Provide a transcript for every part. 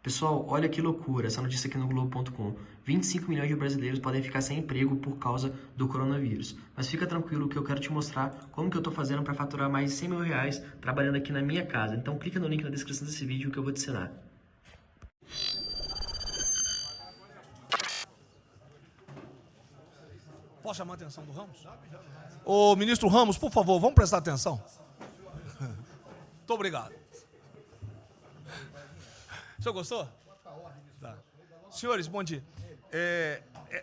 Pessoal, olha que loucura essa notícia aqui no Globo.com. 25 milhões de brasileiros podem ficar sem emprego por causa do coronavírus. Mas fica tranquilo que eu quero te mostrar como que eu tô fazendo para faturar mais de 100 mil reais trabalhando aqui na minha casa. Então clica no link na descrição desse vídeo que eu vou te ensinar. Posso chamar a atenção do Ramos? Ô, ministro Ramos, por favor, vamos prestar atenção. Muito obrigado. O senhor gostou? Tá. Senhores, bom dia.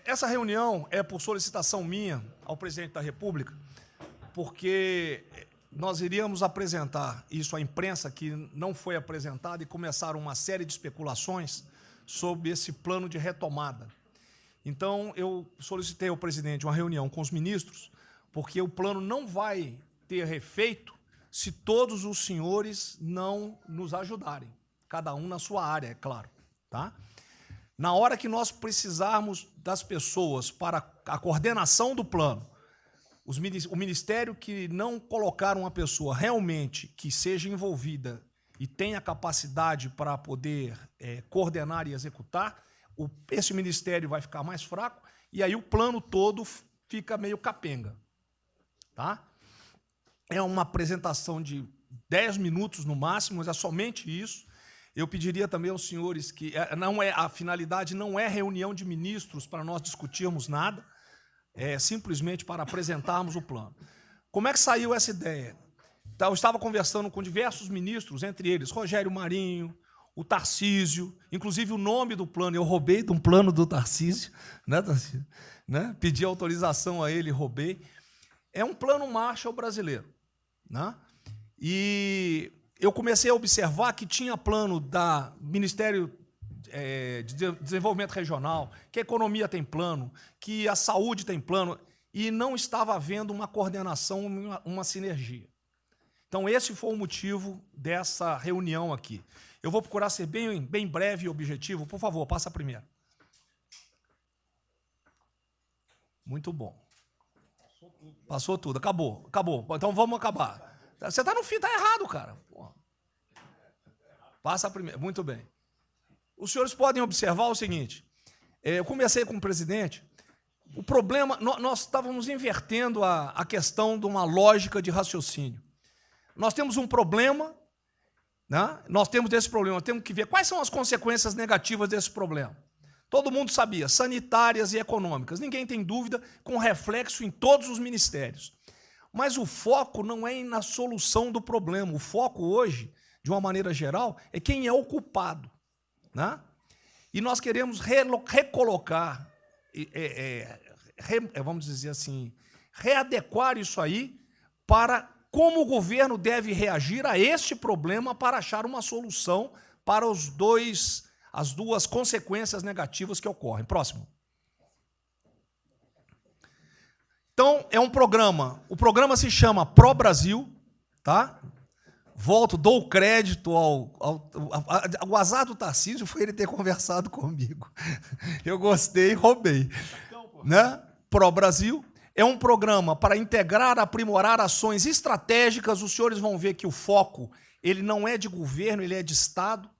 Essa reunião é por solicitação minha ao presidente da República, porque nós iríamos apresentar isso à imprensa, que não foi apresentada, e começaram uma série de especulações sobre esse plano de retomada. Então, eu solicitei ao presidente uma reunião com os ministros, porque o plano não vai ter efeito se todos os senhores não nos ajudarem, cada um na sua área, é claro. Tá? Na hora que nós precisarmos das pessoas para a coordenação do plano, o ministério que não colocar uma pessoa realmente que seja envolvida e tenha capacidade para poder coordenar e executar, esse ministério vai ficar mais fraco e aí o plano todo fica meio capenga. Tá? É uma apresentação de 10 minutos no máximo, mas é somente isso. Eu pediria também aos senhores que a finalidade não é reunião de ministros para nós discutirmos nada, é simplesmente para apresentarmos o plano. Como é que saiu essa ideia? Eu estava conversando com diversos ministros, entre eles Rogério Marinho, o Tarcísio, inclusive o nome do plano, eu roubei de um plano do Tarcísio, né, Tarcísio? Né? Pedi autorização a ele, roubei. É um plano Marshall brasileiro. Né? E eu comecei a observar que tinha plano da Ministério de Desenvolvimento Regional, que a economia tem plano, que a saúde tem plano, e não estava havendo uma coordenação, uma sinergia. Então, esse foi o motivo dessa reunião aqui. Eu vou procurar ser bem breve e objetivo. Por favor, passa a primeira. Muito bom. Passou tudo. Acabou. Então, vamos acabar. Você está no fim, está errado, cara. Porra. Passa a primeira. Muito bem. Os senhores podem observar o seguinte. Eu comecei com o presidente. O problema, nós estávamos invertendo a questão de uma lógica de raciocínio. Nós temos um problema, né? Nós temos que ver quais são as consequências negativas desse problema. Todo mundo sabia, sanitárias e econômicas. Ninguém tem dúvida, com reflexo em todos os ministérios. Mas o foco não é na solução do problema. O foco hoje, de uma maneira geral, é quem é o culpado. Né? E nós queremos recolocar, vamos dizer assim, readequar isso aí para como o governo deve reagir a este problema para achar uma solução para as duas consequências negativas que ocorrem. Próximo. Então, é um programa. O programa se chama Pro Brasil, tá? Dou crédito ao azar do Tarcísio foi ele ter conversado comigo. Eu gostei e roubei. Né? Pro Brasil. É um programa para integrar, aprimorar ações estratégicas. Os senhores vão ver que o foco ele não é de governo, ele é de Estado.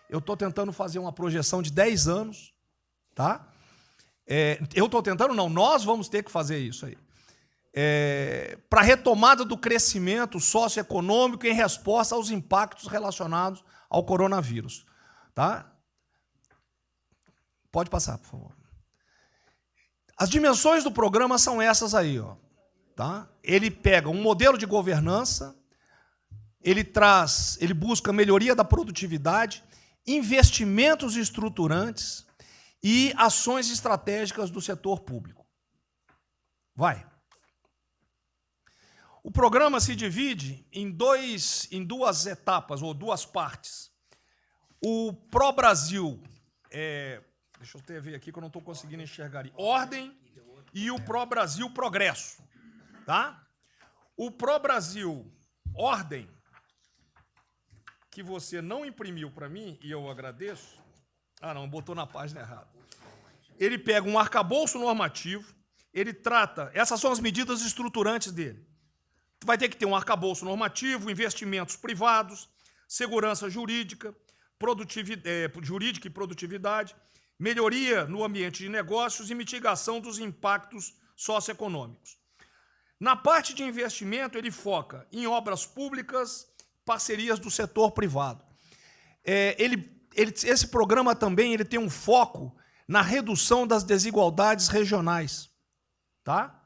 Eu estou tentando fazer uma projeção de 10 anos. Tá? Eu estou tentando, não, nós vamos ter que fazer isso aí. Para a retomada do crescimento socioeconômico em resposta aos impactos relacionados ao coronavírus. Tá? Pode passar, por favor. As dimensões do programa são essas aí. Ó, tá? Ele pega um modelo de governança, ele busca melhoria da produtividade, investimentos estruturantes e ações estratégicas do setor público. Vai. O programa se divide em duas etapas, ou duas partes. O Pro Brasil, deixa eu ver aqui que eu não estou conseguindo enxergar. Ordem e o Pro Brasil Progresso. Tá? O Pro Brasil Ordem, que você não imprimiu para mim, e eu agradeço. Ah, não, botou na página errada. Ele pega um arcabouço normativo, ele trata, essas são as medidas estruturantes dele. Vai ter que ter um arcabouço normativo, investimentos privados, segurança jurídica, jurídica e produtividade, melhoria no ambiente de negócios e mitigação dos impactos socioeconômicos. Na parte de investimento, ele foca em obras públicas, parcerias do setor privado. Esse programa também ele tem um foco na redução das desigualdades regionais. Tá?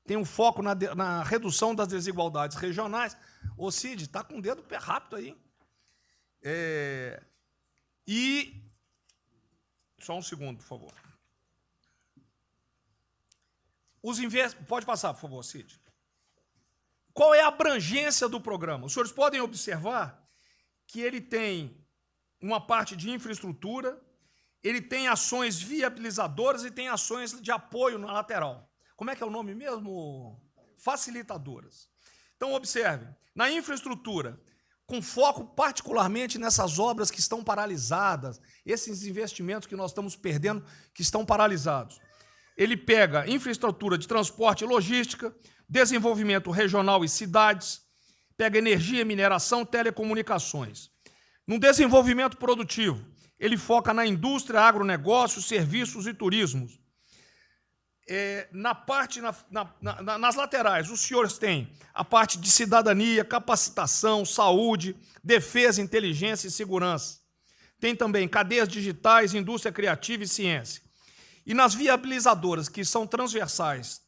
Tem um foco na redução das desigualdades regionais. Ô, Cid, está com o dedo pé rápido aí. Só um segundo, por favor. Pode passar, por favor, Cid. Qual é a abrangência do programa? Os senhores podem observar que ele tem uma parte de infraestrutura, ele tem ações viabilizadoras e tem ações de apoio na lateral. Como é que é o nome mesmo? Facilitadoras. Então, observe, na infraestrutura, com foco particularmente nessas obras que estão paralisadas, esses investimentos que nós estamos perdendo, que estão paralisados. Ele pega infraestrutura de transporte e logística, desenvolvimento regional e cidades, pega energia, mineração, telecomunicações. No desenvolvimento produtivo, ele foca na indústria, agronegócio, serviços e turismo. Nas laterais, os senhores têm a parte de cidadania, capacitação, saúde, defesa, inteligência e segurança. Tem também cadeias digitais, indústria criativa e ciência. E nas viabilizadoras, que são transversais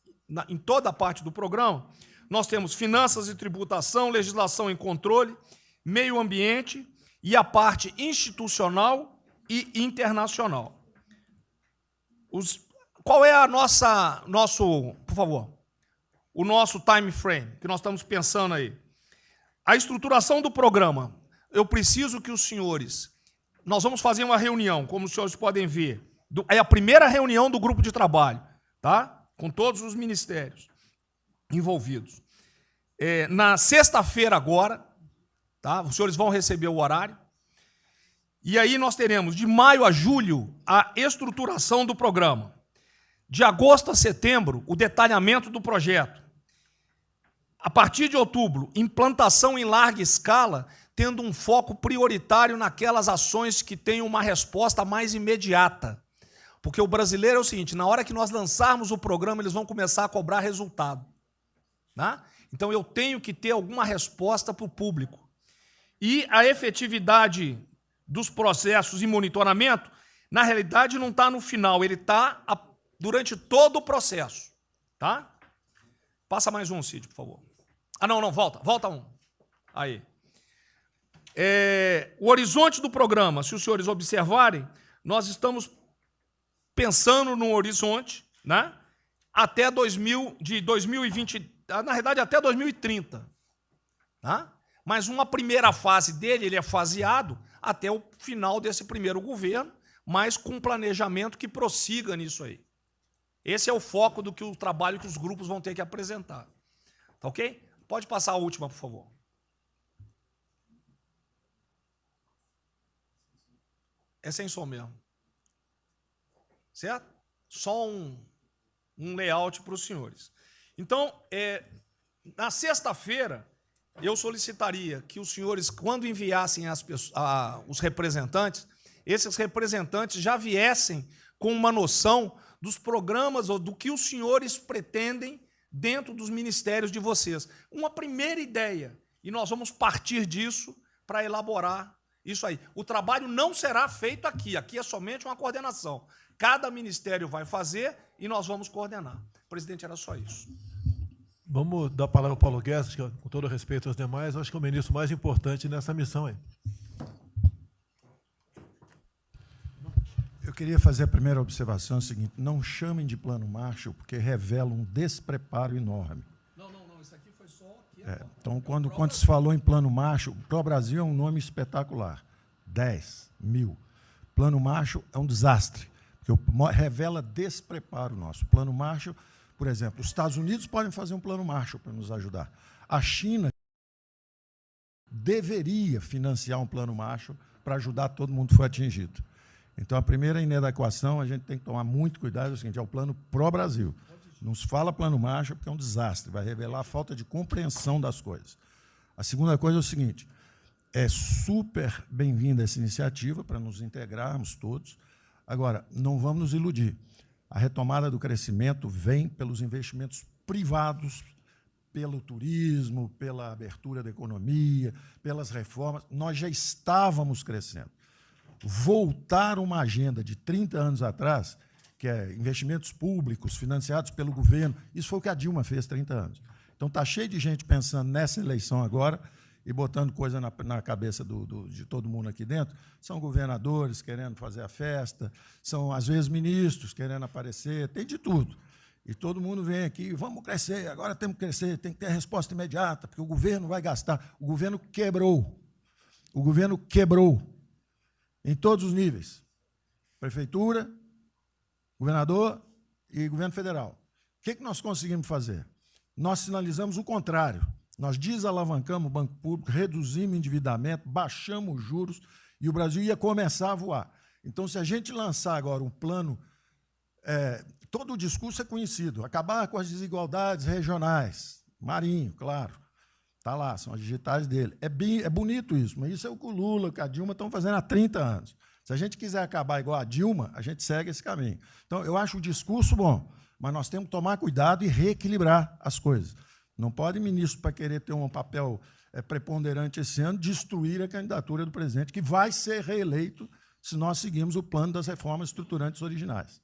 em toda a parte do programa, nós temos finanças e tributação, legislação e controle, meio ambiente e a parte institucional e internacional. Qual é por favor, o nosso time frame que nós estamos pensando aí? A estruturação do programa. Eu preciso que os senhores... Nós vamos fazer uma reunião, como os senhores podem ver. É a primeira reunião do grupo de trabalho, tá? Com todos os ministérios envolvidos. Na sexta-feira agora, tá? Os senhores vão receber o horário. E aí nós teremos, de maio a julho, a estruturação do programa. De agosto a setembro, o detalhamento do projeto. A partir de outubro, implantação em larga escala, tendo um foco prioritário naquelas ações que tenham uma resposta mais imediata. Porque o brasileiro é o seguinte, na hora que nós lançarmos o programa, eles vão começar a cobrar resultado. Né? Então, eu tenho que ter alguma resposta para o público. E a efetividade dos processos e monitoramento, na realidade, não está no final, ele está durante todo o processo. Tá? Passa mais um, Cid, por favor. Não, volta um. Aí. O horizonte do programa, se os senhores observarem, nós estamos pensando num horizonte, né, até 2020, na realidade até 2030. Tá? Mas uma primeira fase dele, ele é faseado até o final desse primeiro governo, mas com um planejamento que prossiga nisso aí. Esse é o foco do trabalho que os grupos vão ter que apresentar. Tá ok? Pode passar a última, por favor. É sem som mesmo. Certo? Só um layout para os senhores. Então, na sexta-feira, eu solicitaria que os senhores, quando enviassem os representantes, esses representantes já viessem com uma noção dos programas ou do que os senhores pretendem dentro dos ministérios de vocês. Uma primeira ideia, e nós vamos partir disso para elaborar isso aí. O trabalho não será feito aqui é somente uma coordenação. Cada ministério vai fazer e nós vamos coordenar. Presidente, era só isso. Vamos dar a palavra ao Paulo Guedes, que, com todo respeito aos demais, acho que é o ministro mais importante nessa missão aí. Eu queria fazer a primeira observação, é o seguinte, não chamem de plano Marshall, porque revela um despreparo enorme. Não, isso aqui foi só... Então, quando se falou em plano Marshall, Pro Brasil é um nome espetacular, 10 mil. Plano Marshall é um desastre, porque revela despreparo nosso. Plano Marshall, por exemplo, os Estados Unidos podem fazer um plano Marshall para nos ajudar. A China deveria financiar um plano Marshall para ajudar todo mundo que foi atingido. Então, a primeira inadequação, a gente tem que tomar muito cuidado, é o seguinte, é o plano pró-Brasil. Não se fala plano Marshall porque é um desastre, vai revelar a falta de compreensão das coisas. A segunda coisa é o seguinte, é super bem-vinda essa iniciativa para nos integrarmos todos. Agora, não vamos nos iludir. A retomada do crescimento vem pelos investimentos privados, pelo turismo, pela abertura da economia, pelas reformas. Nós já estávamos crescendo. Voltar uma agenda de 30 anos atrás, que é investimentos públicos financiados pelo governo, isso foi o que a Dilma fez 30 anos. Então, está cheio de gente pensando nessa eleição agora e botando coisa na cabeça de todo mundo aqui dentro. São governadores querendo fazer a festa, são, às vezes, ministros querendo aparecer, tem de tudo. E todo mundo vem aqui, vamos crescer, agora temos que crescer, tem que ter a resposta imediata, porque o governo vai gastar. O governo quebrou. O governo quebrou em todos os níveis. Prefeitura, governador e governo federal. O que nós conseguimos fazer? Nós sinalizamos o contrário. Nós desalavancamos o banco público, reduzimos o endividamento, baixamos os juros e o Brasil ia começar a voar. Então, se a gente lançar agora um plano... todo o discurso é conhecido. Acabar com as desigualdades regionais. Marinho, claro. Está lá, são as digitais dele. É bonito isso, mas isso é o que o Lula, que a Dilma estão fazendo há 30 anos. Se a gente quiser acabar igual a Dilma, a gente segue esse caminho. Então, eu acho o discurso bom, mas nós temos que tomar cuidado e reequilibrar as coisas. Não pode ministro, para querer ter um papel preponderante esse ano, destruir a candidatura do presidente, que vai ser reeleito se nós seguirmos o plano das reformas estruturantes originais.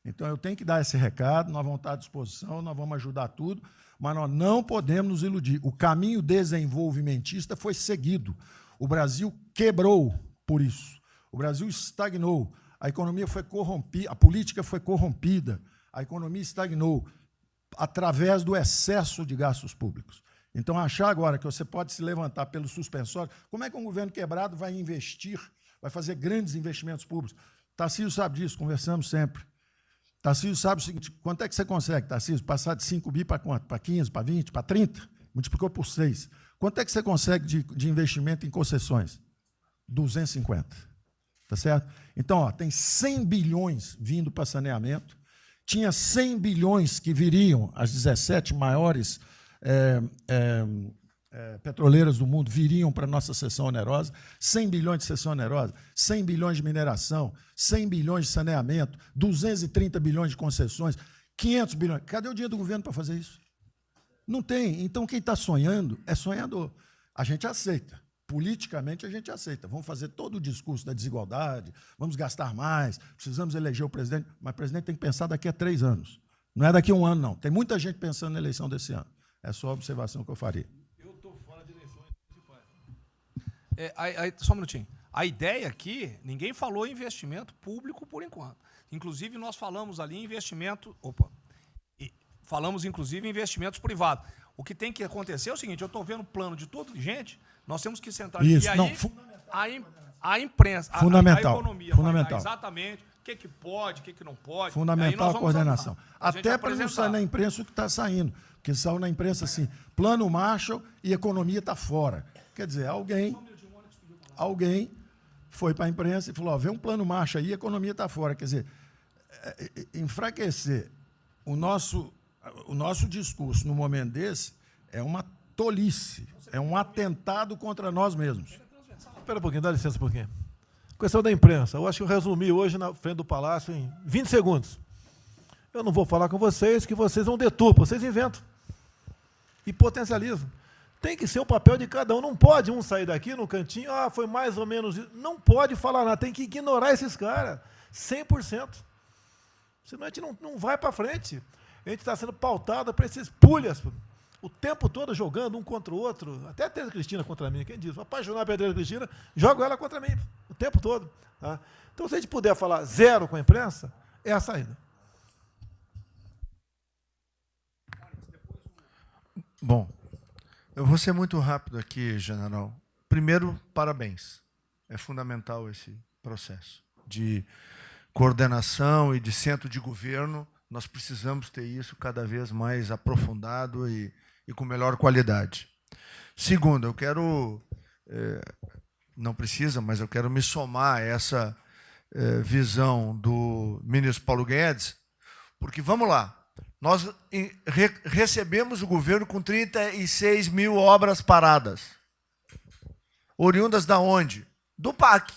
Então, eu tenho que dar esse recado, nós vamos estar à disposição, nós vamos ajudar tudo, mas nós não podemos nos iludir. O caminho desenvolvimentista foi seguido. O Brasil quebrou por isso. O Brasil estagnou. A economia foi corrompida, a política foi corrompida, a economia estagnou através do excesso de gastos públicos. Então, achar agora que você pode se levantar pelo suspensório, como é que um governo quebrado vai investir, vai fazer grandes investimentos públicos? Tarcísio sabe disso, conversamos sempre. Tarcísio sabe o seguinte, quanto é que você consegue, Tarcísio, passar de 5 bi para quanto? Para 15, para 20, para 30? Multiplicou por 6. Quanto é que você consegue de investimento em concessões? 250. Tá certo? Então, ó, tem 100 bilhões vindo para saneamento, tinha 100 bilhões que viriam, as 17 maiores petroleiras do mundo viriam para a nossa cessão onerosa, 100 bilhões de cessão onerosa, 100 bilhões de mineração, 100 bilhões de saneamento, 230 bilhões de concessões, 500 bilhões. Cadê o dinheiro do governo para fazer isso? Não tem. Então, quem está sonhando é sonhador. A gente aceita. Politicamente, a gente aceita. Vamos fazer todo o discurso da desigualdade, vamos gastar mais, precisamos eleger o presidente, mas o presidente tem que pensar daqui a 3 anos. Não é daqui a 1 ano, não. Tem muita gente pensando na eleição desse ano. É só a observação que eu faria. Eu estou fora de eleições municipais. Só um minutinho. A ideia aqui, ninguém falou em investimento público por enquanto. Inclusive, nós falamos ali em investimento... falamos, inclusive, em investimentos privados. O que tem que acontecer é o seguinte, eu estou vendo o plano de toda gente, nós temos que centrar... Isso, e aí, não, a imprensa, fundamental, a economia, fundamental. Exatamente o que pode, o que não pode. Fundamental a coordenação. Até Até para não sair na imprensa o que está saindo. Porque saiu na imprensa assim, plano Marshall e economia está fora. Quer dizer, alguém foi para a imprensa e falou, ó, vê um plano Marshall aí e a economia está fora. Quer dizer, enfraquecer o nosso discurso no momento desse é uma tolice, é um atentado contra nós mesmos. Espera um pouquinho, dá licença um pouquinho. Questão da imprensa. Eu acho que eu resumi hoje na frente do Palácio em 20 segundos. Eu não vou falar com vocês, que vocês vão deturpar, vocês inventam. E potencializam. Tem que ser o papel de cada um. Não pode um sair daqui no cantinho, foi mais ou menos isso. Não pode falar nada, tem que ignorar esses caras. 100%. Senão a gente não vai para frente. A gente está sendo pautado para esses pulhas, o tempo todo jogando um contra o outro. Até a Tereza Cristina contra mim, quem diz? Vou apaixonar pela Tereza Cristina, jogo ela contra mim, o tempo todo. Tá? Então, se a gente puder falar zero com a imprensa, é a saída. Bom, eu vou ser muito rápido aqui, general. Primeiro, parabéns. É fundamental esse processo de coordenação e de centro de governo. Nós precisamos ter isso cada vez mais aprofundado e com melhor qualidade. Segundo, eu quero, não precisa, mas eu quero me somar a essa visão do ministro Paulo Guedes, porque, vamos lá, nós recebemos o governo com 36 mil obras paradas. oriundas da onde? Do PAC.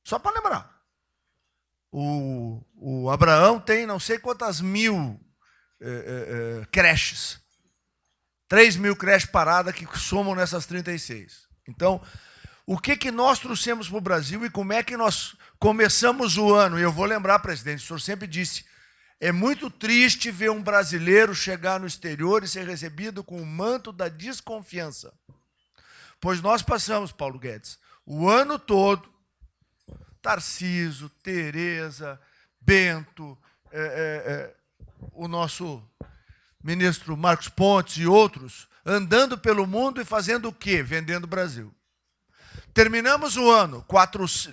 Só para lembrar. O Abraão tem não sei quantas mil creches. 3.000 creches paradas que somam nessas 36. Então, o que nós trouxemos para o Brasil e como é que nós começamos o ano? E eu vou lembrar, presidente, o senhor sempre disse, é muito triste ver um brasileiro chegar no exterior e ser recebido com o manto da desconfiança. Pois nós passamos, Paulo Guedes, o ano todo, Tarcísio, Tereza, Bento, o nosso ministro Marcos Pontes e outros, andando pelo mundo e fazendo o quê? Vendendo o Brasil. Terminamos o ano,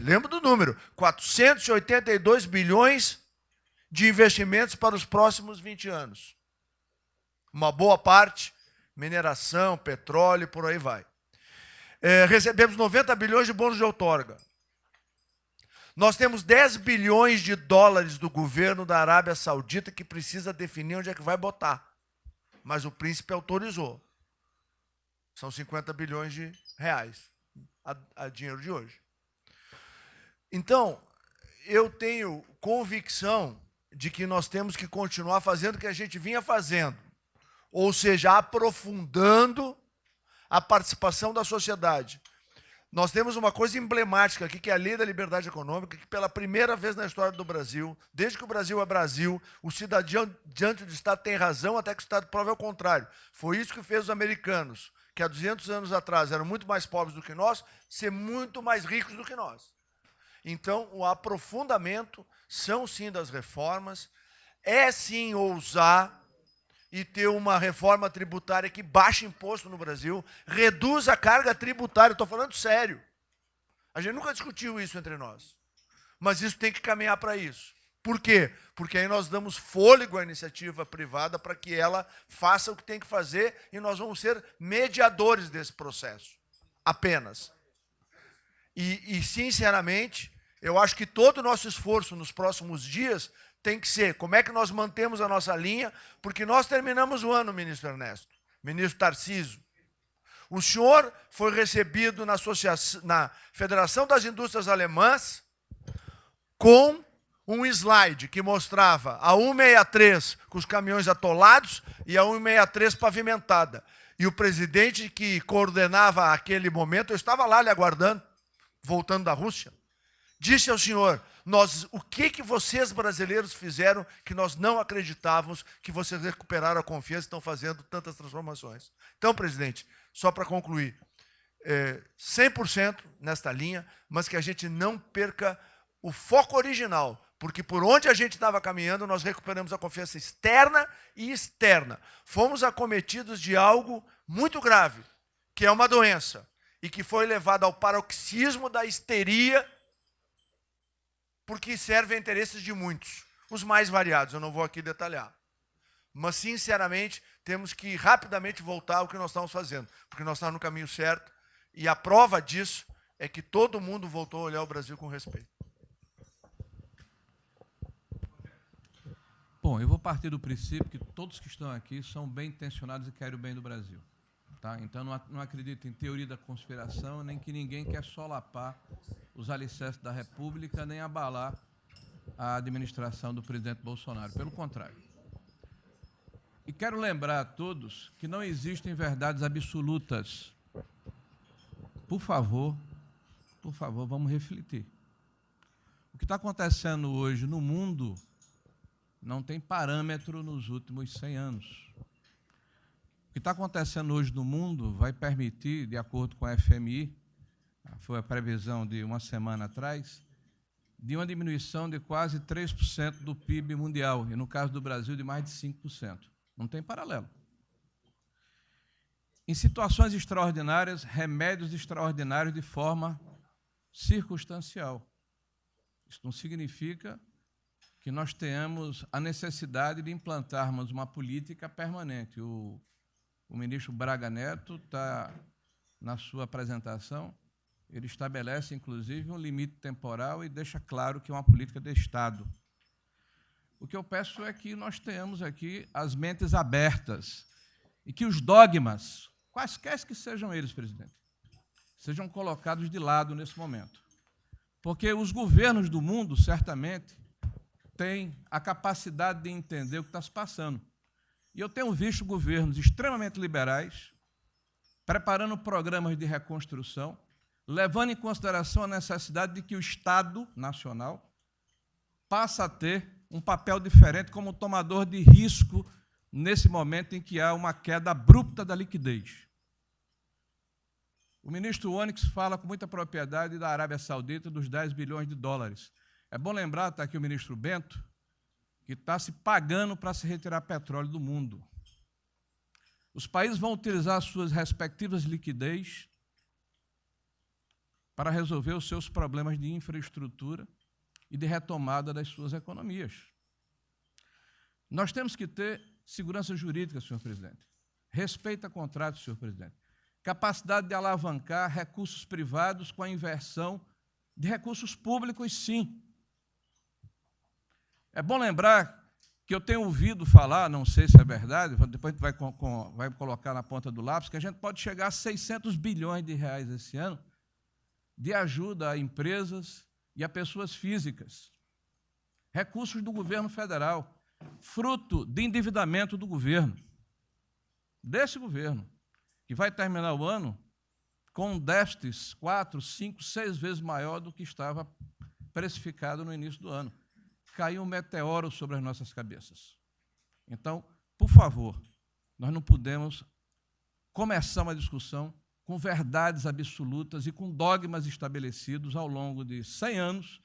lembra do número, 482 bilhões de investimentos para os próximos 20 anos. Uma boa parte, mineração, petróleo, por aí vai. Recebemos 90 bilhões de bônus de outorga. Nós temos 10 bilhões de dólares do governo da Arábia Saudita que precisa definir onde é que vai botar. Mas o príncipe autorizou. São 50 bilhões de reais a dinheiro de hoje. Então, eu tenho convicção de que nós temos que continuar fazendo o que a gente vinha fazendo. Ou seja, aprofundando a participação da sociedade. Nós temos uma coisa emblemática aqui, que é a Lei da Liberdade Econômica, que pela primeira vez na história do Brasil, desde que o Brasil é Brasil, o cidadão diante do Estado tem razão até que o Estado prove ao contrário. Foi isso que fez os americanos, que há 200 anos atrás eram muito mais pobres do que nós, ser muito mais ricos do que nós. Então, o aprofundamento são sim das reformas, é sim ousar e ter uma reforma tributária que baixe imposto no Brasil, reduz a carga tributária, estou falando sério. A gente nunca discutiu isso entre nós. Mas isso tem que caminhar para isso. Por quê? Porque aí nós damos fôlego à iniciativa privada para que ela faça o que tem que fazer e nós vamos ser mediadores desse processo. Apenas. E sinceramente, eu acho que todo o nosso esforço nos próximos dias tem que ser como é que nós mantemos a nossa linha, porque nós terminamos o ano, ministro Ernesto, ministro Tarcísio. O senhor foi recebido na Federação das Indústrias Alemãs com um slide que mostrava a 163 com os caminhões atolados e a 163 pavimentada. E o presidente que coordenava aquele momento, eu estava lá lhe aguardando, voltando da Rússia, disse ao senhor, o que vocês brasileiros fizeram que nós não acreditávamos que vocês recuperaram a confiança e estão fazendo tantas transformações. Então, presidente, só para concluir, 100% nesta linha, mas que a gente não perca o foco original, porque por onde a gente estava caminhando, nós recuperamos a confiança externa e externa. Fomos acometidos de algo muito grave, que é uma doença, e que foi levado ao paroxismo da histeria, porque serve a interesses de muitos, os mais variados, eu não vou aqui detalhar. Mas, sinceramente, temos que rapidamente voltar ao que nós estamos fazendo, porque nós estamos no caminho certo, e a prova disso é que todo mundo voltou a olhar o Brasil com respeito. Bom, eu vou partir do princípio que todos que estão aqui são bem intencionados e querem o bem do Brasil. Tá? Então, não acredito em teoria da conspiração, nem que ninguém quer solapar os alicerces da República, nem abalar a administração do presidente Bolsonaro. Pelo contrário. E quero lembrar a todos que não existem verdades absolutas. Por favor, vamos refletir. O que está acontecendo hoje no mundo não tem parâmetro nos últimos 100 anos. O que está acontecendo hoje no mundo vai permitir, de acordo com a FMI, foi a previsão de uma semana atrás, de uma diminuição de quase 3% do PIB mundial, e no caso do Brasil, de mais de 5%. Não tem paralelo. Em situações extraordinárias, remédios extraordinários de forma circunstancial. Isso não significa que nós tenhamos a necessidade de implantarmos uma política permanente. O ministro Braga Neto está, na sua apresentação, ele estabelece, inclusive, um limite temporal e deixa claro que é uma política de Estado. O que eu peço é que nós tenhamos aqui as mentes abertas e que os dogmas, quaisquer que sejam eles, presidente, sejam colocados de lado nesse momento. Porque os governos do mundo, certamente, têm a capacidade de entender o que está se passando. E eu tenho visto governos extremamente liberais preparando programas de reconstrução, levando em consideração a necessidade de que o Estado Nacional passe a ter um papel diferente como tomador de risco nesse momento em que há uma queda abrupta da liquidez. O ministro Onyx fala com muita propriedade da Arábia Saudita, dos 10 bilhões de dólares. É bom lembrar, está aqui o ministro Bento, que está se pagando para se retirar petróleo do mundo. Os países vão utilizar as suas respectivas liquidez para resolver os seus problemas de infraestrutura e de retomada das suas economias. Nós temos que ter segurança jurídica, senhor presidente. Respeito a contratos, senhor presidente. Capacidade de alavancar recursos privados com a inversão de recursos públicos, sim. É bom lembrar que eu tenho ouvido falar, não sei se é verdade, depois a gente vai colocar na ponta do lápis, que a gente pode chegar a 600 bilhões de reais esse ano de ajuda a empresas e a pessoas físicas. Recursos do governo federal, fruto de endividamento do governo, desse governo, que vai terminar o ano com déficits 4, 5, 6 vezes maior do que estava precificado no início do ano. Caiu um meteoro sobre as nossas cabeças. Então, por favor, nós não podemos começar uma discussão com verdades absolutas e com dogmas estabelecidos ao longo de 100 anos,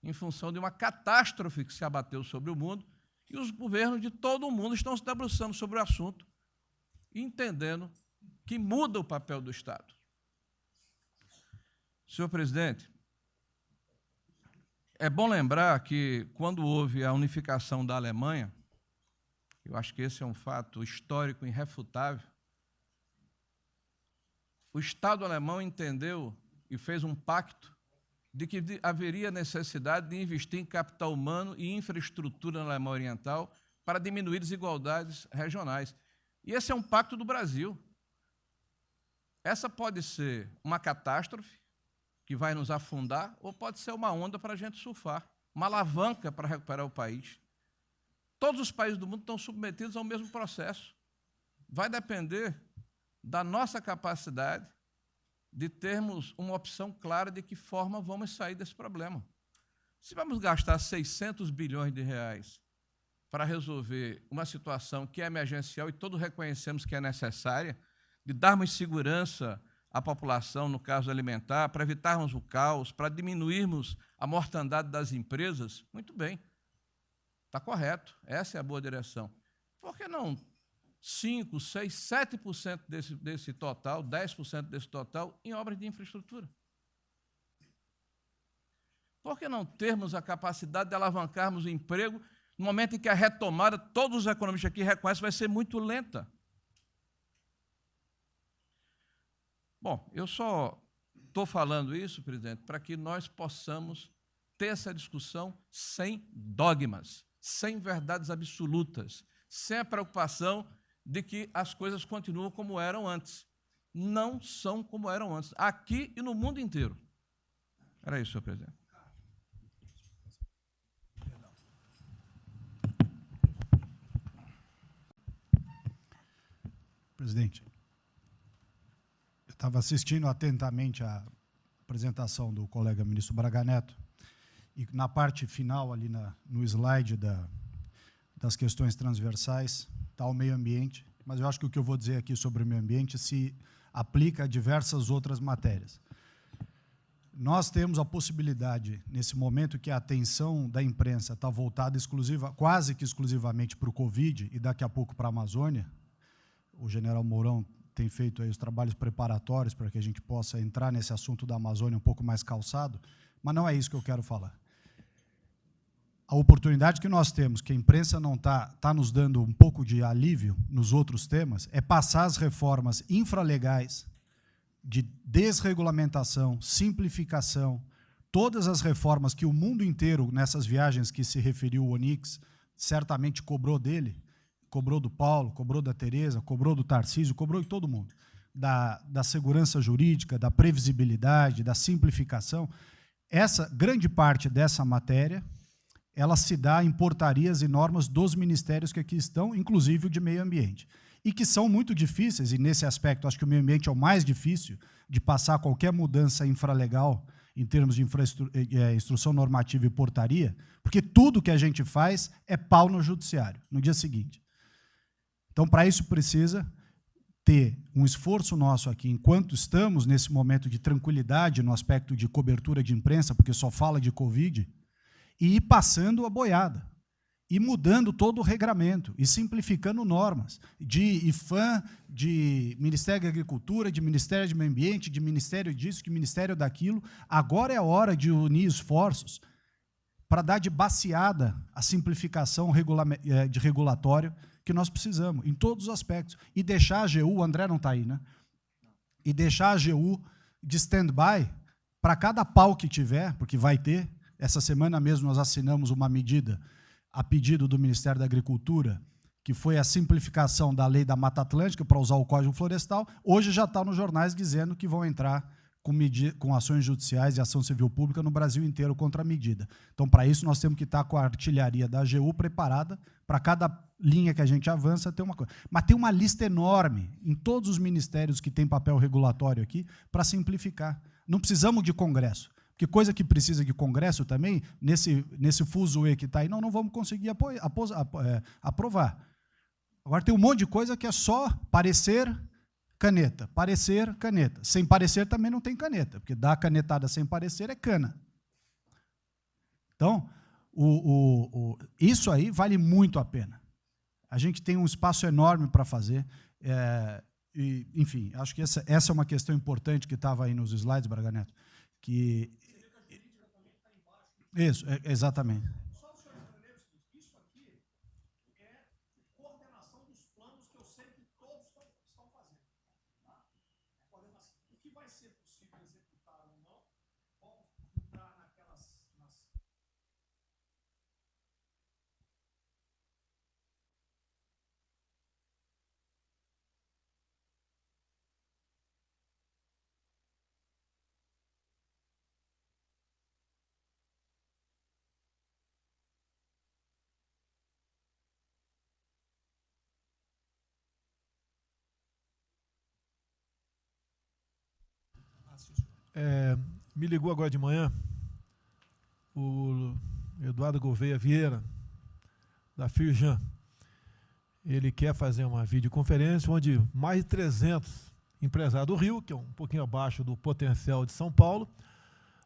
em função de uma catástrofe que se abateu sobre o mundo, e os governos de todo o mundo estão se debruçando sobre o assunto, entendendo que muda o papel do Estado. Senhor presidente, é bom lembrar que, quando houve a unificação da Alemanha, eu acho que esse é um fato histórico irrefutável, o Estado alemão entendeu e fez um pacto de que haveria necessidade de investir em capital humano e infraestrutura na Alemanha Oriental para diminuir desigualdades regionais. E esse é um pacto do Brasil. Essa pode ser uma catástrofe que vai nos afundar, ou pode ser uma onda para a gente surfar, uma alavanca para recuperar o país. Todos os países do mundo estão submetidos ao mesmo processo. Vai depender da nossa capacidade de termos uma opção clara de que forma vamos sair desse problema. Se vamos gastar 600 bilhões de reais para resolver uma situação que é emergencial e todos reconhecemos que é necessária, de darmos segurança à população, no caso alimentar, para evitarmos o caos, para diminuirmos a mortandade das empresas, muito bem, está correto, essa é a boa direção. Por que não 5%, 6%, 7% desse total, 10% desse total, em obras de infraestrutura? Por que não termos a capacidade de alavancarmos o emprego no momento em que a retomada, todos os economistas aqui reconhecem, vai ser muito lenta? Bom, eu só estou falando isso, presidente, para que nós possamos ter essa discussão sem dogmas, sem verdades absolutas, sem a preocupação de que as coisas continuam como eram antes. Não são como eram antes, aqui e no mundo inteiro. Era isso, senhor presidente. Presidente, eu estava assistindo atentamente a apresentação do colega ministro Braga Neto, e na parte final, ali no slide das questões transversais, está o meio ambiente, mas eu acho que o que eu vou dizer aqui sobre o meio ambiente se aplica a diversas outras matérias. Nós temos a possibilidade, nesse momento que a atenção da imprensa está voltada quase que exclusivamente para o Covid e daqui a pouco para a Amazônia, o general Mourão tem feito aí os trabalhos preparatórios para que a gente possa entrar nesse assunto da Amazônia um pouco mais calçado, mas não é isso que eu quero falar. A oportunidade que nós temos, que a imprensa não está nos dando um pouco de alívio nos outros temas, é passar as reformas infralegais de desregulamentação, simplificação, todas as reformas que o mundo inteiro, nessas viagens que se referiu o Onyx, certamente cobrou dele, cobrou do Paulo, cobrou da Tereza, cobrou do Tarcísio, cobrou de todo mundo. da segurança jurídica, da previsibilidade, da simplificação, essa grande parte dessa matéria, ela se dá em portarias e normas dos ministérios que aqui estão, inclusive o de meio ambiente, e que são muito difíceis, e nesse aspecto acho que o meio ambiente é o mais difícil de passar qualquer mudança infralegal em termos de instrução normativa e portaria, porque tudo que a gente faz é pau no judiciário, no dia seguinte. Então, para isso precisa ter um esforço nosso aqui, enquanto estamos nesse momento de tranquilidade no aspecto de cobertura de imprensa, porque só fala de Covid, e ir passando a boiada, e mudando todo o regramento, e simplificando normas, de IFAM, de Ministério da Agricultura, de Ministério do Meio Ambiente, de Ministério disso, de Ministério daquilo. Agora é a hora de unir esforços para dar de baseada a simplificação de regulatório que nós precisamos, em todos os aspectos, e deixar a AGU, o André não está aí, né? E deixar a AGU de stand-by para cada pau que tiver, porque vai ter. Essa semana mesmo nós assinamos uma medida a pedido do Ministério da Agricultura, que foi a simplificação da lei da Mata Atlântica para usar o Código Florestal. Hoje já está nos jornais dizendo que vão entrar com ações judiciais e ação civil pública no Brasil inteiro contra a medida. Então, para isso, nós temos que estar com a artilharia da AGU preparada para cada linha que a gente avança ter uma coisa. Mas tem uma lista enorme em todos os ministérios que têm papel regulatório aqui para simplificar. Não precisamos de Congresso. Porque coisa que precisa de Congresso também, nesse fuzuê que está aí, não vamos conseguir aprovar. Agora tem um monte de coisa que é só parecer, caneta. Parecer, caneta. Sem parecer também não tem caneta, porque dar canetada sem parecer é cana. Então, isso aí vale muito a pena. A gente tem um espaço enorme para fazer. E, enfim, acho que essa é uma questão importante que estava aí nos slides, Braga Neto, que... Isso, exatamente. Só o senhor entender o seguinte, isso aqui é coordenação dos planos que eu sei que todos estão fazendo. Tá? O que vai ser possível executar ou não, vamos entrar naquelas... me ligou agora de manhã o Eduardo Gouveia Vieira, da Firjan. Ele quer fazer uma videoconferência onde mais de 300 empresários do Rio, que é um pouquinho abaixo do potencial de São Paulo,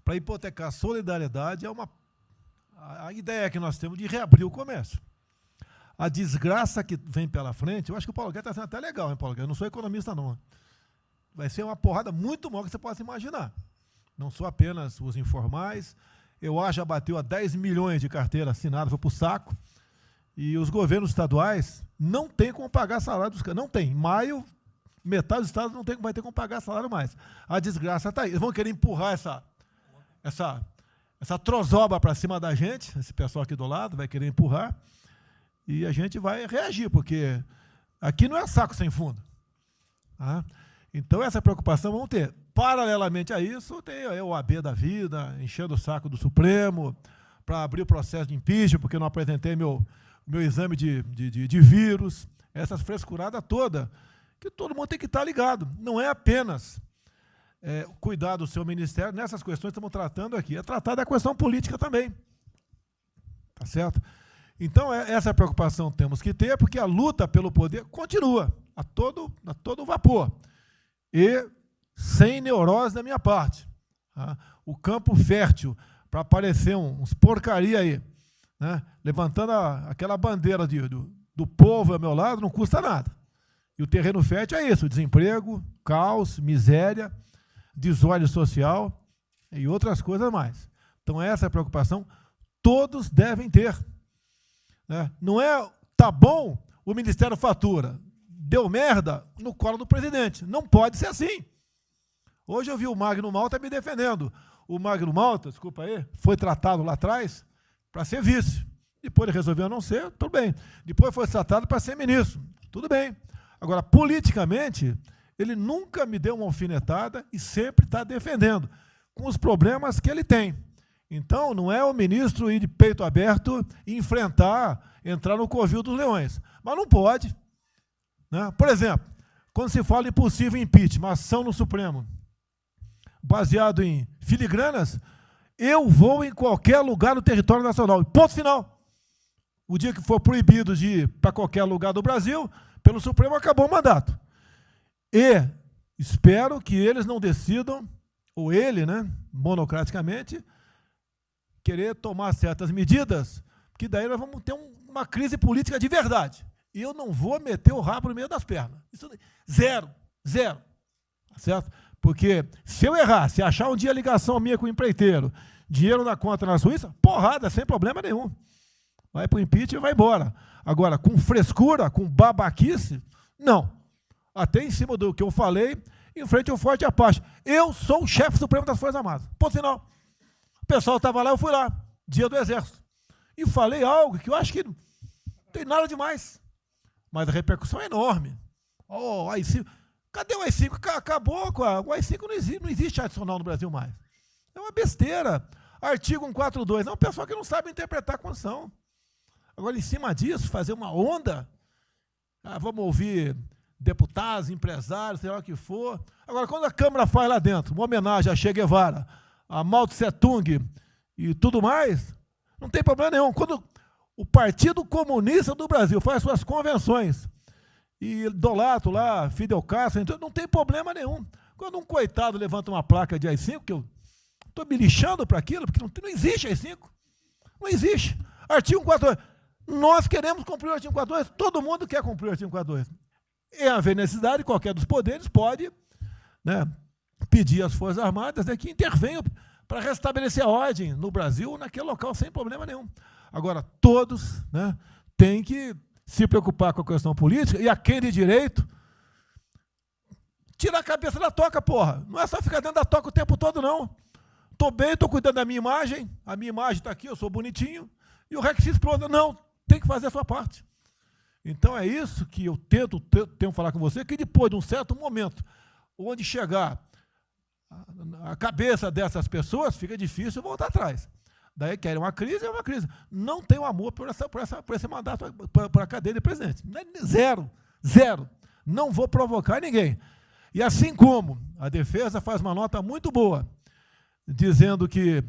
para hipotecar a solidariedade. A ideia que nós temos de reabrir o comércio. A desgraça que vem pela frente, eu acho que o Paulo Guedes está sendo até legal, hein, Paulo Guedes? Eu não sou economista, não. Vai ser uma porrada muito maior que você possa imaginar. Não sou apenas os informais. Eu acho que já bateu a 10 milhões de carteira assinada, foi para o saco. E os governos estaduais não têm como pagar salário dos caras. Não tem. Em maio, metade dos estados não vai ter como pagar salário mais. A desgraça está aí. Eles vão querer empurrar essa trozoba para cima da gente, esse pessoal aqui do lado vai querer empurrar, e a gente vai reagir, porque aqui não é saco sem fundo. Tá? Então, essa preocupação vamos ter. Paralelamente a isso, tem a OAB da vida, enchendo o saco do Supremo, para abrir o processo de impeachment, porque eu não apresentei meu exame de vírus, essas frescuradas todas, que todo mundo tem que estar ligado. Não é apenas cuidar do seu ministério, nessas questões que estamos tratando aqui, é tratar da questão política também. Tá certo? Então, essa preocupação temos que ter, porque a luta pelo poder continua, a todo vapor. E sem neurose da minha parte. Tá? O campo fértil para aparecer uns porcaria aí, né? Levantando aquela bandeira do povo ao meu lado, não custa nada. E o terreno fértil é isso, desemprego, caos, miséria, desordem social e outras coisas mais. Então, essa preocupação todos devem ter. Né? Não é, tá bom, o Ministério fatura, deu merda no colo do presidente. Não pode ser assim. Hoje eu vi o Magno Malta me defendendo. O Magno Malta, desculpa aí, foi tratado lá atrás para ser vice. Depois ele resolveu não ser, tudo bem. Depois foi tratado para ser ministro, tudo bem. Agora, politicamente, ele nunca me deu uma alfinetada e sempre está defendendo, com os problemas que ele tem. Então, não é o ministro ir de peito aberto e entrar no covil dos leões. Mas não pode. Né? Por exemplo, quando se fala em possível impeachment, ação no Supremo, baseado em filigranas, eu vou em qualquer lugar no território nacional. Ponto final. O dia que for proibido de ir para qualquer lugar do Brasil, pelo Supremo, acabou o mandato. E espero que eles não decidam, ou ele, né, monocraticamente, querer tomar certas medidas, que daí nós vamos ter uma crise política de verdade. E eu não vou meter o rabo no meio das pernas. Isso, zero. Tá certo? Porque se eu errar, se achar um dia ligação minha com o empreiteiro, dinheiro na conta na Suíça, porrada, sem problema nenhum. Vai para o impeachment e vai embora. Agora, com frescura, com babaquice, não. Até em cima do que eu falei, em frente ao Forte Apache. Eu sou o chefe supremo das Forças Armadas. Ponto final. O pessoal estava lá, eu fui lá, dia do Exército. E falei algo que eu acho que não tem nada demais. Mas a repercussão é enorme. Oh, AI-5. Cadê o AI-5? Acabou com o AI-5, não existe adicional no Brasil mais. É uma besteira. Artigo 142. É um pessoal que não sabe interpretar a Constituição. Agora, em cima disso, fazer uma onda. Vamos ouvir deputados, empresários, sei lá o que for. Agora, quando a Câmara faz lá dentro uma homenagem a Che Guevara, a Mao Tse Tung e tudo mais, não tem problema nenhum. Quando o Partido Comunista do Brasil faz suas convenções e idolato lá, Fidel Castro, então não tem problema nenhum. Quando um coitado levanta uma placa de AI-5, que eu estou me lixando para aquilo, porque não existe AI-5. Não existe. Artigo 142. Nós queremos cumprir o artigo 142, todo mundo quer cumprir o artigo 142. E haver necessidade, qualquer dos poderes pode, né, pedir às Forças Armadas, né, que intervenham para restabelecer a ordem no Brasil, naquele local, sem problema nenhum. Agora, todos, né, têm que se preocupar com a questão política, e a quem de direito, tira a cabeça da toca, porra. Não é só ficar dentro da toca o tempo todo, não. Estou bem, estou cuidando da minha imagem, a minha imagem está aqui, eu sou bonitinho, e o resto se explode. Não, tem que fazer a sua parte. Então é isso que eu tento falar com você, que depois de um certo momento, onde chegar a cabeça dessas pessoas, fica difícil voltar atrás. Daí querem uma crise, é uma crise. Não tenho amor por esse mandato, por a cadeia de presidente. Zero. Não vou provocar ninguém. E assim como a defesa faz uma nota muito boa, dizendo que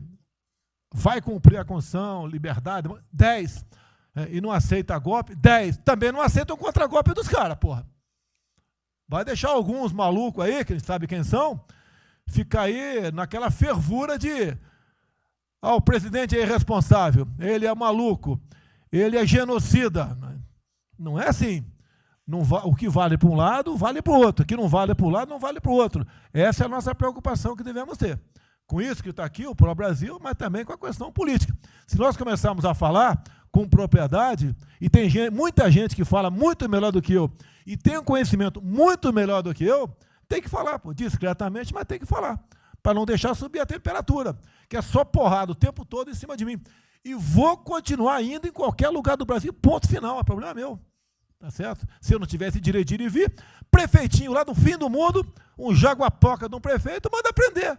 vai cumprir a Constituição, liberdade, 10, e não aceita golpe, 10, também não aceita o contragolpe dos caras, porra. Vai deixar alguns malucos aí, que a gente sabe quem são, ficar aí naquela fervura de o presidente é irresponsável, ele é maluco, ele é genocida. Não é assim. O que vale para um lado, vale para o outro. O que não vale para um lado, não vale para o outro. Essa é a nossa preocupação que devemos ter. Com isso que está aqui, o pró-Brasil, mas também com a questão política. Se nós começarmos a falar com propriedade, e tem muita gente que fala muito melhor do que eu, e tem um conhecimento muito melhor do que eu, tem que falar, pô, discretamente, mas tem que falar, para não deixar subir a temperatura, que é só porrada o tempo todo em cima de mim. E vou continuar indo em qualquer lugar do Brasil, ponto final, é problema meu. Tá certo? Se eu não tivesse direito de ir e vir, prefeitinho lá do fim do mundo, um jaguapoca de um prefeito, manda prender.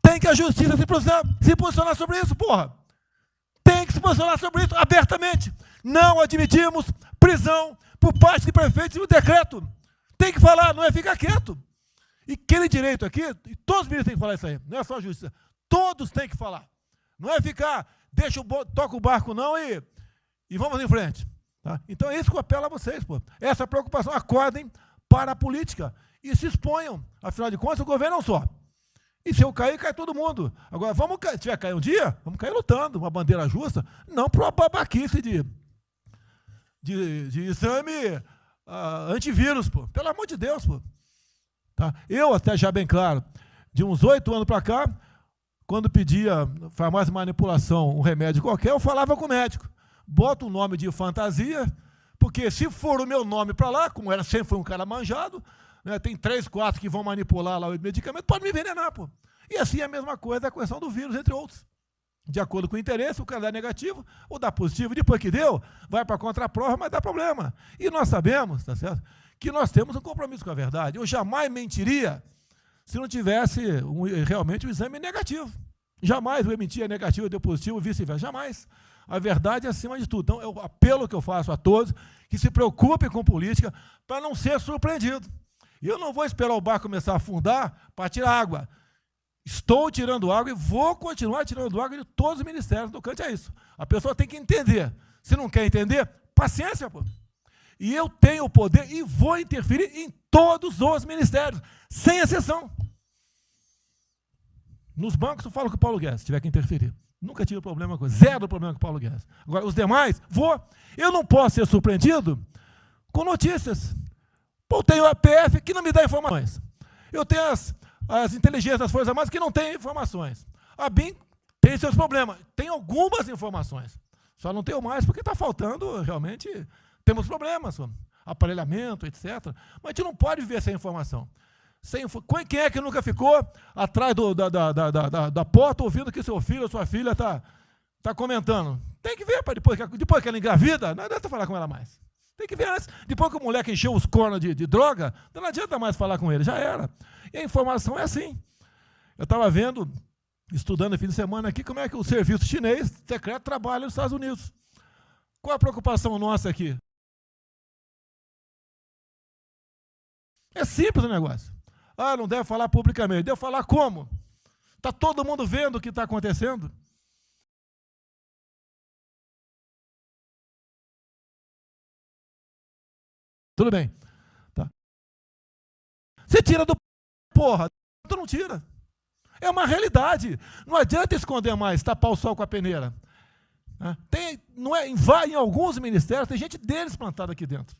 Tem que a justiça se posicionar sobre isso, porra. Tem que se posicionar sobre isso abertamente. Não admitimos prisão por parte de prefeitos e o decreto. Tem que falar, não é ficar quieto. E aquele direito aqui, e todos os ministros têm que falar isso aí, não é só a justiça. Todos têm que falar. Não é ficar, toca o barco não e vamos em frente. Tá? Então é isso que eu apelo a vocês, pô. Essa preocupação, acordem para a política e se exponham. Afinal de contas, o governo não só. E se eu cair, cai todo mundo. Agora, se tiver cair um dia, vamos cair lutando, uma bandeira justa, não para uma babaquice de exame antivírus, pô. Pelo amor de Deus, pô. Tá? Eu, até já bem claro, de uns 8 anos para cá, quando pedia farmácia de manipulação, um remédio qualquer, eu falava com o médico. Bota um nome de fantasia, porque se for o meu nome para lá, como sempre foi um cara manjado, né, tem 3, 4 que vão manipular lá o medicamento, pode me envenenar, pô. E assim é a mesma coisa a questão do vírus, entre outros. De acordo com o interesse, o cara dá negativo ou dá positivo. Depois que deu, vai para a contraprova, mas dá problema. E nós sabemos, tá certo, que nós temos um compromisso com a verdade. Eu jamais mentiria se não tivesse realmente um exame negativo. Jamais eu emitia negativo, deu positivo, vice-versa. Jamais. A verdade é acima de tudo. Então, é o apelo que eu faço a todos que se preocupem com política para não ser surpreendido. E eu não vou esperar o barco começar a afundar para tirar água. Estou tirando água e vou continuar tirando água de todos os ministérios. No cante é isso. A pessoa tem que entender. Se não quer entender, paciência, pô. E eu tenho o poder e vou interferir em todos os ministérios, sem exceção. Nos bancos eu falo com o Paulo Guedes, se tiver que interferir. Nunca tive problema com zero problema com o Paulo Guedes. Agora, os demais, vou. Eu não posso ser surpreendido com notícias. Eu tenho a PF que não me dá informações. Eu tenho as inteligências das Forças Armadas que não têm informações. A BIM tem seus problemas. Tem algumas informações. Só não tenho mais porque está faltando, realmente, temos problemas, aparelhamento, etc. Mas a gente não pode viver sem informação. Quem é que nunca ficou atrás da porta ouvindo que seu filho ou sua filha está comentando? Tem que ver, depois que ela engravida, não adianta falar com ela mais. Tem que ver antes. Depois que o moleque encheu os cornos de droga, não adianta mais falar com ele, já era. E a informação é assim. Eu estava vendo, estudando no fim de semana aqui, como é que o serviço chinês secreto trabalha nos Estados Unidos. Qual a preocupação nossa aqui? É simples o negócio. Ah, não deve falar publicamente. Deve falar como? Está todo mundo vendo o que está acontecendo? Tudo bem. Tá. Você tira do porra, tu não tira. É uma realidade. Não adianta esconder mais, tapar o sol com a peneira. Em alguns ministérios, tem gente deles plantada aqui dentro.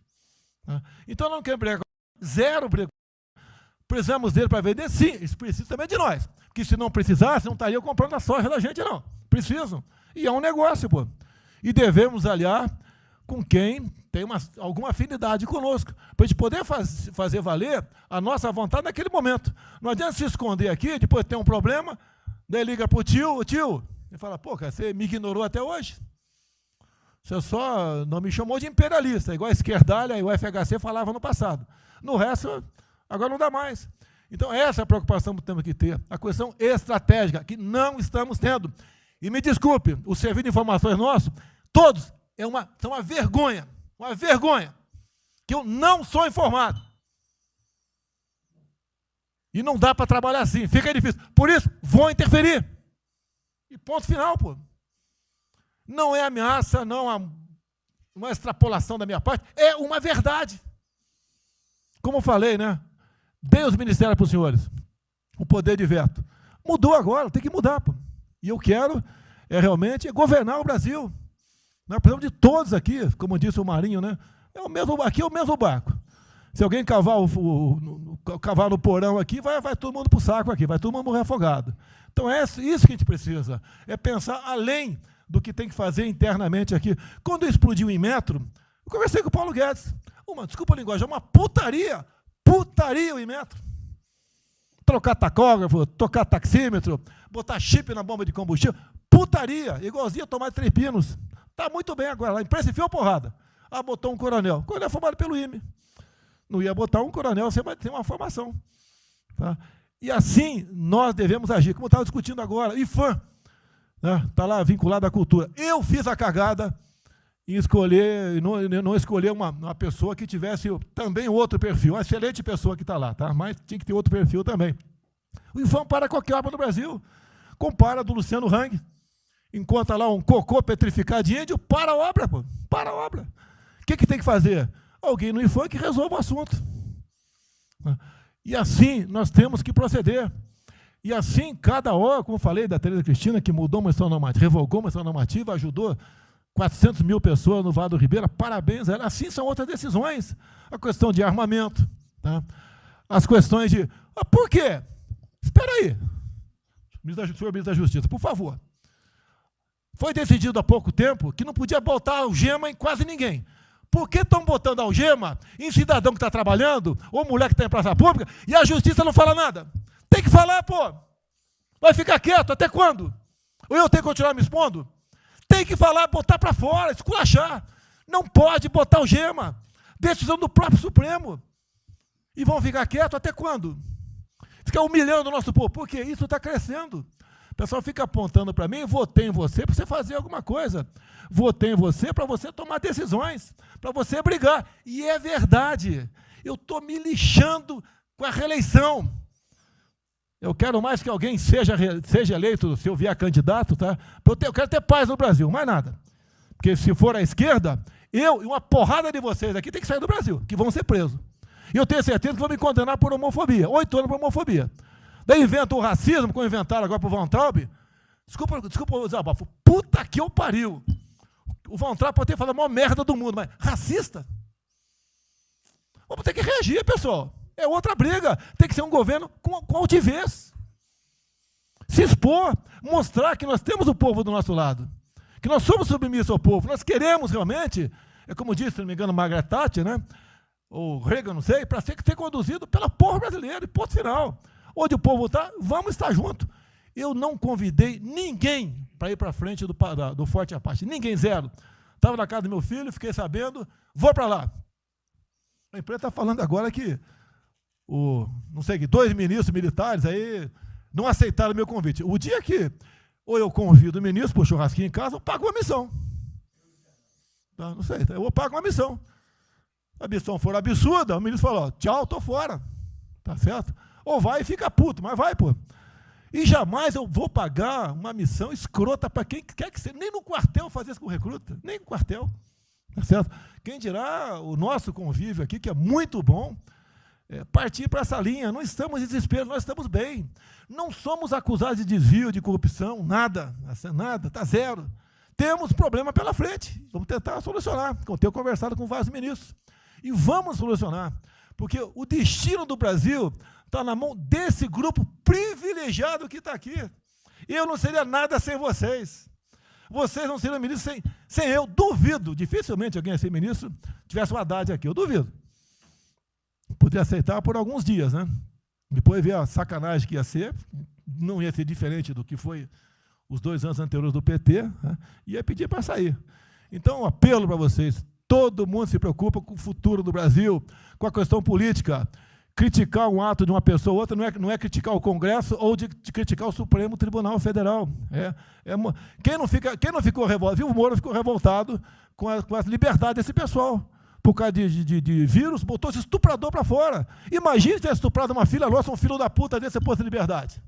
Então não quer brigar. Zero briga. Precisamos dele para vender? Sim, eles precisam também de nós. Porque se não precisasse, não estariam comprando a soja da gente, não. Precisam. E é um negócio, pô. E devemos aliar com quem tem alguma afinidade conosco, para a gente poder fazer valer a nossa vontade naquele momento. Não adianta se esconder aqui, depois tem um problema, daí liga para o tio, e fala, pô, cara, você me ignorou até hoje? Você só não me chamou de imperialista, igual a esquerdalha e o FHC falava no passado. No resto, agora não dá mais. Então, essa é a preocupação que temos que ter, a questão estratégica, que não estamos tendo. E me desculpe, o serviço de informações nosso, todos, são uma vergonha, que eu não sou informado. E não dá para trabalhar assim, fica difícil. Por isso, vou interferir. E ponto final, pô. Não é ameaça, não é uma extrapolação da minha parte, é uma verdade. Como eu falei, né? Dei os ministérios para os senhores, o poder de veto. Mudou agora, tem que mudar, pô. E eu quero realmente governar o Brasil. Nós precisamos de todos aqui, como disse o Marinho, né? Aqui é o mesmo barco. Se alguém cavar no porão aqui, vai todo mundo para o saco aqui, vai todo mundo morrer afogado. Então é isso que a gente precisa, é pensar além do que tem que fazer internamente aqui. Quando explodiu em Metro, eu conversei com o Paulo Guedes. Desculpa a linguagem, é uma putaria o Inmetro. Trocar tacógrafo, tocar taxímetro, botar chip na bomba de combustível, putaria, igualzinho a tomar 3 pinos. Está muito bem agora, a imprensa enfiou porrada. Botou um coronel. O coronel é formado pelo IME. Não ia botar um coronel sem uma formação. Tá? E assim nós devemos agir, como estava discutindo agora. IFAM, está lá vinculado à cultura. Eu fiz a cagada em escolher, não escolher uma pessoa que tivesse também outro perfil. Uma excelente pessoa que está lá, tá? Mas tinha que ter outro perfil também. O IFAM para qualquer obra no Brasil. Compara do Luciano Hang. Encontra lá um cocô petrificado de índio, para a obra, pô. Para a obra. O que tem que fazer? Alguém no IFAM que resolva o assunto. E assim nós temos que proceder. E assim, cada hora, como eu falei da Tereza Cristina, que mudou uma instrução normativa, revogou uma instrução normativa, ajudou 400 mil pessoas no Vale do Ribeira, parabéns a ela. Assim são outras decisões. A questão de armamento, tá? As questões de... por quê? Espera aí. Senhor ministro da Justiça, por favor. Foi decidido há pouco tempo que não podia botar algema em quase ninguém. Por que estão botando algema em cidadão que está trabalhando, ou mulher que está em praça pública, e a justiça não fala nada? Tem que falar, pô. Vai ficar quieto, até quando? Ou eu tenho que continuar me expondo? Tem que falar, botar para fora, esculachar. Não pode botar algema. Decisão do próprio Supremo. E vão ficar quietos até quando? Ficar humilhando o nosso povo, porque isso está crescendo. O pessoal fica apontando para mim, votei em você para você fazer alguma coisa. Votei em você para você tomar decisões, para você brigar. E é verdade. Eu estou me lixando com a reeleição. Eu quero mais que alguém seja eleito, se eu vier candidato, tá? Eu quero ter paz no Brasil, mais nada. Porque se for à esquerda, eu e uma porrada de vocês aqui tem que sair do Brasil, que vão ser presos. E eu tenho certeza que vão me condenar por homofobia, 8 anos por homofobia. Daí inventam o racismo, como inventaram agora para o Von Traub. Desculpa o desabafo. Puta que eu pariu. O Von Traub pode ter falado a maior merda do mundo, mas racista? Vamos ter que reagir, pessoal. É outra briga. Tem que ser um governo com altivez. Se expor, mostrar que nós temos o povo do nosso lado. Que nós somos submissos ao povo. Nós queremos realmente, é como disse, se não me engano, Margaret Thatcher, né? Ou Reagan, não sei, para ser conduzido pela povo brasileiro, e ponto final. Onde o povo está, vamos estar junto. Eu não convidei ninguém para ir para frente do Forte Apache. Ninguém, zero. Estava na casa do meu filho, fiquei sabendo, vou para lá. A imprensa está falando agora que, não sei, 2 ministros militares aí não aceitaram o meu convite. O dia que ou eu convido o ministro para o churrasquinho em casa, eu pago uma missão. Tá? Não sei, eu pago uma missão. A missão for absurda, o ministro falou, tchau, estou fora. Tá certo? Ou vai e fica puto, mas vai, pô. E jamais eu vou pagar uma missão escrota para quem quer que seja. Nem no quartel fazer isso com recruta, nem no quartel. Tá certo? Quem dirá o nosso convívio aqui, que é muito bom, partir para essa linha. Não estamos em desespero, nós estamos bem. Não somos acusados de desvio, de corrupção, nada, está zero. Temos problema pela frente, vamos tentar solucionar. Eu tenho conversado com vários ministros. E vamos solucionar, porque o destino do Brasil está na mão desse grupo privilegiado que está aqui. Eu não seria nada sem vocês. Vocês não seriam ministros sem eu. Duvido, dificilmente alguém ia ser ministro tivesse uma Haddad aqui, eu duvido. Poderia aceitar por alguns dias, né? Depois ver a sacanagem que ia ser, não ia ser diferente do que foi os 2 anos anteriores do PT, né? Ia pedir para sair. Então, um apelo para vocês. Todo mundo se preocupa com o futuro do Brasil, com a questão política. Criticar um ato de uma pessoa ou outra não é criticar o Congresso ou de criticar o Supremo Tribunal Federal. Quem não ficou revoltado, viu, o Moro ficou revoltado com a liberdade desse pessoal. Por causa de vírus, botou esse estuprador para fora. Imagine se tivesse estuprado uma filha nossa, um filho da puta desse posto de liberdade.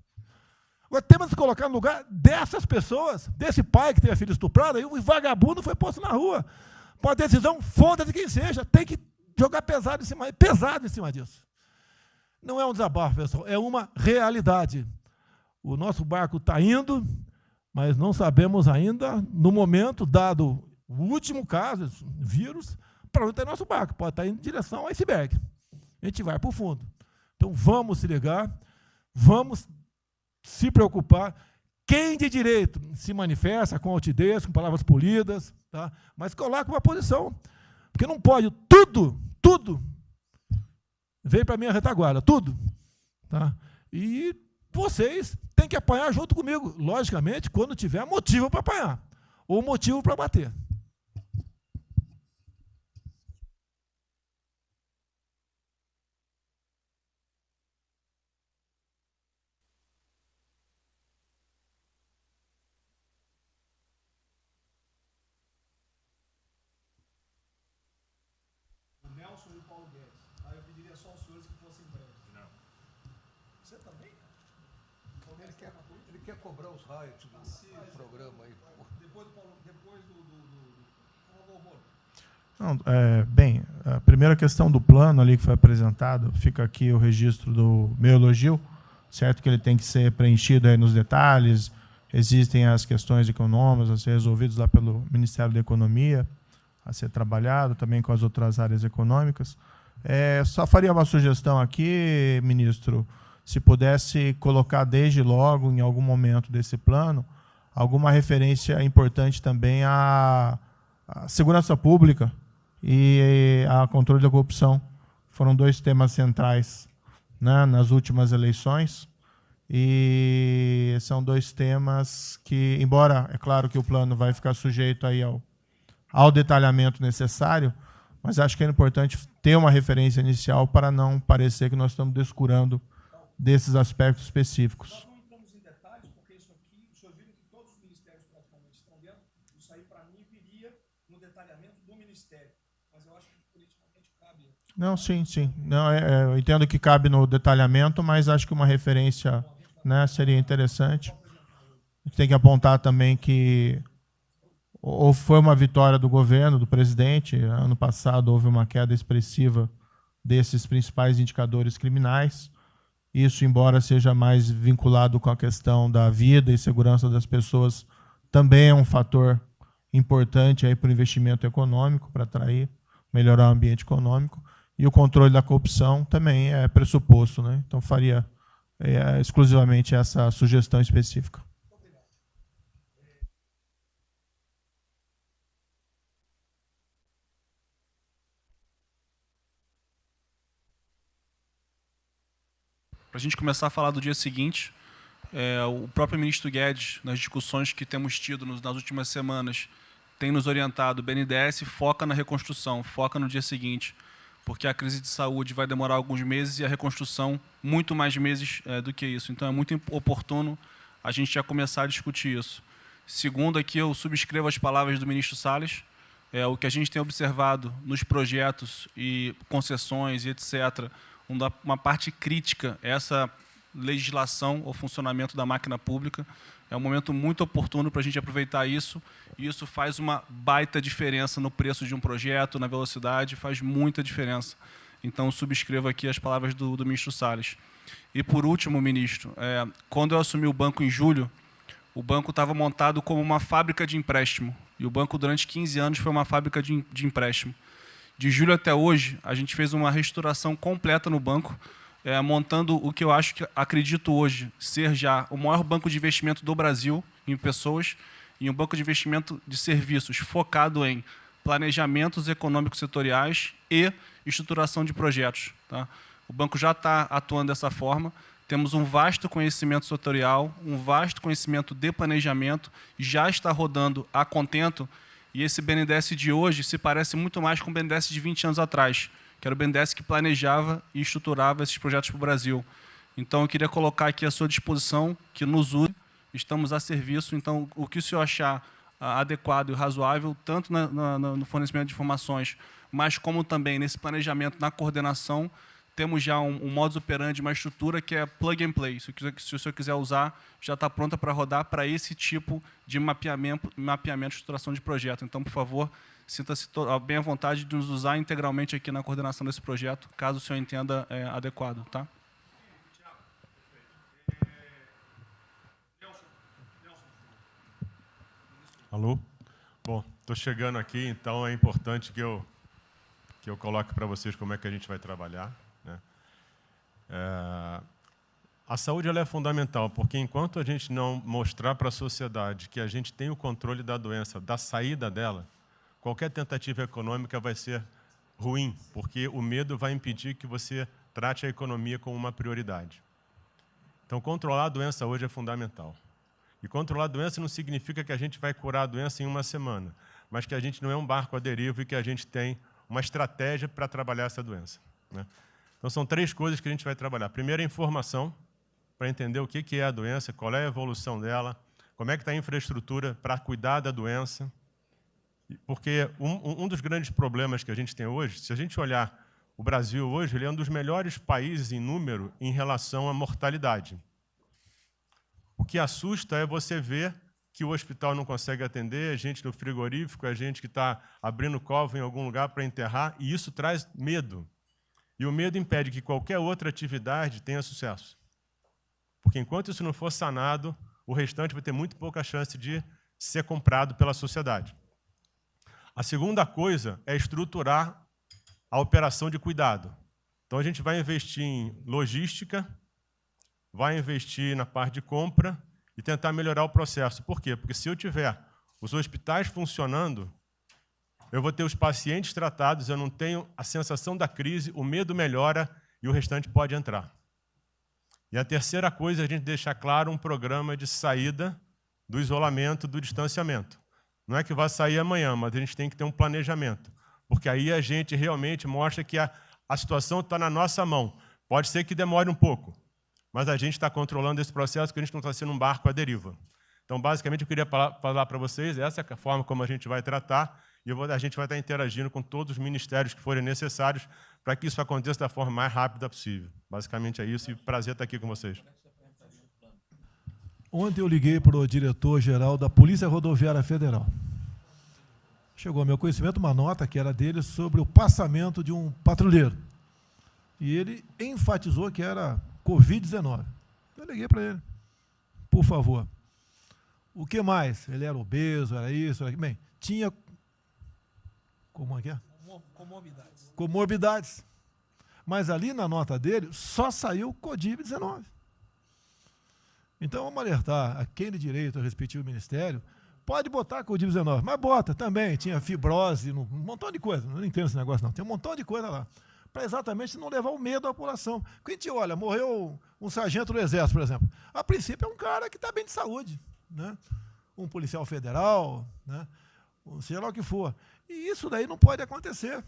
Agora temos que colocar no lugar dessas pessoas, desse pai que teve a filha estuprada, e o vagabundo foi posto na rua. Uma decisão, foda-se quem seja, tem que jogar pesado em cima disso. Não é um desabafo, pessoal, é uma realidade. O nosso barco está indo, mas não sabemos ainda, no momento, dado o último caso, vírus, para onde está nosso barco. Pode estar indo em direção ao iceberg. A gente vai para o fundo. Então, vamos se ligar, vamos se preocupar. Quem de direito se manifesta com altidez, com palavras polidas, tá? Mas coloca uma posição. Porque não pode tudo, vem para a minha retaguarda, tudo. Tá? E vocês têm que apanhar junto comigo, logicamente, quando tiver motivo para apanhar, ou motivo para bater. Nelson e o Paulo Guedes. Aí eu pediria só aos senhores que fossem breves. Não. Você também? Ele quer cobrar os royalties do programa aí. Depois do Paulo, depois do Moro. Não, bem, a primeira questão do plano ali que foi apresentado, fica aqui o registro do meu elogio, certo que ele tem que ser preenchido aí nos detalhes, existem as questões econômicas a ser resolvidas lá pelo Ministério da Economia, a ser trabalhado também com as outras áreas econômicas. Só faria uma sugestão aqui, ministro, se pudesse colocar desde logo, em algum momento desse plano, alguma referência importante também à segurança pública e a controle da corrupção. Foram 2 temas centrais, né, nas últimas eleições, e são 2 temas que, embora, é claro que o plano vai ficar sujeito aí ao detalhamento necessário, mas acho que é importante ter uma referência inicial para não parecer que nós estamos descurando desses aspectos específicos. Nós não entramos em detalhes, porque isso aqui, o senhor viu que todos os ministérios praticamente estão dentro, isso aí, para mim, viria no detalhamento do ministério. Mas eu acho que politicamente cabe. Não, sim, sim. Não, eu entendo que cabe no detalhamento, mas acho que uma referência, né, seria interessante. A gente tem que apontar também que ou foi uma vitória do governo, do presidente. Ano passado houve uma queda expressiva desses principais indicadores criminais. Isso, embora seja mais vinculado com a questão da vida e segurança das pessoas, também é um fator importante para o investimento econômico, para atrair, melhorar o ambiente econômico. E o controle da corrupção também é pressuposto, né? Então, faria exclusivamente essa sugestão específica. Para a gente começar a falar do dia seguinte, o próprio ministro Guedes, nas discussões que temos tido nas últimas semanas, tem nos orientado: o BNDES foca na reconstrução, foca no dia seguinte, porque a crise de saúde vai demorar alguns meses e a reconstrução muito mais meses do que isso. Então, é muito oportuno a gente já começar a discutir isso. Segundo, aqui eu subscrevo as palavras do ministro Salles. O que a gente tem observado nos projetos e concessões e etc., uma parte crítica é essa legislação ou funcionamento da máquina pública. É um momento muito oportuno para a gente aproveitar isso, e isso faz uma baita diferença no preço de um projeto, na velocidade, faz muita diferença. Então, subscrevo aqui as palavras do ministro Salles. E, por último, ministro, quando eu assumi o banco em julho, o banco estava montado como uma fábrica de empréstimo, e o banco, durante 15 anos, foi uma fábrica de empréstimo. De julho até hoje, a gente fez uma reestruturação completa no banco, montando o que eu acredito hoje ser já o maior banco de investimento do Brasil em pessoas, e um banco de investimento de serviços focado em planejamentos econômicos setoriais e estruturação de projetos. Tá? O banco já está atuando dessa forma. Temos um vasto conhecimento setorial, um vasto conhecimento de planejamento, já está rodando a contento. E esse BNDES de hoje se parece muito mais com o BNDES de 20 anos atrás, que era o BNDES que planejava e estruturava esses projetos para o Brasil. Então, eu queria colocar aqui à sua disposição, que nos use, estamos a serviço. Então, o que o senhor achar adequado e razoável, tanto no fornecimento de informações, mas como também nesse planejamento, na coordenação, temos já um modus operandi, uma estrutura que é plug and play. Se o senhor quiser usar, já está pronta para rodar para esse tipo de mapeamento e estruturação de projeto. Então, por favor, sinta-se bem à vontade de nos usar integralmente aqui na coordenação desse projeto, caso o senhor entenda adequado. Tá? Alô? Bom, estou chegando aqui, então é importante que eu coloque para vocês como é que a gente vai trabalhar. Né? A saúde ela é fundamental, porque enquanto a gente não mostrar para a sociedade que a gente tem o controle da doença, da saída dela, qualquer tentativa econômica vai ser ruim, porque o medo vai impedir que você trate a economia como uma prioridade. Então, controlar a doença hoje é fundamental. E controlar a doença não significa que a gente vai curar a doença em uma semana, mas que a gente não é um barco à deriva e que a gente tem uma estratégia para trabalhar essa doença. Né? Então, são 3 coisas que a gente vai trabalhar. Primeiro, a informação, para entender o que é a doença, qual é a evolução dela, como é que está a infraestrutura para cuidar da doença. Porque um dos grandes problemas que a gente tem hoje, se a gente olhar o Brasil hoje, ele é um dos melhores países em número em relação à mortalidade. O que assusta é você ver que o hospital não consegue atender, a gente no frigorífico, a gente que está abrindo cova em algum lugar para enterrar, e isso traz medo. E o medo impede que qualquer outra atividade tenha sucesso. Porque enquanto isso não for sanado, o restante vai ter muito pouca chance de ser comprado pela sociedade. A segunda coisa é estruturar a operação de cuidado. Então, a gente vai investir em logística, vai investir na parte de compra e tentar melhorar o processo. Por quê? Porque se eu tiver os hospitais funcionando, eu vou ter os pacientes tratados, eu não tenho a sensação da crise, o medo melhora e o restante pode entrar. E a terceira coisa é a gente deixar claro um programa de saída do isolamento, do distanciamento. Não é que vai sair amanhã, mas a gente tem que ter um planejamento. porque aí a gente realmente mostra que a situação está na nossa mão. Pode ser que demore um pouco, mas a gente está controlando esse processo, porque a gente não está sendo um barco à deriva. Então, basicamente, eu queria falar para vocês, essa é a forma como a gente vai tratar, e a gente vai estar interagindo com todos os ministérios que forem necessários para que isso aconteça da forma mais rápida possível. Basicamente é isso, e prazer estar aqui com vocês. Ontem eu liguei para o diretor-geral da Polícia Rodoviária Federal. Chegou ao meu conhecimento uma nota que era dele sobre o passamento de um patrulheiro. E ele enfatizou que era Covid-19. Eu liguei para ele. Por favor. O que mais? Ele era obeso, era isso, era aquilo. Bem, tinha... Como é que é? Comorbidades. Mas ali na nota dele só saiu Covid-19. Então vamos alertar a quem de direito ao respectivo ministério, pode botar Covid-19, mas bota também, tinha fibrose, um montão de coisa, não entendo esse negócio não, tem um montão de coisa lá, para exatamente não levar o medo à população. Porque a gente olha, morreu um sargento do Exército, por exemplo, a princípio é um cara que está bem de saúde, né? Um policial federal, né? Seja lá o que for. E isso daí não pode acontecer.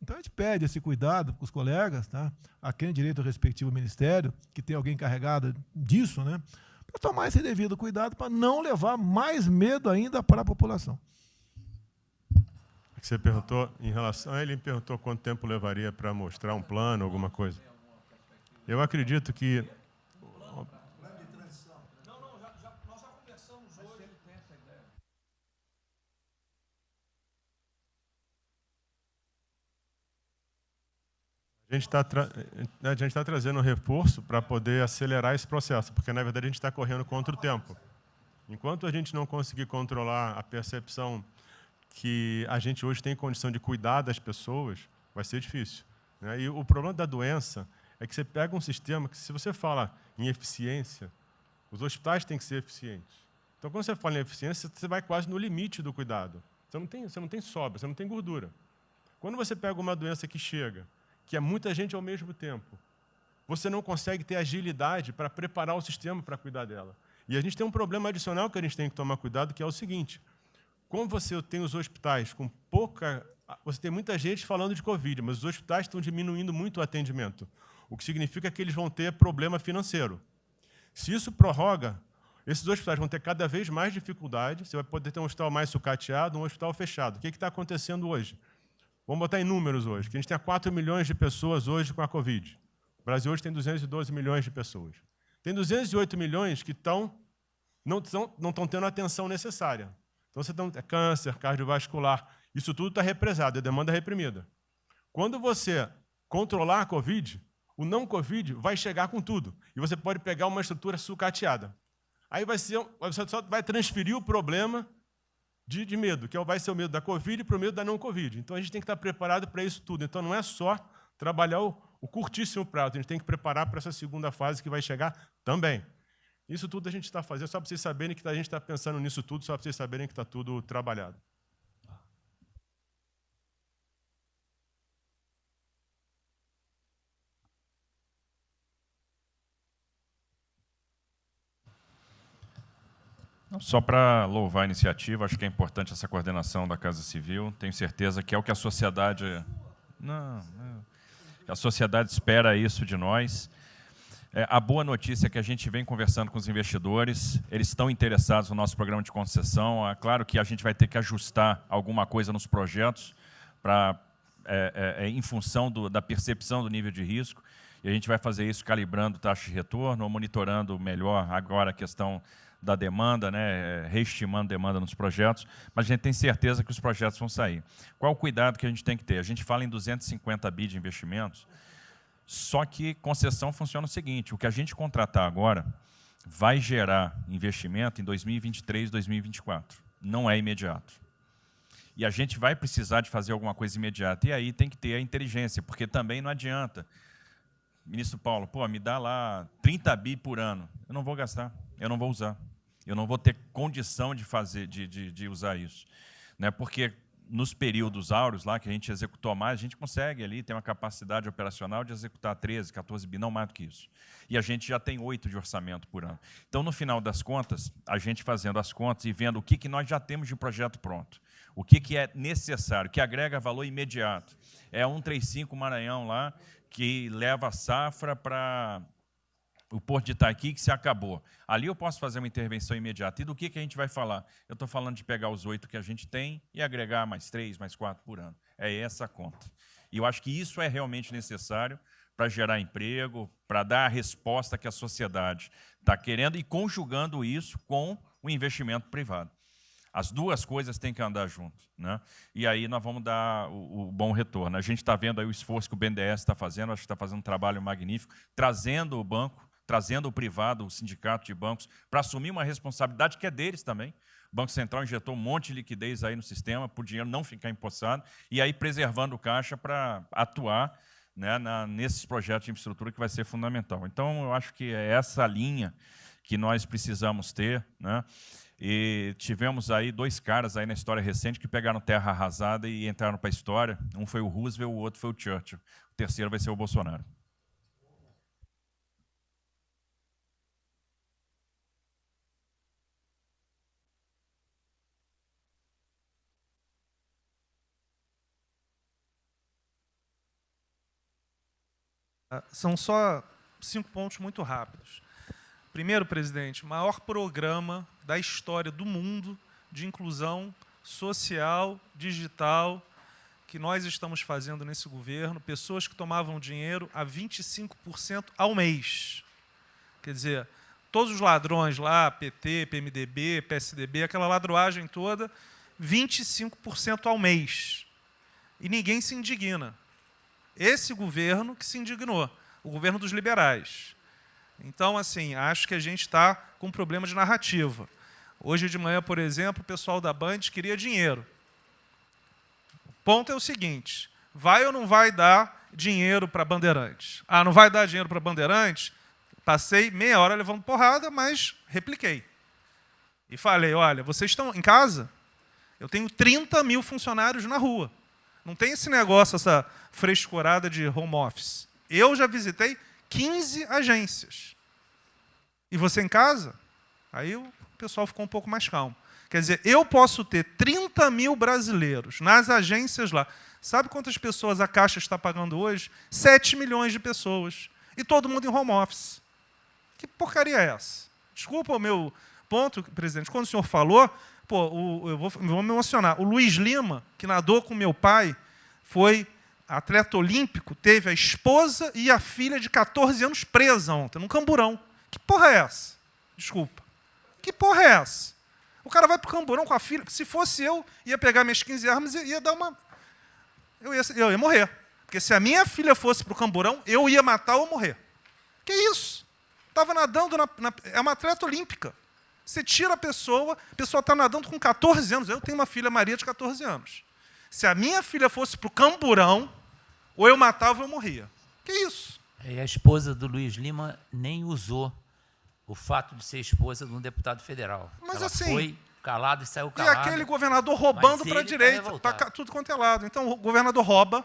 Então a gente pede esse cuidado para os colegas, tá? A quem direito ao respectivo ministério, que tem alguém encarregado disso, né? Para tomar esse devido cuidado, para não levar mais medo ainda para a população. Você perguntou, em relação a ele, perguntou quanto tempo levaria para mostrar um plano, alguma coisa. Eu acredito que... A gente está trazendo um reforço para poder acelerar esse processo, porque, na verdade, a gente está correndo contra o tempo. Enquanto a gente não conseguir controlar a percepção que a gente hoje tem condição de cuidar das pessoas, vai ser difícil, né? E o problema da doença é que você pega um sistema que, se você fala em eficiência, os hospitais têm que ser eficientes. Então, quando você fala em eficiência, você vai quase no limite do cuidado. Você não tem sobra, você não tem gordura. Quando você pega uma doença que chega, que é muita gente ao mesmo tempo, você não consegue ter agilidade para preparar o sistema para cuidar dela. E a gente tem um problema adicional que a gente tem que tomar cuidado, que é o seguinte: como você tem os hospitais com pouca... Você tem muita gente falando de Covid, mas os hospitais estão diminuindo muito o atendimento, o que significa que eles vão ter problema financeiro. Se isso prorroga, esses hospitais vão ter cada vez mais dificuldade, você vai poder ter um hospital mais sucateado, um hospital fechado. O que está acontecendo hoje? Vamos botar em números hoje, que a gente tem 4 milhões de pessoas hoje com a Covid. O Brasil hoje tem 212 milhões de pessoas. Tem 208 milhões que não estão tendo a atenção necessária. Então, você tem câncer, cardiovascular, isso tudo está represado, é demanda reprimida. Quando você controlar a Covid, o não Covid vai chegar com tudo. E você pode pegar uma estrutura sucateada. Aí você só vai transferir o problema de medo, que vai ser o medo da Covid para o medo da não Covid. Então, a gente tem que estar preparado para isso tudo. Então, não é só trabalhar o curtíssimo prazo, a gente tem que preparar para essa segunda fase que vai chegar também. Isso tudo a gente está fazendo, só para vocês saberem que a gente está pensando nisso tudo, só para vocês saberem que está tudo trabalhado. Só para louvar a iniciativa, acho que é importante essa coordenação da Casa Civil. Tenho certeza que é o que a sociedade... A sociedade espera isso de nós. A boa notícia é que a gente vem conversando com os investidores, eles estão interessados no nosso programa de concessão. É claro que a gente vai ter que ajustar alguma coisa nos projetos em função da percepção do nível de risco, e a gente vai fazer isso calibrando taxa de retorno, monitorando melhor agora a questão da demanda, né, reestimando demanda nos projetos, mas a gente tem certeza que os projetos vão sair. Qual o cuidado que a gente tem que ter? A gente fala em 250 bi de investimentos, só que concessão funciona o seguinte: o que a gente contratar agora vai gerar investimento em 2023, 2024. Não é imediato. E a gente vai precisar de fazer alguma coisa imediata. E aí tem que ter a inteligência, porque também não adianta. Ministro Paulo, me dá lá 30 bi por ano. Eu não vou gastar, eu não vou usar. Eu não vou ter condição de usar isso, né? Porque nos períodos áureos lá que a gente executou mais, a gente consegue ali ter uma capacidade operacional de executar 13, 14 bi, não mais do que isso. E a gente já tem 8 de orçamento por ano. Então, no final das contas, a gente fazendo as contas e vendo o que nós já temos de projeto pronto, O que é necessário, que agrega valor imediato. É 135 Maranhão lá, que leva a safra para o Porto de Itaqui, que se acabou. Ali eu posso fazer uma intervenção imediata. E do que a gente vai falar? Eu estou falando de pegar os 8 que a gente tem e agregar mais 3, mais 4 por ano. É essa a conta. E eu acho que isso é realmente necessário para gerar emprego, para dar a resposta que a sociedade está querendo e conjugando isso com o investimento privado. As duas coisas têm que andar junto, né? E aí nós vamos dar o bom retorno. A gente está vendo aí o esforço que o BNDES está fazendo, acho que está fazendo um trabalho magnífico, trazendo o banco, trazendo o privado, o sindicato de bancos, para assumir uma responsabilidade que é deles também. O Banco Central injetou um monte de liquidez aí no sistema, para o dinheiro não ficar empossado, e aí preservando o caixa para atuar, né, nesses projetos de infraestrutura que vai ser fundamental. Então, eu acho que é essa linha que nós precisamos ter, né? E tivemos aí 2 caras aí na história recente que pegaram terra arrasada e entraram para a história. Um foi o Roosevelt, o outro foi o Churchill. O terceiro vai ser o Bolsonaro. São só 5 pontos muito rápidos. Primeiro, presidente, o maior programa da história do mundo de inclusão social, digital, que nós estamos fazendo nesse governo, pessoas que tomavam dinheiro a 25% ao mês. Quer dizer, todos os ladrões lá, PT, PMDB, PSDB, aquela ladroagem toda, 25% ao mês. E ninguém se indigna. Esse governo que se indignou, o governo dos liberais. Então, assim, acho que a gente está com um problema de narrativa. Hoje de manhã, por exemplo, o pessoal da Band queria dinheiro. O ponto é o seguinte, vai ou não vai dar dinheiro para Bandeirantes? Ah, não vai dar dinheiro para Bandeirantes? Passei meia hora levando porrada, mas repliquei. E falei, olha, vocês estão em casa? Eu tenho 30 mil funcionários na rua. Não tem esse negócio, essa frescurada de home office. Eu já visitei 15 agências. E você em casa? Aí o pessoal ficou um pouco mais calmo. Quer dizer, eu posso ter 30 mil brasileiros nas agências lá. Sabe quantas pessoas a Caixa está pagando hoje? 7 milhões de pessoas. E todo mundo em home office. Que porcaria é essa? Desculpa o meu ponto, presidente. Quando o senhor falou, pô, eu vou me emocionar. O Luiz Lima, que nadou com meu pai, foi atleta olímpico, teve a esposa e a filha de 14 anos presa ontem, num camburão. Que porra é essa? Desculpa. Que porra é essa? O cara vai pro camburão com a filha. Se fosse eu, ia pegar minhas 15 armas e ia dar uma... Eu ia morrer. Porque se a minha filha fosse pro camburão, eu ia matar ou morrer. Que isso? Estava nadando, é uma atleta olímpica. Você tira a pessoa está nadando com 14 anos. Eu tenho uma filha, Maria, de 14 anos. Se a minha filha fosse para o camburão, ou eu matava ou eu morria. Que isso? E a esposa do Luiz Lima nem usou o fato de ser esposa de um deputado federal. Mas ela assim, foi calada e saiu calada. E aquele governador roubando para a direita, para tudo quanto é lado. Então o governador rouba,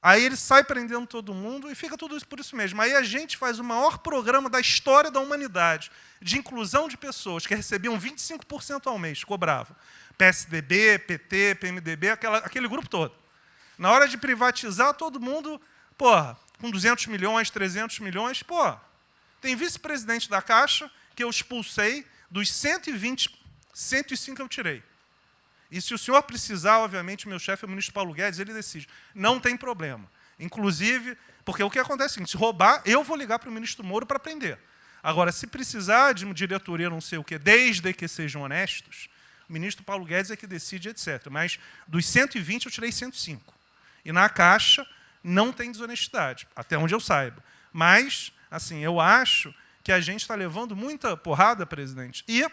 aí ele sai prendendo todo mundo e fica tudo isso por isso mesmo. Aí a gente faz o maior programa da história da humanidade de inclusão de pessoas que recebiam 25% ao mês, cobravam. PSDB, PT, PMDB, aquele grupo todo. Na hora de privatizar, todo mundo, porra, com 200 milhões, 300 milhões, porra. Tem vice-presidente da Caixa que eu expulsei, dos 120, 105 eu tirei. E se o senhor precisar, obviamente, o meu chefe é o ministro Paulo Guedes, ele decide. Não tem problema. Inclusive, porque o que acontece é o seguinte, se roubar, eu vou ligar para o ministro Moro para prender. Agora, se precisar de uma diretoria não sei o quê, desde que sejam honestos, o ministro Paulo Guedes é que decide, etc. Mas dos 120 eu tirei 105. E na Caixa não tem desonestidade, até onde eu saiba. Mas, assim, eu acho que a gente está levando muita porrada, presidente. E,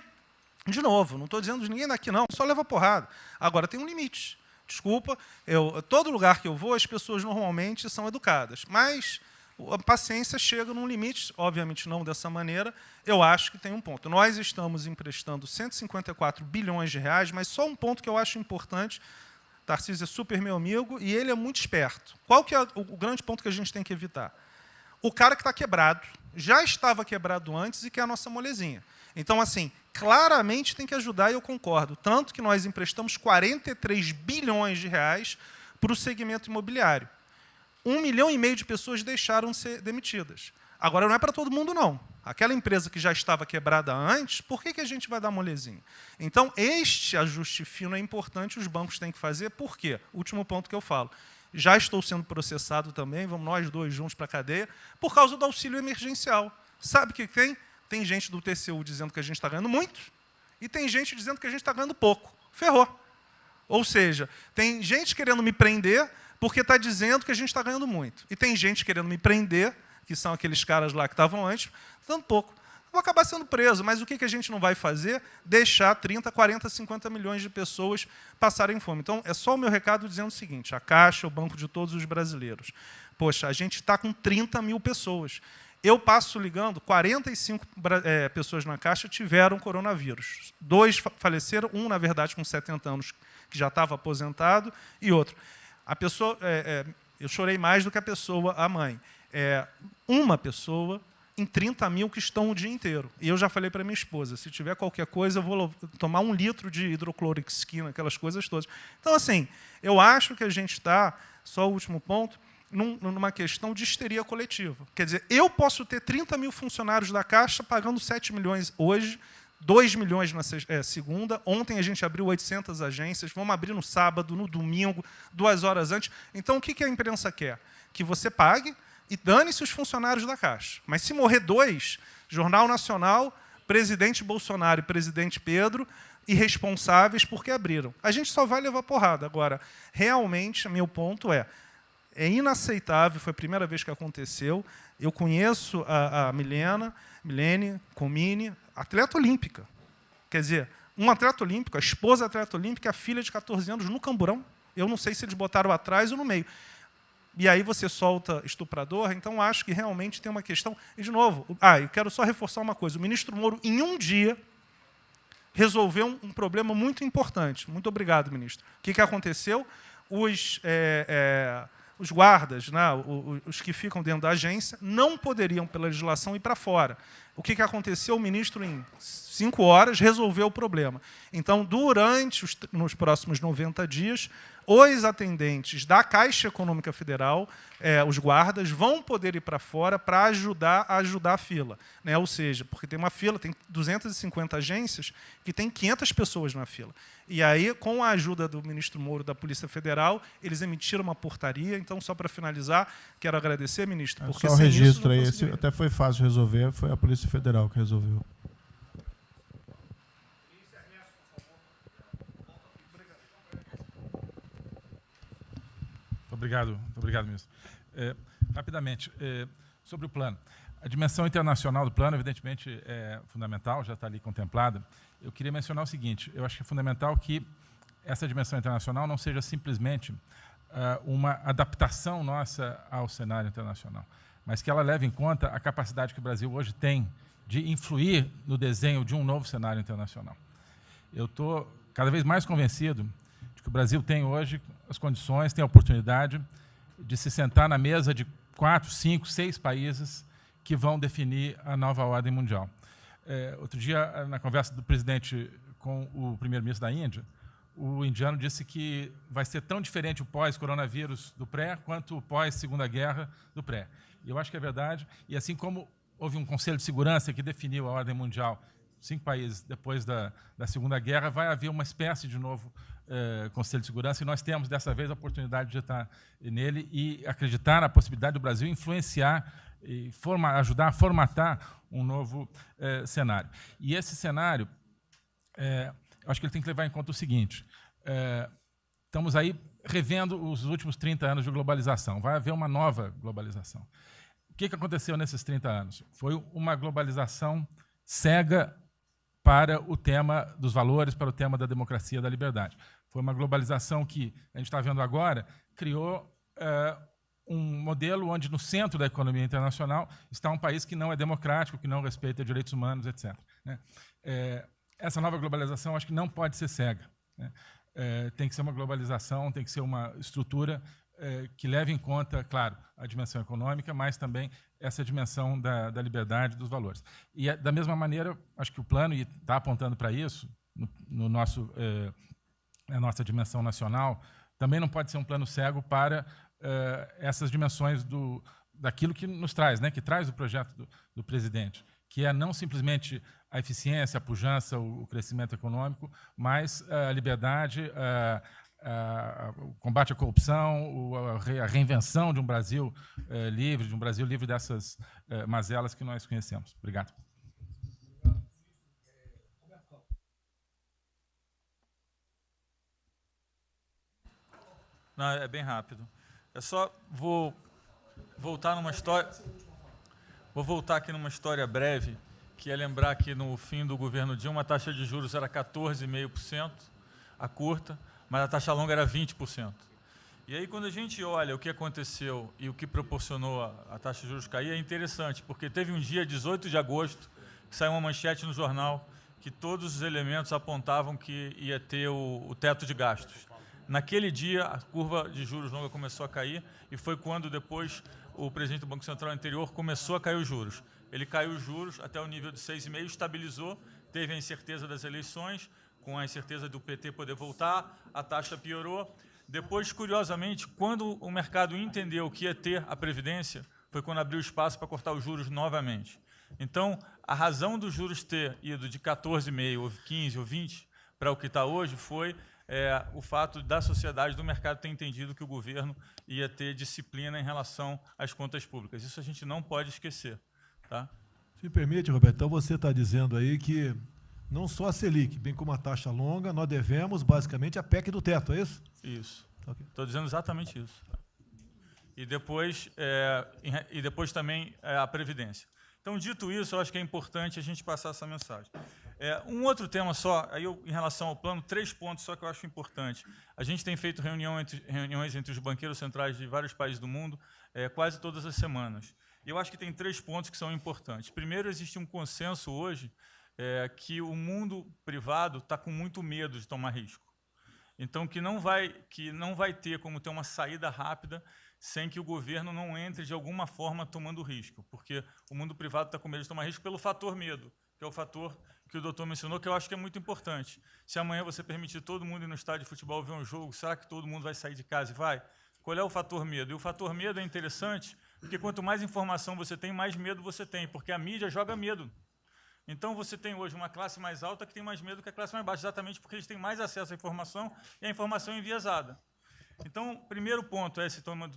de novo, não estou dizendo de ninguém daqui, não, só leva porrada. Agora, tem um limite. Desculpa, todo lugar que eu vou, as pessoas normalmente são educadas. Mas a paciência chega num limite, obviamente não dessa maneira, eu acho que tem um ponto. Nós estamos emprestando 154 bilhões de reais, mas só um ponto que eu acho importante, Tarcísio é super meu amigo e ele é muito esperto. Qual que é o grande ponto que a gente tem que evitar? O cara que está quebrado, já estava quebrado antes e quer a nossa molezinha. Então, assim, claramente tem que ajudar, e eu concordo. Tanto que nós emprestamos 43 bilhões de reais para o segmento imobiliário. 1,5 milhão de pessoas deixaram de ser demitidas. Agora, não é para todo mundo, não. Aquela empresa que já estava quebrada antes, por que a gente vai dar molezinha? Então, este ajuste fino é importante, os bancos têm que fazer. Por quê? Último ponto que eu falo. Já estou sendo processado também, vamos nós dois juntos para a cadeia, por causa do auxílio emergencial. Sabe o que tem? Tem gente do TCU dizendo que a gente está ganhando muito, e tem gente dizendo que a gente está ganhando pouco. Ferrou. Ou seja, tem gente querendo me prender porque está dizendo que a gente está ganhando muito. E tem gente querendo me prender, que são aqueles caras lá que estavam antes, dando pouco. Vou acabar sendo preso, mas o que a gente não vai fazer? Deixar 30, 40, 50 milhões de pessoas passarem fome. Então, é só o meu recado dizendo o seguinte, a Caixa é o banco de todos os brasileiros. Poxa, a gente está com 30 mil pessoas. Eu passo ligando, 45 pessoas na Caixa tiveram coronavírus. 2 faleceram, um, na verdade, com 70 anos, que já estava aposentado, e outro. A pessoa, eu chorei mais do que a pessoa, a mãe. Uma pessoa em 30 mil que estão o dia inteiro. E eu já falei para minha esposa, se tiver qualquer coisa, eu vou tomar 1 litro de hidrocloroquina, aquelas coisas todas. Então, assim, eu acho que a gente está, só o último ponto, numa questão de histeria coletiva. Quer dizer, eu posso ter 30 mil funcionários da Caixa pagando 7 milhões hoje, 2 milhões na segunda. Ontem a gente abriu 800 agências, vamos abrir no sábado, no domingo, 2 horas antes. Então, o que a imprensa quer? Que você pague e dane-se os funcionários da Caixa. Mas se morrer 2, Jornal Nacional, presidente Bolsonaro e presidente Pedro, irresponsáveis porque abriram. A gente só vai levar porrada. Agora, realmente, meu ponto é inaceitável, foi a primeira vez que aconteceu. Eu conheço a Milene Comini, atleta olímpica. Quer dizer, um atleta olímpico, a esposa atleta olímpica, a filha de 14 anos no camburão. Eu não sei se eles botaram atrás ou no meio. E aí você solta estuprador, então acho que realmente tem uma questão. E, de novo, eu quero só reforçar uma coisa. O ministro Moro, em um dia, resolveu um problema muito importante. Muito obrigado, ministro. O que aconteceu? Os guardas, né, os que ficam dentro da agência, não poderiam, pela legislação, ir para fora. O que aconteceu? O ministro, em 5 horas, resolveu o problema. Então, nos próximos 90 dias, os atendentes da Caixa Econômica Federal, os guardas, vão poder ir para fora para ajudar a fila. Né? Ou seja, porque tem uma fila, tem 250 agências que tem 500 pessoas na fila. E aí, com a ajuda do ministro Moro da Polícia Federal, eles emitiram uma portaria. Então, só para finalizar, quero agradecer, ministro. Porque só o registro aí, esse até foi fácil de resolver, foi a Polícia Federal que resolveu. Obrigado, ministro. Rapidamente, sobre o plano. A dimensão internacional do plano, evidentemente, é fundamental, já está ali contemplada. Eu queria mencionar o seguinte, eu acho que é fundamental que essa dimensão internacional não seja simplesmente uma adaptação nossa ao cenário internacional, mas que ela leve em conta a capacidade que o Brasil hoje tem de influir no desenho de um novo cenário internacional. Eu estou cada vez mais convencido de que o Brasil tem hoje as condições, tem a oportunidade de se sentar na mesa de 4, 5, 6 países que vão definir a nova ordem mundial. Outro dia, na conversa do presidente com o primeiro-ministro da Índia, o indiano disse que vai ser tão diferente o pós-coronavírus do pré quanto o pós-Segunda Guerra do pré. E eu acho que é verdade. E assim como houve um Conselho de Segurança que definiu a ordem mundial, 5 países depois da Segunda Guerra, vai haver uma espécie de novo Conselho de Segurança, e nós temos, dessa vez, a oportunidade de estar nele e acreditar na possibilidade do Brasil influenciar e ajudar a formatar um novo cenário. E esse cenário, eu acho que ele tem que levar em conta o seguinte, estamos aí revendo os últimos 30 anos de globalização, vai haver uma nova globalização. O que aconteceu nesses 30 anos? Foi uma globalização cega para o tema dos valores, para o tema da democracia e da liberdade. Foi uma globalização que, a gente está vendo agora, criou um modelo onde, no centro da economia internacional, está um país que não é democrático, que não respeita direitos humanos, etc. Né? Essa nova globalização, acho que não pode ser cega. Né? Tem que ser uma globalização, tem que ser uma estrutura que leve em conta, claro, a dimensão econômica, mas também essa dimensão da liberdade dos valores. E, da mesma maneira, acho que o plano está apontando para isso, na nossa dimensão nacional, também não pode ser um plano cego para essas dimensões daquilo que nos traz, né, que traz o projeto do presidente, que é não simplesmente a eficiência, a pujança, o crescimento econômico, mas a liberdade, o combate à corrupção, a reinvenção de um Brasil livre, de um Brasil livre dessas mazelas que nós conhecemos. Obrigado. Não, é bem rápido. Eu só vou voltar numa história. Vou voltar aqui numa história breve, que é lembrar que no fim do governo Dilma a taxa de juros era 14,5%, a curta, mas a taxa longa era 20%. E aí, quando a gente olha o que aconteceu e o que proporcionou a taxa de juros cair, é interessante, porque teve um dia, 18 de agosto, que saiu uma manchete no jornal que todos os elementos apontavam que ia ter o teto de gastos. Naquele dia, a curva de juros longa começou a cair e foi quando depois o presidente do Banco Central anterior começou a cair os juros. Ele caiu os juros até o nível de 6,5%, estabilizou, teve a incerteza das eleições, com a incerteza do PT poder voltar, a taxa piorou. Depois, curiosamente, quando o mercado entendeu que ia ter a Previdência, foi quando abriu espaço para cortar os juros novamente. Então, a razão dos juros ter ido de 14,5%, ou 15%, ou 20% para o que está hoje foi o fato da sociedade, do mercado ter entendido que o governo ia ter disciplina em relação às contas públicas. Isso a gente não pode esquecer. Tá? Se me permite, Roberto, então você está dizendo aí que não só a Selic, bem como a taxa longa, nós devemos basicamente a PEC do teto, é isso? Isso. Estou dizendo exatamente isso. E depois também a Previdência. Então, dito isso, eu acho que é importante a gente passar essa mensagem. Um outro tema só, aí em relação ao plano, 3 pontos só que eu acho importante. A gente tem feito reuniões entre os banqueiros centrais de vários países do mundo quase todas as semanas. E eu acho que tem 3 pontos que são importantes. Primeiro, existe um consenso hoje que o mundo privado está com muito medo de tomar risco. Então, que não vai ter como ter uma saída rápida sem que o governo não entre de alguma forma tomando risco, porque o mundo privado está com medo de tomar risco pelo fator medo, que é o fator que o doutor mencionou, que eu acho que é muito importante. Se amanhã você permitir todo mundo ir no estádio de futebol ver um jogo, será que todo mundo vai sair de casa e vai? Qual é o fator medo? E o fator medo é interessante, porque quanto mais informação você tem, mais medo você tem, porque a mídia joga medo. Então, você tem hoje uma classe mais alta que tem mais medo que a classe mais baixa, exatamente porque eles têm mais acesso à informação e a informação é enviesada. Então, o primeiro ponto é esse tema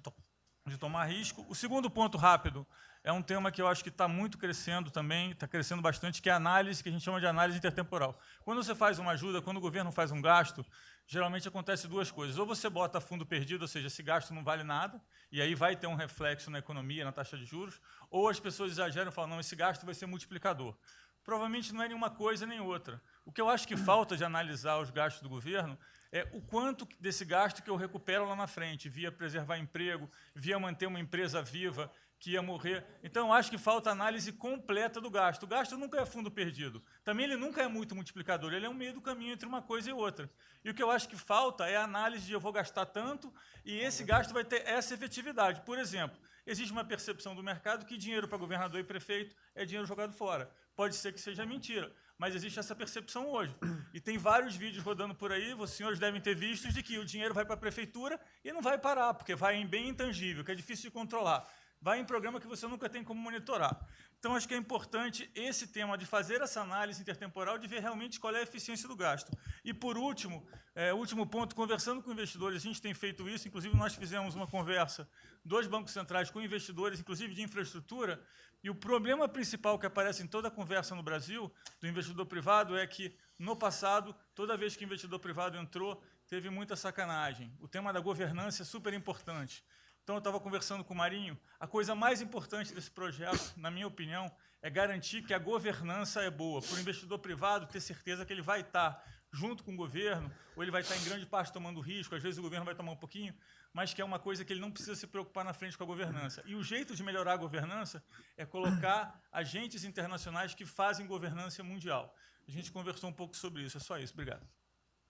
de tomar risco. O segundo ponto, rápido, é um tema que eu acho que está muito crescendo também, está crescendo bastante, que é a análise, que a gente chama de análise intertemporal. Quando você faz uma ajuda, quando o governo faz um gasto, geralmente acontece 2 coisas. Ou você bota fundo perdido, ou seja, esse gasto não vale nada, e aí vai ter um reflexo na economia, na taxa de juros, ou as pessoas exageram e falam, não, esse gasto vai ser multiplicador. Provavelmente não é nenhuma coisa nem outra. O que eu acho que falta de analisar os gastos do governo é o quanto desse gasto que eu recupero lá na frente, via preservar emprego, via manter uma empresa viva que ia morrer. Então, eu acho que falta análise completa do gasto. O gasto nunca é fundo perdido. Também ele nunca é muito multiplicador, ele é um meio do caminho entre uma coisa e outra. E o que eu acho que falta é a análise de eu vou gastar tanto e esse gasto vai ter essa efetividade. Por exemplo, existe uma percepção do mercado que dinheiro para governador e prefeito é dinheiro jogado fora. Pode ser que seja mentira, mas existe essa percepção hoje. E tem vários vídeos rodando por aí, os senhores devem ter visto, de que o dinheiro vai para a prefeitura e não vai parar, porque vai em bem intangível, que é difícil de controlar. Vai em programa que você nunca tem como monitorar. Então, acho que é importante esse tema de fazer essa análise intertemporal, de ver realmente qual é a eficiência do gasto. E, por último, último ponto, conversando com investidores, a gente tem feito isso, inclusive nós fizemos uma conversa, 2 bancos centrais com investidores, inclusive de infraestrutura, e o problema principal que aparece em toda a conversa no Brasil, do investidor privado, é que, no passado, toda vez que o investidor privado entrou, teve muita sacanagem. O tema da governança é super importante. Então, eu estava conversando com o Marinho, a coisa mais importante desse projeto, na minha opinião, é garantir que a governança é boa, para o investidor privado ter certeza que ele vai estar junto com o governo, ou ele vai estar em grande parte tomando risco, às vezes o governo vai tomar um pouquinho, mas que é uma coisa que ele não precisa se preocupar na frente com a governança. E o jeito de melhorar a governança é colocar agentes internacionais que fazem governança mundial. A gente conversou um pouco sobre isso, é só isso. Obrigado.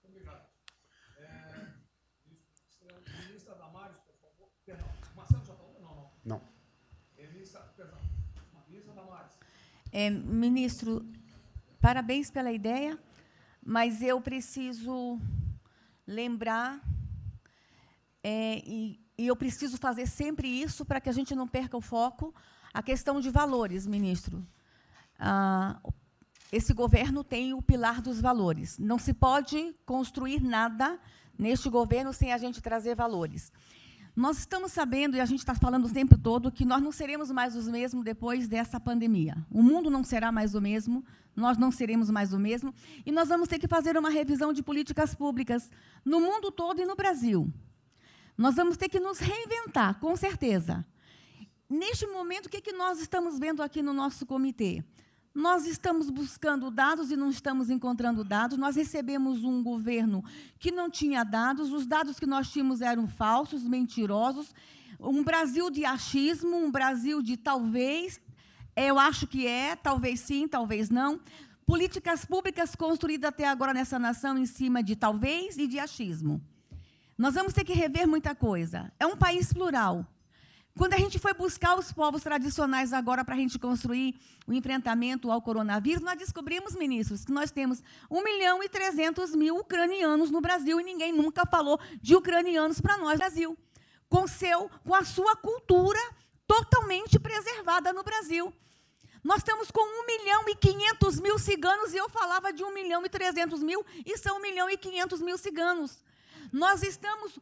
Obrigado. Ministra Damares, por favor. Marcelo já falou? Não. Ministro, parabéns pela ideia, mas eu preciso lembrar, e eu preciso fazer sempre isso para que a gente não perca o foco, a questão de valores, ministro. Esse governo tem o pilar dos valores. Não se pode construir nada neste governo sem a gente trazer valores. Nós estamos sabendo, e a gente está falando o tempo todo, que nós não seremos mais os mesmos depois dessa pandemia. O mundo não será mais o mesmo, nós não seremos mais o mesmo, e nós vamos ter que fazer uma revisão de políticas públicas no mundo todo e no Brasil. Nós vamos ter que nos reinventar, com certeza. Neste momento, o que nós estamos vendo aqui no nosso comitê? Nós estamos buscando dados e não estamos encontrando dados. Nós recebemos um governo que não tinha dados, os dados que nós tínhamos eram falsos, mentirosos, um Brasil de achismo, um Brasil de talvez, eu acho que talvez sim, talvez não. Políticas públicas construídas até agora nessa nação em cima de talvez e de achismo. Nós vamos ter que rever muita coisa. É um país plural. Quando a gente foi buscar os povos tradicionais agora para a gente construir o enfrentamento ao coronavírus, nós descobrimos, ministros, que nós temos 1.300.000 ucranianos no Brasil e ninguém nunca falou de ucranianos para nós no Brasil, com a sua cultura totalmente preservada no Brasil. Nós estamos com 1.500.000 ciganos e eu falava de 1.300.000 e são 1.500.000 ciganos. Nós estamos...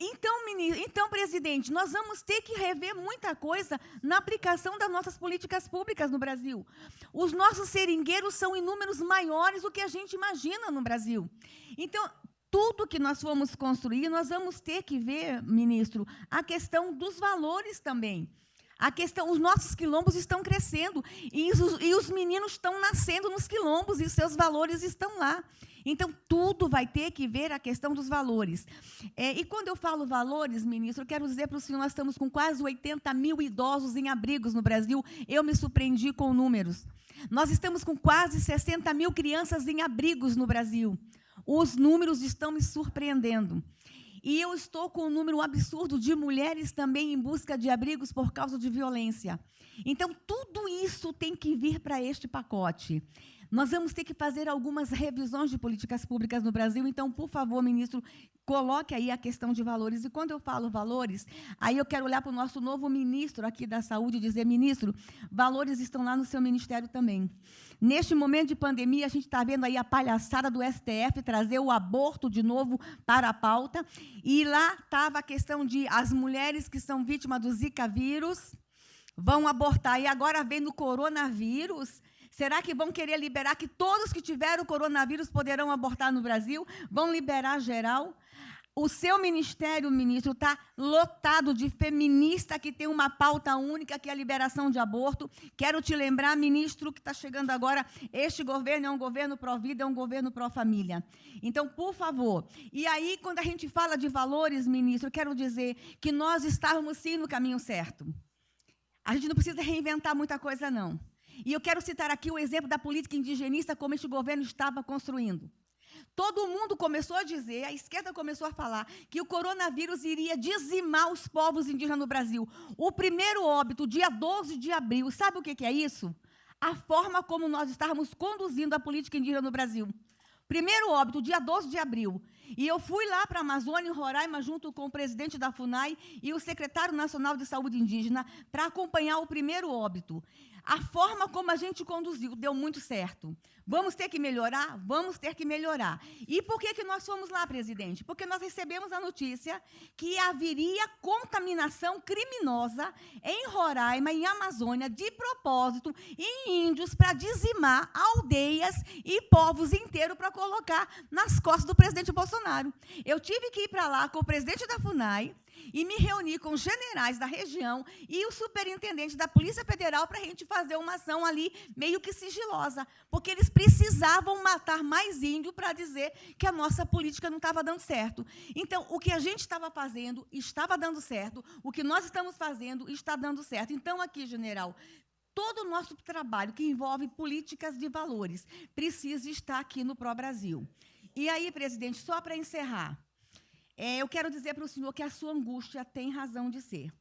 Então, presidente, nós vamos ter que rever muita coisa na aplicação das nossas políticas públicas no Brasil. Os nossos seringueiros são em números maiores do que a gente imagina no Brasil. Então, tudo que nós formos construir, nós vamos ter que ver, ministro, a questão dos valores também. Os nossos quilombos estão crescendo e os meninos estão nascendo nos quilombos e seus valores estão lá. Então, tudo vai ter que ver a questão dos valores. E quando eu falo valores, ministro, eu quero dizer para o senhor, nós estamos com quase 80.000 idosos em abrigos no Brasil. Eu me surpreendi com números. Nós estamos com quase 60.000 crianças em abrigos no Brasil. Os números estão me surpreendendo. E eu estou com um número absurdo de mulheres também em busca de abrigos por causa de violência. Então, tudo isso tem que vir para este pacote. Nós vamos ter que fazer algumas revisões de políticas públicas no Brasil. Então, por favor, ministro, coloque aí a questão de valores. E quando eu falo valores, aí eu quero olhar para o nosso novo ministro aqui da Saúde e dizer, ministro, valores estão lá no seu ministério também. Neste momento de pandemia, a gente está vendo aí a palhaçada do STF trazer o aborto de novo para a pauta. E lá estava a questão de as mulheres que são vítimas do Zika vírus vão abortar. E agora vem no coronavírus. Será que vão querer liberar que todos que tiveram coronavírus poderão abortar no Brasil? Vão liberar geral? O seu ministério, ministro, está lotado de feminista que tem uma pauta única, que é a liberação de aborto. Quero te lembrar, ministro, que está chegando agora, este governo é um governo pró-vida, é um governo pró-família. Então, por favor. E aí, quando a gente fala de valores, ministro, quero dizer que nós estávamos, sim, no caminho certo. A gente não precisa reinventar muita coisa, não. E eu quero citar aqui o exemplo da política indigenista, como este governo estava construindo. Todo mundo começou a dizer, a esquerda começou a falar, que o coronavírus iria dizimar os povos indígenas no Brasil. O primeiro óbito, dia 12 de abril, sabe o que é isso? A forma como nós estávamos conduzindo a política indígena no Brasil. Primeiro óbito, dia 12 de abril. E eu fui lá para a Amazônia, em Roraima, junto com o presidente da FUNAI e o secretário nacional de saúde indígena, para acompanhar o primeiro óbito. A forma como a gente conduziu deu muito certo. Vamos ter que melhorar? Vamos ter que melhorar. E por que nós fomos lá, presidente? Porque nós recebemos a notícia que haveria contaminação criminosa em Roraima, em Amazônia, de propósito, em índios, para dizimar aldeias e povos inteiros para colocar nas costas do presidente Bolsonaro. Eu tive que ir para lá com o presidente da FUNAI e me reuni com os generais da região e o superintendente da Polícia Federal para a gente fazer uma ação ali meio que sigilosa, porque eles precisavam matar mais índio para dizer que a nossa política não estava dando certo. Então, o que a gente estava fazendo estava dando certo, o que nós estamos fazendo está dando certo. Então, aqui, general, todo o nosso trabalho que envolve políticas de valores precisa estar aqui no Pró Brasil. E aí, presidente, só para encerrar, eu quero dizer para o senhor que a sua angústia tem razão de ser.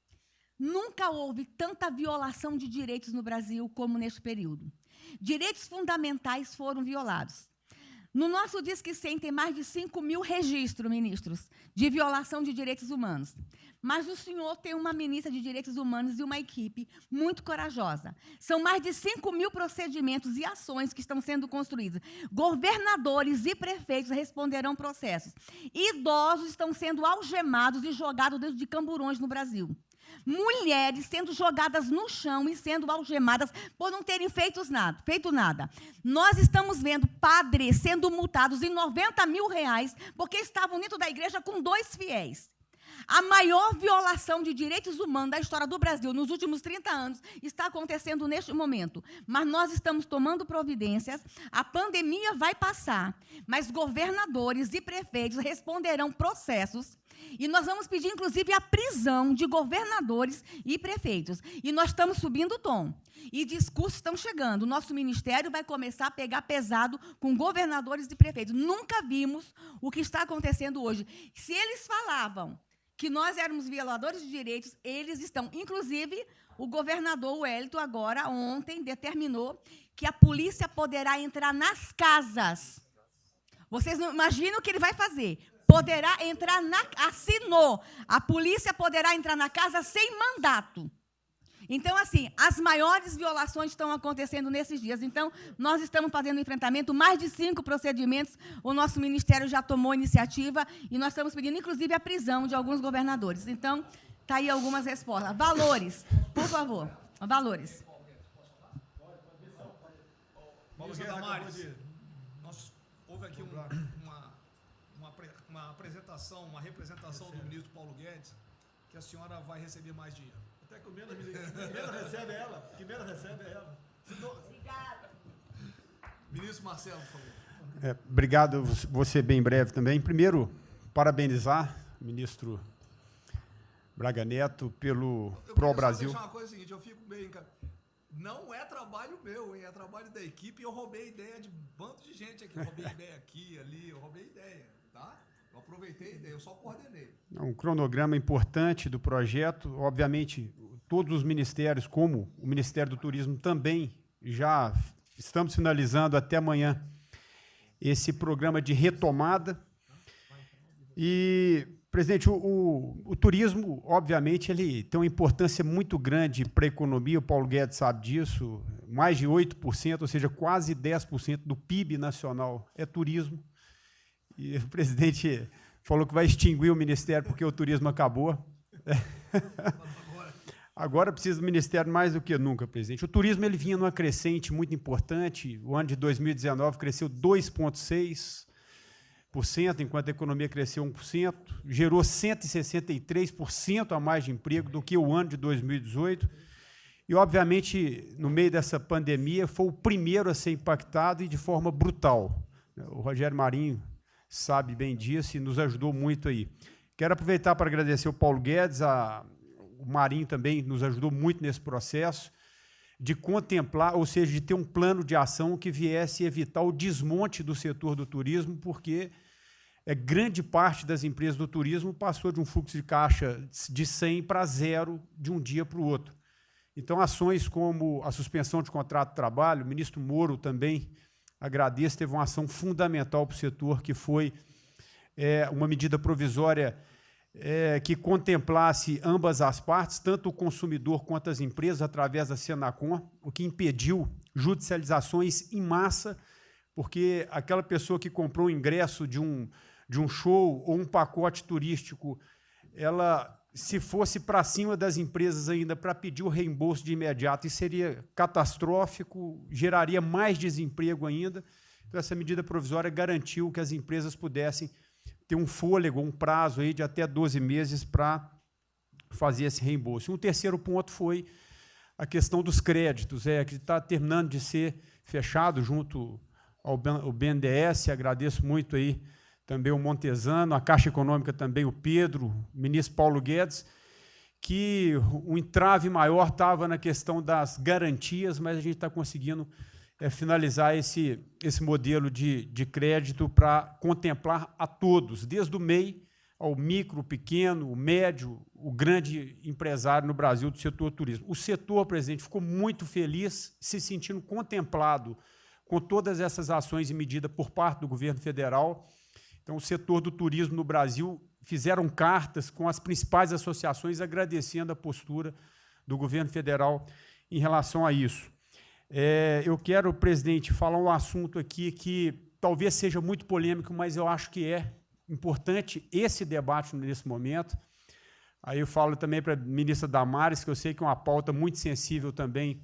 Nunca houve tanta violação de direitos no Brasil como neste período. Direitos fundamentais foram violados. No nosso Disque 100 tem mais de 5.000 registros, ministros, de violação de direitos humanos. Mas o senhor tem uma ministra de Direitos Humanos e uma equipe muito corajosa. São mais de 5.000 procedimentos e ações que estão sendo construídos. Governadores e prefeitos responderão processos. Idosos estão sendo algemados e jogados dentro de camburões no Brasil. Mulheres sendo jogadas no chão e sendo algemadas por não terem feito nada. Nós estamos vendo padres sendo multados em R$90 mil porque estavam dentro da igreja com 2 fiéis. A maior violação de direitos humanos da história do Brasil nos últimos 30 anos está acontecendo neste momento. Mas nós estamos tomando providências, a pandemia vai passar, mas governadores e prefeitos responderão processos. E nós vamos pedir, inclusive, a prisão de governadores e prefeitos. E nós estamos subindo o tom. E discursos estão chegando. O nosso ministério vai começar a pegar pesado com governadores e prefeitos. Nunca vimos o que está acontecendo hoje. Se eles falavam que nós éramos violadores de direitos, eles estão. Inclusive, o governador Wellington, agora, ontem, determinou que a polícia poderá entrar nas casas. Vocês não imaginam o que ele vai fazer. Poderá entrar assinou. A polícia poderá entrar na casa sem mandato. Então, assim, as maiores violações estão acontecendo nesses dias. Então, nós estamos fazendo enfrentamento, mais de 5 procedimentos, o nosso ministério já tomou iniciativa e nós estamos pedindo, inclusive, a prisão de alguns governadores. Então, está aí algumas respostas. Valores, por favor. Valores. Ministro Damares, houve aqui uma apresentação, uma representação do ministro Paulo Guedes, que a senhora vai receber mais dinheiro. Até que o menos recebe ela. Que menos recebe é ela. Obrigada. Ministro Marcelo, por favor. Obrigado, vou ser bem breve também. Primeiro, parabenizar o ministro Braga Neto pelo Pro Brasil. Eu queria deixar uma coisa seguinte, eu fico meio... Não é trabalho meu, hein? É trabalho da equipe e eu roubei ideia de um bando de gente aqui. Eu roubei ideia aqui, ali, eu roubei ideia, tá? Eu aproveitei a ideia, eu só coordenei. Um cronograma importante do projeto. Obviamente, todos os ministérios, como o Ministério do Turismo, também já estamos finalizando até amanhã esse programa de retomada. E, presidente, o turismo, obviamente, ele tem uma importância muito grande para a economia, o Paulo Guedes sabe disso, mais de 8%, ou seja, quase 10% do PIB nacional é turismo. E o presidente falou que vai extinguir o ministério porque o turismo acabou. Agora precisa do ministério mais do que nunca, presidente. O turismo ele vinha numa crescente muito importante. O ano de 2019 cresceu 2,6%, enquanto a economia cresceu 1%. Gerou 163% a mais de emprego do que o ano de 2018. E, obviamente, no meio dessa pandemia, foi o primeiro a ser impactado e de forma brutal. O Rogério Marinho sabe bem disso e nos ajudou muito aí. Quero aproveitar para agradecer o Paulo Guedes, o Marinho também nos ajudou muito nesse processo, de contemplar, ou seja, de ter um plano de ação que viesse evitar o desmonte do setor do turismo, porque grande parte das empresas do turismo passou de um fluxo de caixa de 100 para 0 de um dia para o outro. Então, ações como a suspensão de contrato de trabalho, o ministro Moro também, agradeço, teve uma ação fundamental para o setor, que foi uma medida provisória que contemplasse ambas as partes, tanto o consumidor quanto as empresas, através da Senacom, o que impediu judicializações em massa, porque aquela pessoa que comprou o ingresso de um show ou um pacote turístico, ela, se fosse para cima das empresas ainda para pedir o reembolso de imediato, isso seria catastrófico, geraria mais desemprego ainda. Então, essa medida provisória garantiu que as empresas pudessem ter um fôlego, um prazo aí de até 12 meses para fazer esse reembolso. Um terceiro ponto foi a questão dos créditos, que está terminando de ser fechado junto ao BNDES. Agradeço muito aí também o Montesano, a Caixa Econômica também, o Pedro, o ministro Paulo Guedes, que o entrave maior estava na questão das garantias, mas a gente está conseguindo finalizar esse modelo de crédito para contemplar a todos, desde o MEI ao micro, pequeno, o médio, o grande empresário no Brasil do setor turismo. O setor, presidente, ficou muito feliz, se sentindo contemplado com todas essas ações e medidas por parte do governo federal. Então, o setor do turismo no Brasil fizeram cartas com as principais associações agradecendo a postura do governo federal em relação a isso. Eu quero, presidente, falar um assunto aqui que talvez seja muito polêmico, mas eu acho que é importante esse debate nesse momento. Aí eu falo também para a ministra Damares, que eu sei que é uma pauta muito sensível também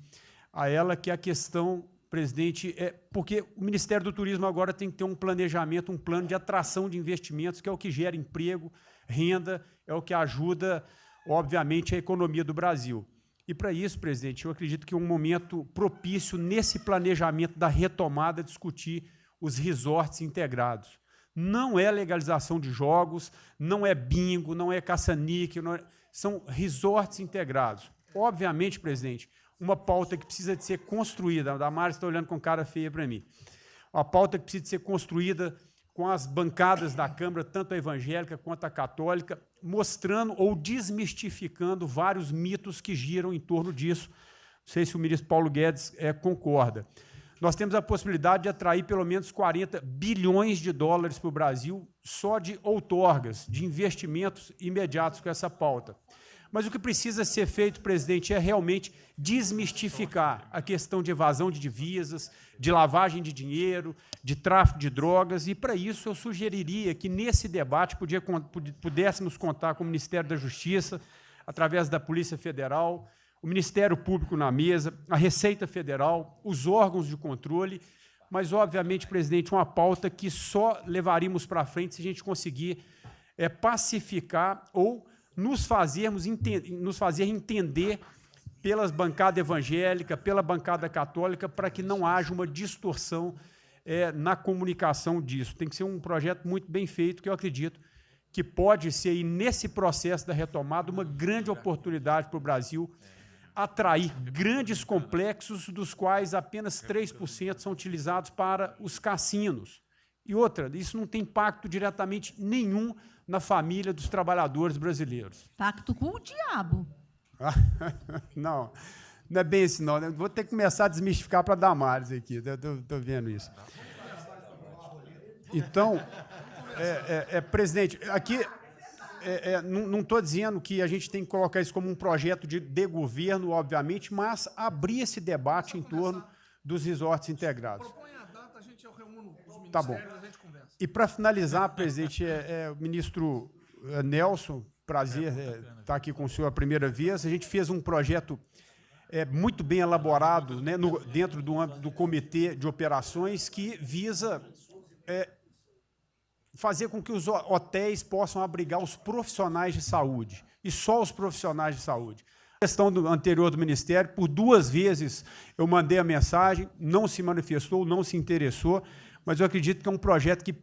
a ela, que é a questão, presidente, porque o Ministério do Turismo agora tem que ter um planejamento, um plano de atração de investimentos, que é o que gera emprego, renda, é o que ajuda, obviamente, a economia do Brasil. E, para isso, presidente, eu acredito que é um momento propício, nesse planejamento da retomada, discutir os resorts integrados. Não é legalização de jogos, não é bingo, não é caça-níquel, são resorts integrados. Obviamente, presidente, uma pauta que precisa de ser construída, a Damares está olhando com cara feia para mim, uma pauta que precisa de ser construída com as bancadas da Câmara, tanto a evangélica quanto a católica, mostrando ou desmistificando vários mitos que giram em torno disso. Não sei se o ministro Paulo Guedes concorda. Nós temos a possibilidade de atrair pelo menos 40 bilhões de dólares para o Brasil só de outorgas, de investimentos imediatos com essa pauta. Mas o que precisa ser feito, presidente, é realmente desmistificar a questão de evasão de divisas, de lavagem de dinheiro, de tráfico de drogas, e, para isso, eu sugeriria que, nesse debate, pudéssemos contar com o Ministério da Justiça, através da Polícia Federal, o Ministério Público na mesa, a Receita Federal, os órgãos de controle, mas, obviamente, presidente, uma pauta que só levaríamos para frente se a gente conseguir pacificar ou nos fazer entender pelas bancadas evangélicas, pela bancada católica, para que não haja uma distorção na comunicação disso. Tem que ser um projeto muito bem feito, que eu acredito que pode ser, aí, nesse processo da retomada, uma grande oportunidade para o Brasil atrair grandes complexos, dos quais apenas 3% são utilizados para os cassinos. E outra, isso não tem impacto diretamente nenhum na família dos trabalhadores brasileiros. Pacto com o diabo. Não, não é bem assim, não. Vou ter que começar a desmistificar para a Damares aqui, estou vendo isso. Então, presidente, aqui não estou dizendo que a gente tem que colocar isso como um projeto de governo, obviamente, mas abrir esse debate em torno dos resorts integrados. Propõe a data, a gente reúne os ministérios, tá bom. A gente conversa. E, para finalizar, presidente, o ministro Nelson, prazer estar aqui com o senhor a primeira vez. A gente fez um projeto muito bem elaborado, né, dentro do âmbito do Comitê de Operações, que visa fazer com que os hotéis possam abrigar os profissionais de saúde, e só os profissionais de saúde. A questão anterior do Ministério, por 2 vezes eu mandei a mensagem, não se manifestou, não se interessou, mas eu acredito que é um projeto que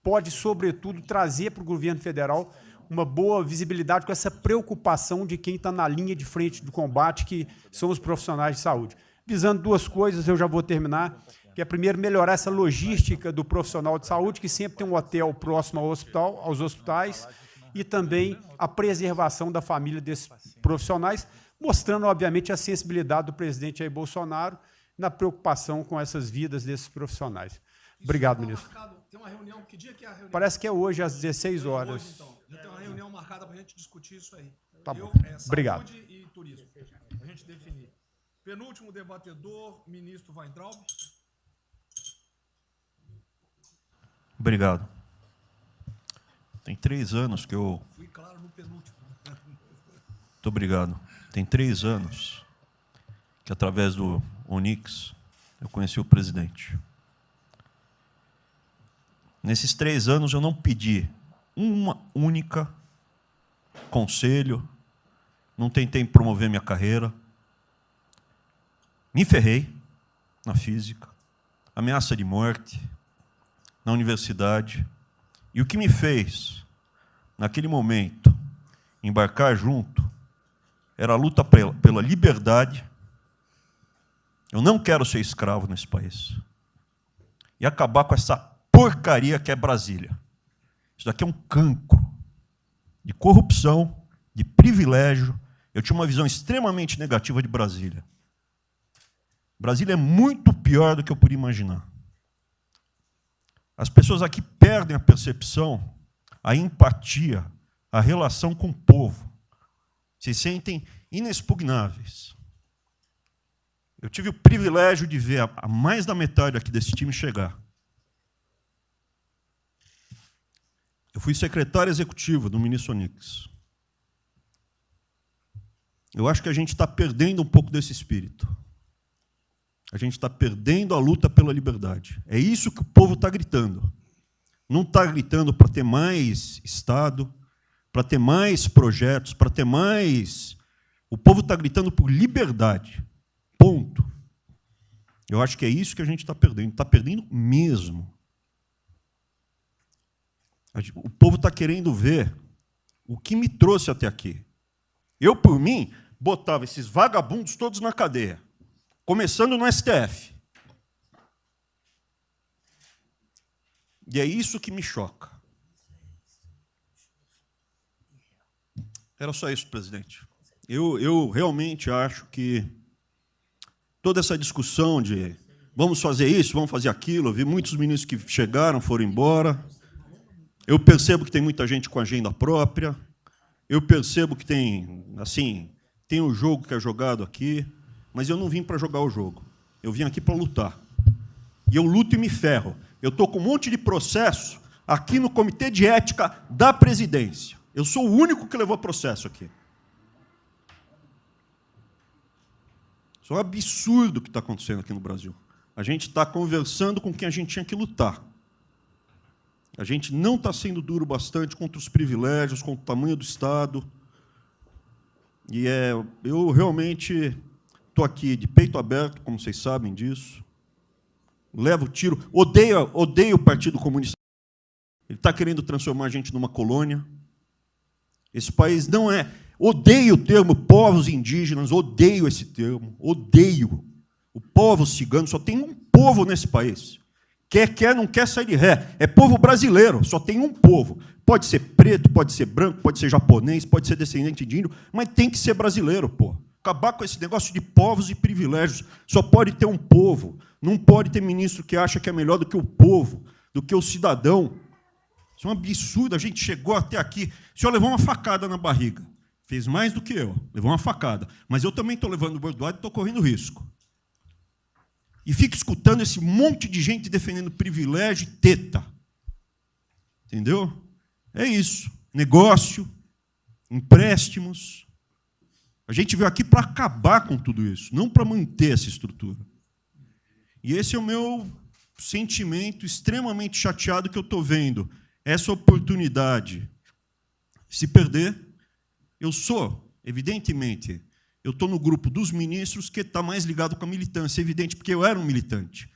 pode, sobretudo, trazer para o governo federal uma boa visibilidade com essa preocupação de quem está na linha de frente do combate, que são os profissionais de saúde. Visando 2 coisas, eu já vou terminar, que é, primeiro, melhorar essa logística do profissional de saúde, que sempre tem um hotel próximo ao hospital, aos hospitais, e também a preservação da família desses profissionais, mostrando, obviamente, a sensibilidade do presidente Jair Bolsonaro na preocupação com essas vidas desses profissionais. Obrigado, ministro. Tem uma reunião, que dia que é a reunião? Parece que é hoje, às 16 horas. Hoje, então. Já tem uma reunião marcada para a gente discutir isso aí. Tá bom. Obrigado. Saúde e turismo. A gente definir. Penúltimo debatedor, ministro Weintraub. Obrigado. Tem 3 anos que eu... Fui claro no penúltimo. Muito obrigado. Tem 3 anos que, através do Onix, eu conheci o presidente. Nesses 3 anos, eu não pedi uma única conselho, não tentei promover minha carreira, me ferrei na física, ameaça de morte na universidade, e o que me fez, naquele momento, embarcar junto, era a luta pela liberdade. Eu não quero ser escravo nesse país. E acabar com essa porcaria que é Brasília. Isso daqui é um cancro de corrupção, de privilégio. Eu tinha uma visão extremamente negativa de Brasília. Brasília é muito pior do que eu podia imaginar. As pessoas aqui perdem a percepção, a empatia, a relação com o povo. Se sentem inexpugnáveis. Eu tive o privilégio de ver a mais da metade aqui desse time chegar. Eu fui secretário executivo do ministro Onix. Eu acho que a gente está perdendo um pouco desse espírito. A gente está perdendo a luta pela liberdade. É isso que o povo está gritando. Não está gritando para ter mais Estado, para ter mais projetos, para ter mais... O povo está gritando por liberdade. Ponto. Eu acho que é isso que a gente está perdendo. Está perdendo mesmo. O povo está querendo ver o que me trouxe até aqui. Eu, por mim, botava esses vagabundos todos na cadeia, começando no STF. E é isso que me choca. Era só isso, presidente. Eu realmente acho que toda essa discussão de vamos fazer isso, vamos fazer aquilo, eu vi muitos ministros que chegaram, foram embora. Eu percebo que tem muita gente com agenda própria. Eu percebo que tem, assim, tem um jogo que é jogado aqui, mas eu não vim para jogar o jogo. Eu vim aqui para lutar. E eu luto e me ferro. Eu estou com um monte de processo aqui no Comitê de Ética da Presidência. Eu sou o único que levou processo aqui. Isso é um absurdo o que está acontecendo aqui no Brasil. A gente está conversando com quem a gente tinha que lutar. A gente não está sendo duro bastante contra os privilégios, contra o tamanho do Estado. E eu realmente estou aqui de peito aberto, como vocês sabem disso. Levo tiro. Odeio o Partido Comunista. Ele está querendo transformar a gente numa colônia. Esse país não é... Odeio o termo povos indígenas, odeio esse termo, odeio. O povo cigano, só tem um povo nesse país. Quer, não quer sair de ré. É povo brasileiro, só tem um povo. Pode ser preto, pode ser branco, pode ser japonês, pode ser descendente de índio, mas tem que ser brasileiro, pô. Acabar com esse negócio de povos e privilégios. Só pode ter um povo. Não pode ter ministro que acha que é melhor do que o povo, do que o cidadão. Isso é um absurdo. A gente chegou até aqui. O senhor levou uma facada na barriga. Fez mais do que eu. Levou uma facada. Mas eu também estou levando bordoada e estou correndo risco. E fica escutando esse monte de gente defendendo privilégio e teta. Entendeu? É isso. Negócio, empréstimos. A gente veio aqui para acabar com tudo isso, não para manter essa estrutura. E esse é o meu sentimento extremamente chateado que eu estou vendo. Essa oportunidade se perder. Eu sou, evidentemente, eu estou no grupo dos ministros que está mais ligado com a militância, evidente, porque eu era um militante.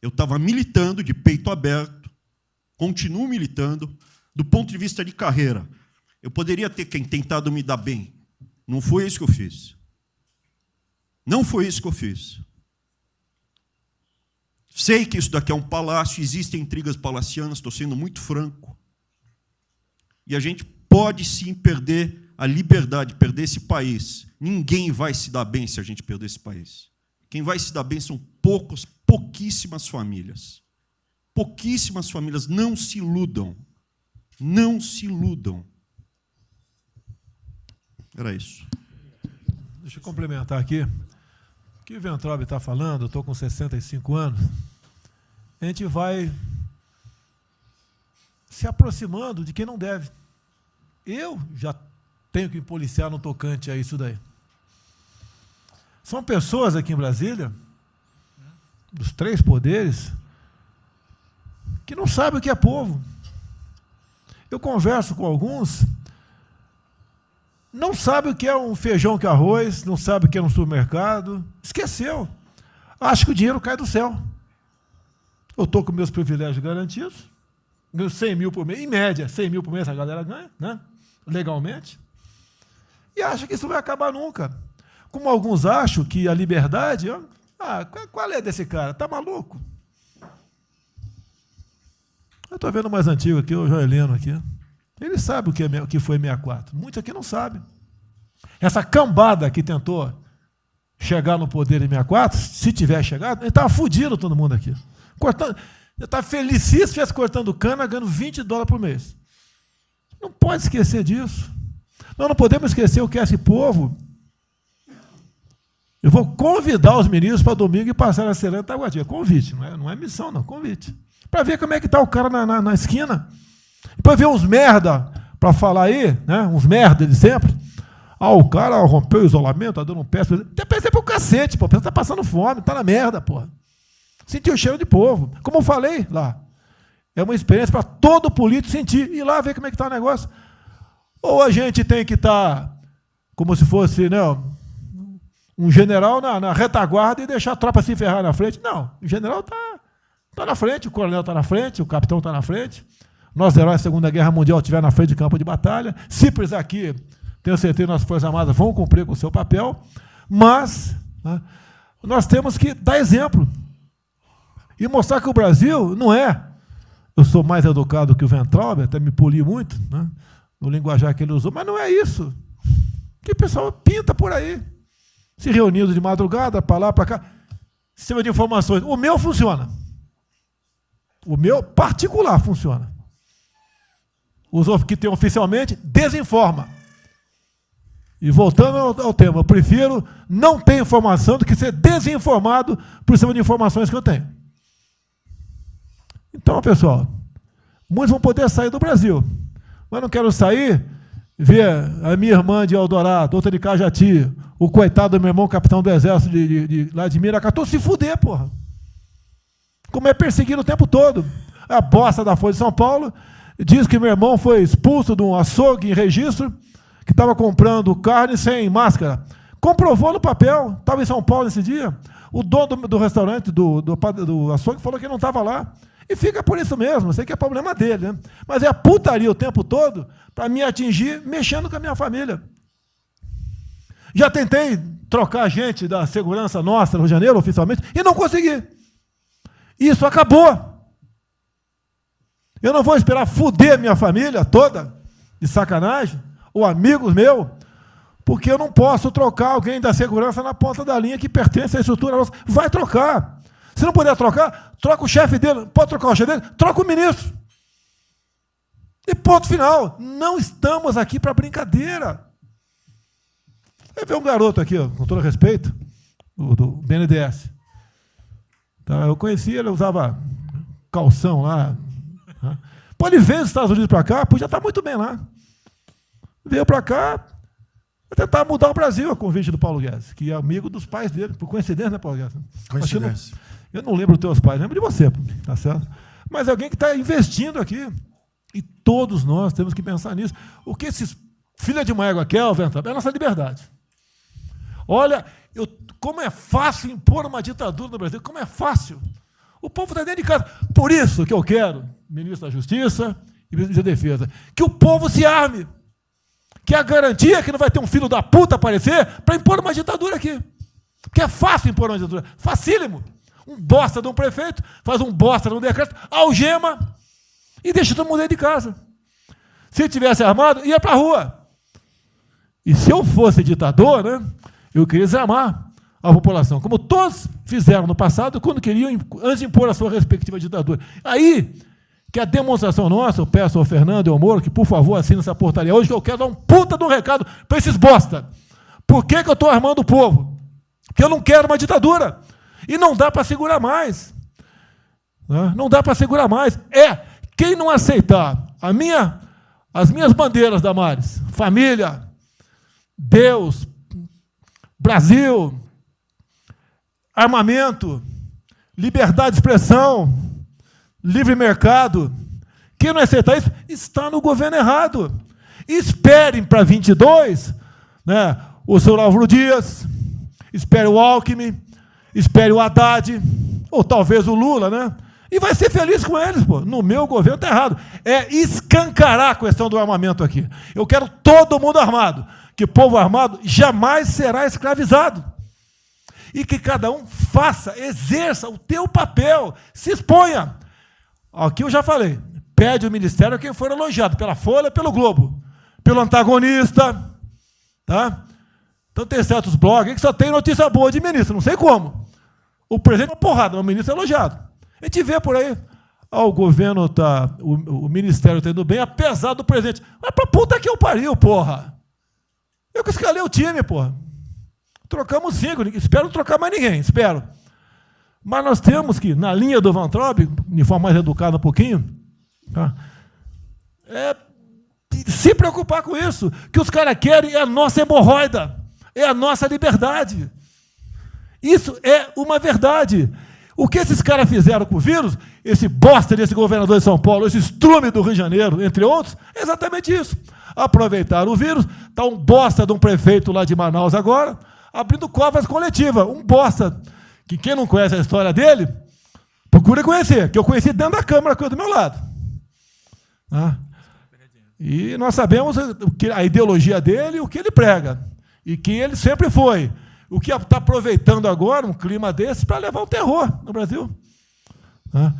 Eu estava militando de peito aberto, continuo militando, do ponto de vista de carreira. Eu poderia ter tentado me dar bem. Não foi isso que eu fiz. Não foi isso que eu fiz. Sei que isso daqui é um palácio, existem intrigas palacianas, estou sendo muito franco. E a gente pode sim perder a liberdade, perder esse país. Ninguém vai se dar bem se a gente perder esse país. Quem vai se dar bem são pouquíssimas famílias. Pouquíssimas famílias. Não se iludam. Não se iludam. Era isso. Deixa eu complementar aqui. O que o Weintraub está falando, eu estou com 65 anos, a gente vai se aproximando de quem não deve. Eu já tenho que me policiar no tocante a isso daí. São pessoas aqui em Brasília, dos 3 poderes, que não sabem o que é povo. Eu converso com alguns, não sabe o que é um feijão com arroz, não sabe o que é um supermercado, esqueceu. Acha que o dinheiro cai do céu. Eu estou com meus privilégios garantidos, meus 100 mil por mês, em média, 100 mil por mês a galera ganha, né? Legalmente, e acha que isso vai acabar nunca. Como alguns acham que a liberdade... qual é desse cara? Está maluco? Eu estou vendo o mais antigo aqui, o Joelino aqui. Ele sabe o que foi 64. Muitos aqui não sabem. Essa cambada que tentou chegar no poder em 64, se tiver chegado, ele estava fudido todo mundo aqui. Cortando, eu estava felicíssimo se estivesse cortando cana, ganhando $20 por mês. Não pode esquecer disso. Nós não podemos esquecer o que é esse povo. Eu vou convidar os ministros para domingo e passar a Serena Taguatinga. Convite, não é missão, não, convite. Para ver como é que está o cara na esquina. E para ver uns merda, para falar aí, né, uns merda de sempre. O cara rompeu o isolamento, está dando um pé. Tem pé pro cacete, pô. Você está passando fome, está na merda, porra. Sentir o cheiro de povo. Como eu falei lá, é uma experiência para todo político sentir. Ir lá ver como é que está o negócio. Ou a gente tem que estar como se fosse, né, um general na retaguarda e deixar a tropa se ferrar na frente. Não, o general está na frente, o coronel está na frente, o capitão está na frente. Nossos heróis da Segunda Guerra Mundial estiveram na frente de campo de batalha. Se precisar aqui, tenho certeza que nossas Forças Armadas vão cumprir com o seu papel. Mas, né, nós temos que dar exemplo. E mostrar que o Brasil não é... Eu sou mais educado que o Weintraub, até me poli muito, né, no linguajar que ele usou, mas não é isso. Que o pessoal pinta por aí. Se reunindo de madrugada, para lá, para cá. Sistema de informações. O meu funciona. O meu particular funciona. Os que tem oficialmente, desinforma. E voltando ao tema, eu prefiro não ter informação do que ser desinformado por sistema de informações que eu tenho. Então, pessoal, muitos vão poder sair do Brasil. Mas não quero sair, ver a minha irmã de Eldorado, outra de Cajati, o coitado do meu irmão, capitão do exército lá de Miracatu, se fuder, porra. Como é perseguido o tempo todo. A bosta da Folha de São Paulo diz que meu irmão foi expulso de um açougue em registro, que estava comprando carne sem máscara. Comprovou no papel, estava em São Paulo nesse dia. O dono do restaurante, do açougue, falou que não estava lá. E fica por isso mesmo, eu sei que é problema dele, né? Mas é a putaria o tempo todo para me atingir mexendo com a minha família. Já tentei trocar gente da segurança nossa no Rio de Janeiro, oficialmente, e não consegui. Isso acabou. Eu não vou esperar fuder minha família toda, de sacanagem, ou amigos meus, porque eu não posso trocar alguém da segurança na ponta da linha que pertence à estrutura nossa. Vai trocar. Se não puder trocar, troca o chefe dele. Pode trocar o chefe dele? Troca o ministro. E ponto final. Não estamos aqui para brincadeira. Vai ver um garoto aqui, ó, com todo respeito, do BNDES. Tá, eu conheci ele, usava calção lá. Tá? Pô, ele veio dos Estados Unidos para cá, podia estar muito bem lá. Veio para cá, vai tentar mudar o Brasil, a convite do Paulo Guedes, que é amigo dos pais dele, por coincidência, né, Paulo Guedes? Coincidência. Eu não lembro dos teus pais, lembro de você, tá certo? Mas alguém que está investindo aqui. E todos nós temos que pensar nisso. O que esses filha de uma égua querem, é a nossa liberdade. Olha, como é fácil impor uma ditadura no Brasil, como é fácil. O povo está dentro de casa. Por isso que eu quero, ministro da Justiça e ministro da Defesa, que o povo se arme. Que é a garantia que não vai ter um filho da puta aparecer para impor uma ditadura aqui. Porque é fácil impor uma ditadura. Facílimo. Um bosta de um prefeito, faz um bosta de um decreto, algema e deixa todo mundo dentro de casa. Se tivesse armado, ia para a rua. E se eu fosse ditador, né, eu queria desarmar a população, como todos fizeram no passado, quando queriam, antes de impor a sua respectiva ditadura. Aí, que a demonstração nossa, eu peço ao Fernando e ao Moro, que por favor assine essa portaria hoje, que eu quero dar um puta de um recado para esses bosta. Por que eu estou armando o povo? Porque eu não quero uma ditadura. E não dá para segurar mais. Não dá para segurar mais. Quem não aceitar as minhas bandeiras, Damares, família, Deus, Brasil, armamento, liberdade de expressão, livre mercado, quem não aceitar isso está no governo errado. Esperem para 22, né, o senhor Álvaro Dias, espere o Alckmin, espere o Haddad, ou talvez o Lula, né? E vai ser feliz com eles, pô. No meu governo está errado. É escancarar a questão do armamento aqui. Eu quero todo mundo armado. Que povo armado jamais será escravizado. E que cada um faça, exerça o teu papel, se exponha. Aqui eu já falei, pede o ministério a quem for elogiado, pela Folha, pelo Globo, pelo antagonista. Tá? Então tem certos blogs que só tem notícia boa de ministro, não sei como. O presidente é uma porrada, mas o ministro é elogiado. A gente vê por aí, o governo está, o ministério está indo bem, apesar do presidente. Mas pra puta que eu pariu, porra. Eu que escalei o time, porra. Trocamos 5, espero não trocar mais ninguém, espero. Mas nós temos que, na linha do Van Traub, de forma mais educada um pouquinho, tá? Se preocupar com isso. O que os caras querem é a nossa hemorroida, é a nossa liberdade. Isso é uma verdade. O que esses caras fizeram com o vírus, esse bosta desse governador de São Paulo, esse estrume do Rio de Janeiro, entre outros, é exatamente isso. Aproveitaram o vírus, está um bosta de um prefeito lá de Manaus agora, abrindo covas coletivas. Um bosta, que quem não conhece a história dele, procura conhecer, que eu conheci dentro da Câmara, que é do meu lado. Ah. E nós sabemos a ideologia dele e o que ele prega. E que ele sempre foi. O que está aproveitando agora um clima desse para levar o terror no Brasil. Ah.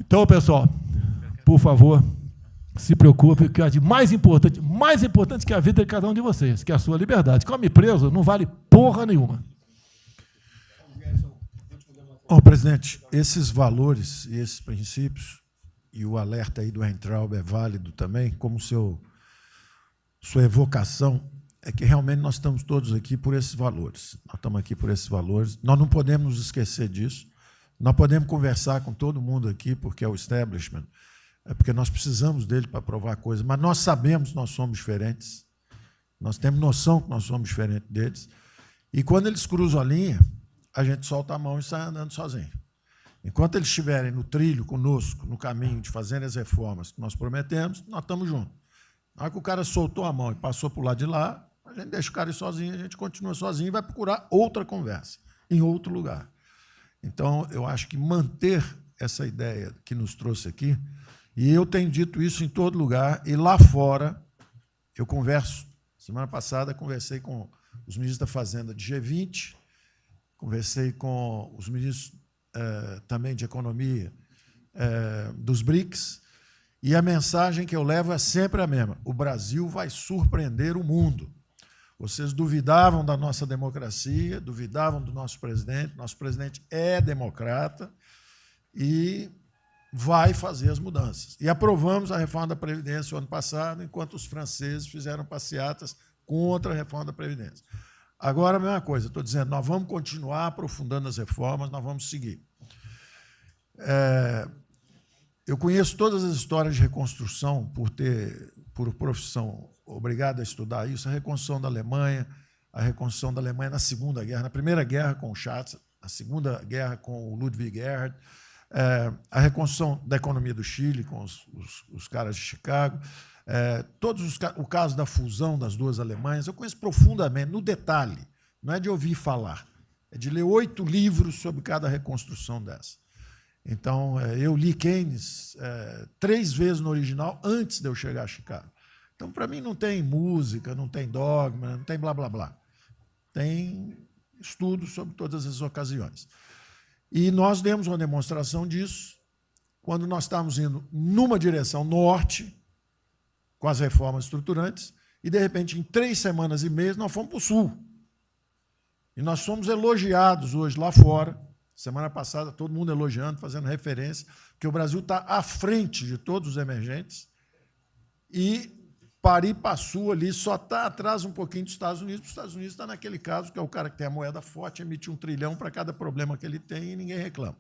Então, pessoal, por favor, se preocupe, que é de mais importante que a vida de cada um de vocês, que é a sua liberdade. Come preso não vale porra nenhuma. Bom, presidente, esses valores e esses princípios, e o alerta aí do Weintraub é válido também, como sua evocação, é que realmente nós estamos todos aqui por esses valores. Nós estamos aqui por esses valores. Nós não podemos nos esquecer disso. Nós podemos conversar com todo mundo aqui, porque é o establishment, porque nós precisamos dele para provar coisas, mas nós sabemos que nós somos diferentes, nós temos noção que nós somos diferentes deles, e quando eles cruzam a linha, a gente solta a mão e sai andando sozinho. Enquanto eles estiverem no trilho conosco, no caminho de fazer as reformas que nós prometemos, nós estamos juntos. Na hora que o cara soltou a mão e passou para o lado de lá, a gente deixa o cara ir sozinho, a gente continua sozinho e vai procurar outra conversa, em outro lugar. Então, eu acho que manter essa ideia que nos trouxe aqui, e eu tenho dito isso em todo lugar, e lá fora, eu converso. Semana passada, conversei com os ministros da Fazenda de G20, conversei com os ministros também de Economia dos BRICS, e a mensagem que eu levo é sempre a mesma: o Brasil vai surpreender o mundo. Vocês duvidavam da nossa democracia, duvidavam do nosso presidente é democrata e vai fazer as mudanças. E aprovamos a reforma da Previdência o ano passado, enquanto os franceses fizeram passeatas contra a reforma da Previdência. Agora, a mesma coisa, estou dizendo, nós vamos continuar aprofundando as reformas, nós vamos seguir. Eu conheço todas as histórias de reconstrução por profissão, obrigado a estudar isso, a reconstrução da Alemanha na Segunda Guerra, na Primeira Guerra com o Schatz, na Segunda Guerra com o Ludwig Erhard, a reconstrução da economia do Chile com os caras de Chicago, o caso da fusão das duas Alemanhas, eu conheço profundamente, no detalhe, não é de ouvir falar, é de ler 8 livros sobre cada reconstrução dessa. Então, eu li Keynes 3 vezes no original antes de eu chegar a Chicago. Então, para mim, não tem música, não tem dogma, não tem blá, blá, blá. Tem estudos sobre todas as ocasiões. E nós demos uma demonstração disso quando nós estávamos indo numa direção norte, com as reformas estruturantes, e, de repente, em 3 semanas e meia, nós fomos para o sul. E nós somos elogiados hoje lá fora. Semana passada, todo mundo elogiando, fazendo referência, que o Brasil está à frente de todos os emergentes e Pari-Passu ali só está atrás um pouquinho dos Estados Unidos, porque os Estados Unidos está naquele caso que é o cara que tem a moeda forte, emite 1 trilhão para cada problema que ele tem e ninguém reclama.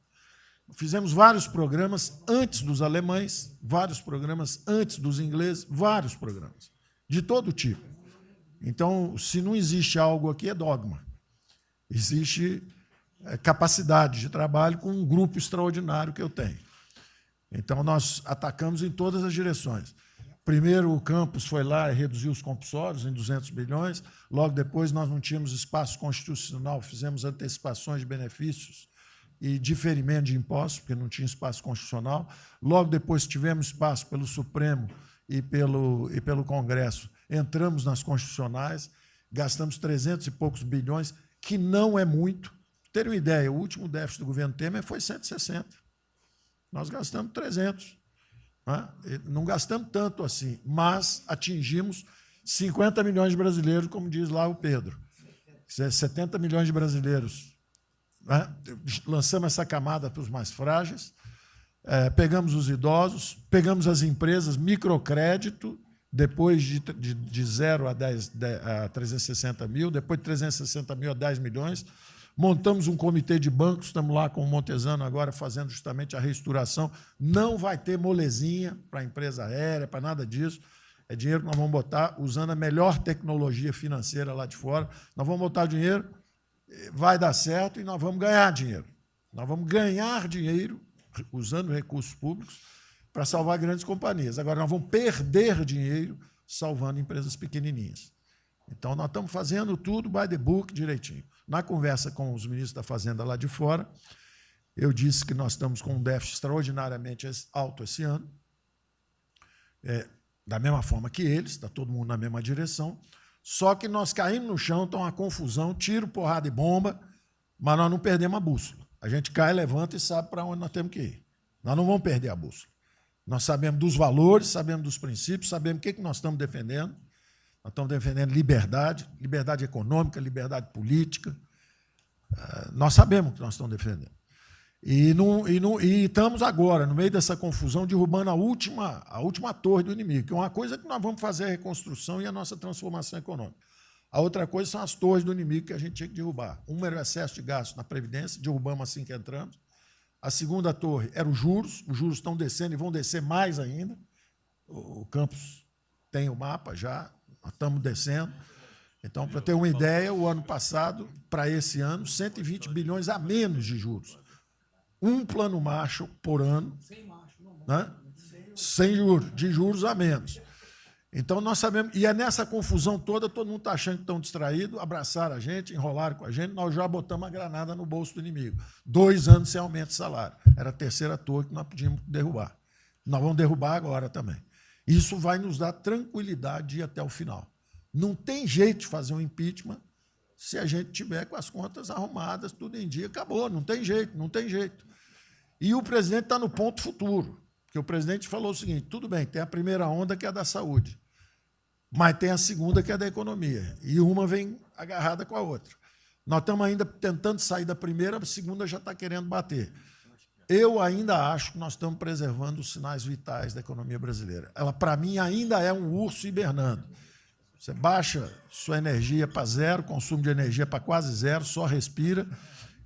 Fizemos vários programas antes dos alemães, vários programas antes dos ingleses, vários programas, de todo tipo. Então, se não existe algo aqui, é dogma. Existe capacidade de trabalho com um grupo extraordinário que eu tenho. Então, nós atacamos em todas as direções. Primeiro, o campus foi lá e reduziu os compulsórios em 200 bilhões. Logo depois, nós não tínhamos espaço constitucional, fizemos antecipações de benefícios e diferimento de impostos, porque não tinha espaço constitucional. Logo depois, tivemos espaço pelo Supremo e pelo Congresso. Entramos nas constitucionais, gastamos 300 e poucos bilhões, que não é muito. Para terem uma ideia, o último déficit do governo Temer foi 160. Nós gastamos 300. Né? Não gastamos tanto assim, mas atingimos 50 milhões de brasileiros, como diz lá o Pedro. 70 milhões de brasileiros. Né? Lançamos essa camada para os mais frágeis, pegamos os idosos, pegamos as empresas, microcrédito, depois de 0 a 360 mil, depois de 360 mil a 10 milhões. Montamos um comitê de bancos, estamos lá com o Montesano agora fazendo justamente a reestruturação. Não vai ter molezinha para a empresa aérea, para nada disso. É dinheiro que nós vamos botar usando a melhor tecnologia financeira lá de fora. Nós vamos botar dinheiro, vai dar certo e nós vamos ganhar dinheiro. Nós vamos ganhar dinheiro usando recursos públicos para salvar grandes companhias. Agora, nós vamos perder dinheiro salvando empresas pequenininhas. Então, nós estamos fazendo tudo by the book direitinho. Na conversa com os ministros da Fazenda lá de fora, eu disse que nós estamos com um déficit extraordinariamente alto esse ano, da mesma forma que eles, está todo mundo na mesma direção, só que nós caímos no chão, está uma confusão, tiro, porrada e bomba, mas nós não perdemos a bússola. A gente cai, levanta e sabe para onde nós temos que ir. Nós não vamos perder a bússola. Nós sabemos dos valores, sabemos dos princípios, sabemos o que nós estamos defendendo. Nós estamos defendendo liberdade, liberdade econômica, liberdade política. Nós sabemos o que nós estamos defendendo. E estamos agora, no meio dessa confusão, derrubando a última torre do inimigo, que é uma coisa que nós vamos fazer a reconstrução e a nossa transformação econômica. A outra coisa são as torres do inimigo que a gente tinha que derrubar. Uma era o excesso de gasto na Previdência, derrubamos assim que entramos. A segunda torre era os juros estão descendo e vão descer mais ainda. O Campos tem o mapa já, nós estamos descendo. Então, para ter uma ideia, o ano passado, para esse ano, 120 bilhões a menos de juros. Um plano Marshall por ano, né? Sem juros, de juros a menos. Então, nós sabemos, e é nessa confusão toda, todo mundo está achando que estão distraídos, abraçaram a gente, enrolaram com a gente, nós já botamos a granada no bolso do inimigo. 2 anos sem aumento de salário. Era a terceira torre que nós podíamos derrubar. Nós vamos derrubar agora também. Isso vai nos dar tranquilidade de ir até o final. Não tem jeito de fazer um impeachment se a gente tiver com as contas arrumadas, tudo em dia, acabou, não tem jeito, não tem jeito. E o presidente está no ponto futuro, porque o presidente falou o seguinte, tudo bem, tem a primeira onda que é a da saúde, mas tem a segunda que é da economia, e uma vem agarrada com a outra. Nós estamos ainda tentando sair da primeira, a segunda já está querendo bater. Eu ainda acho que nós estamos preservando os sinais vitais da economia brasileira. Ela, para mim, ainda é um urso hibernando. Você baixa sua energia para zero, consumo de energia para quase zero, só respira,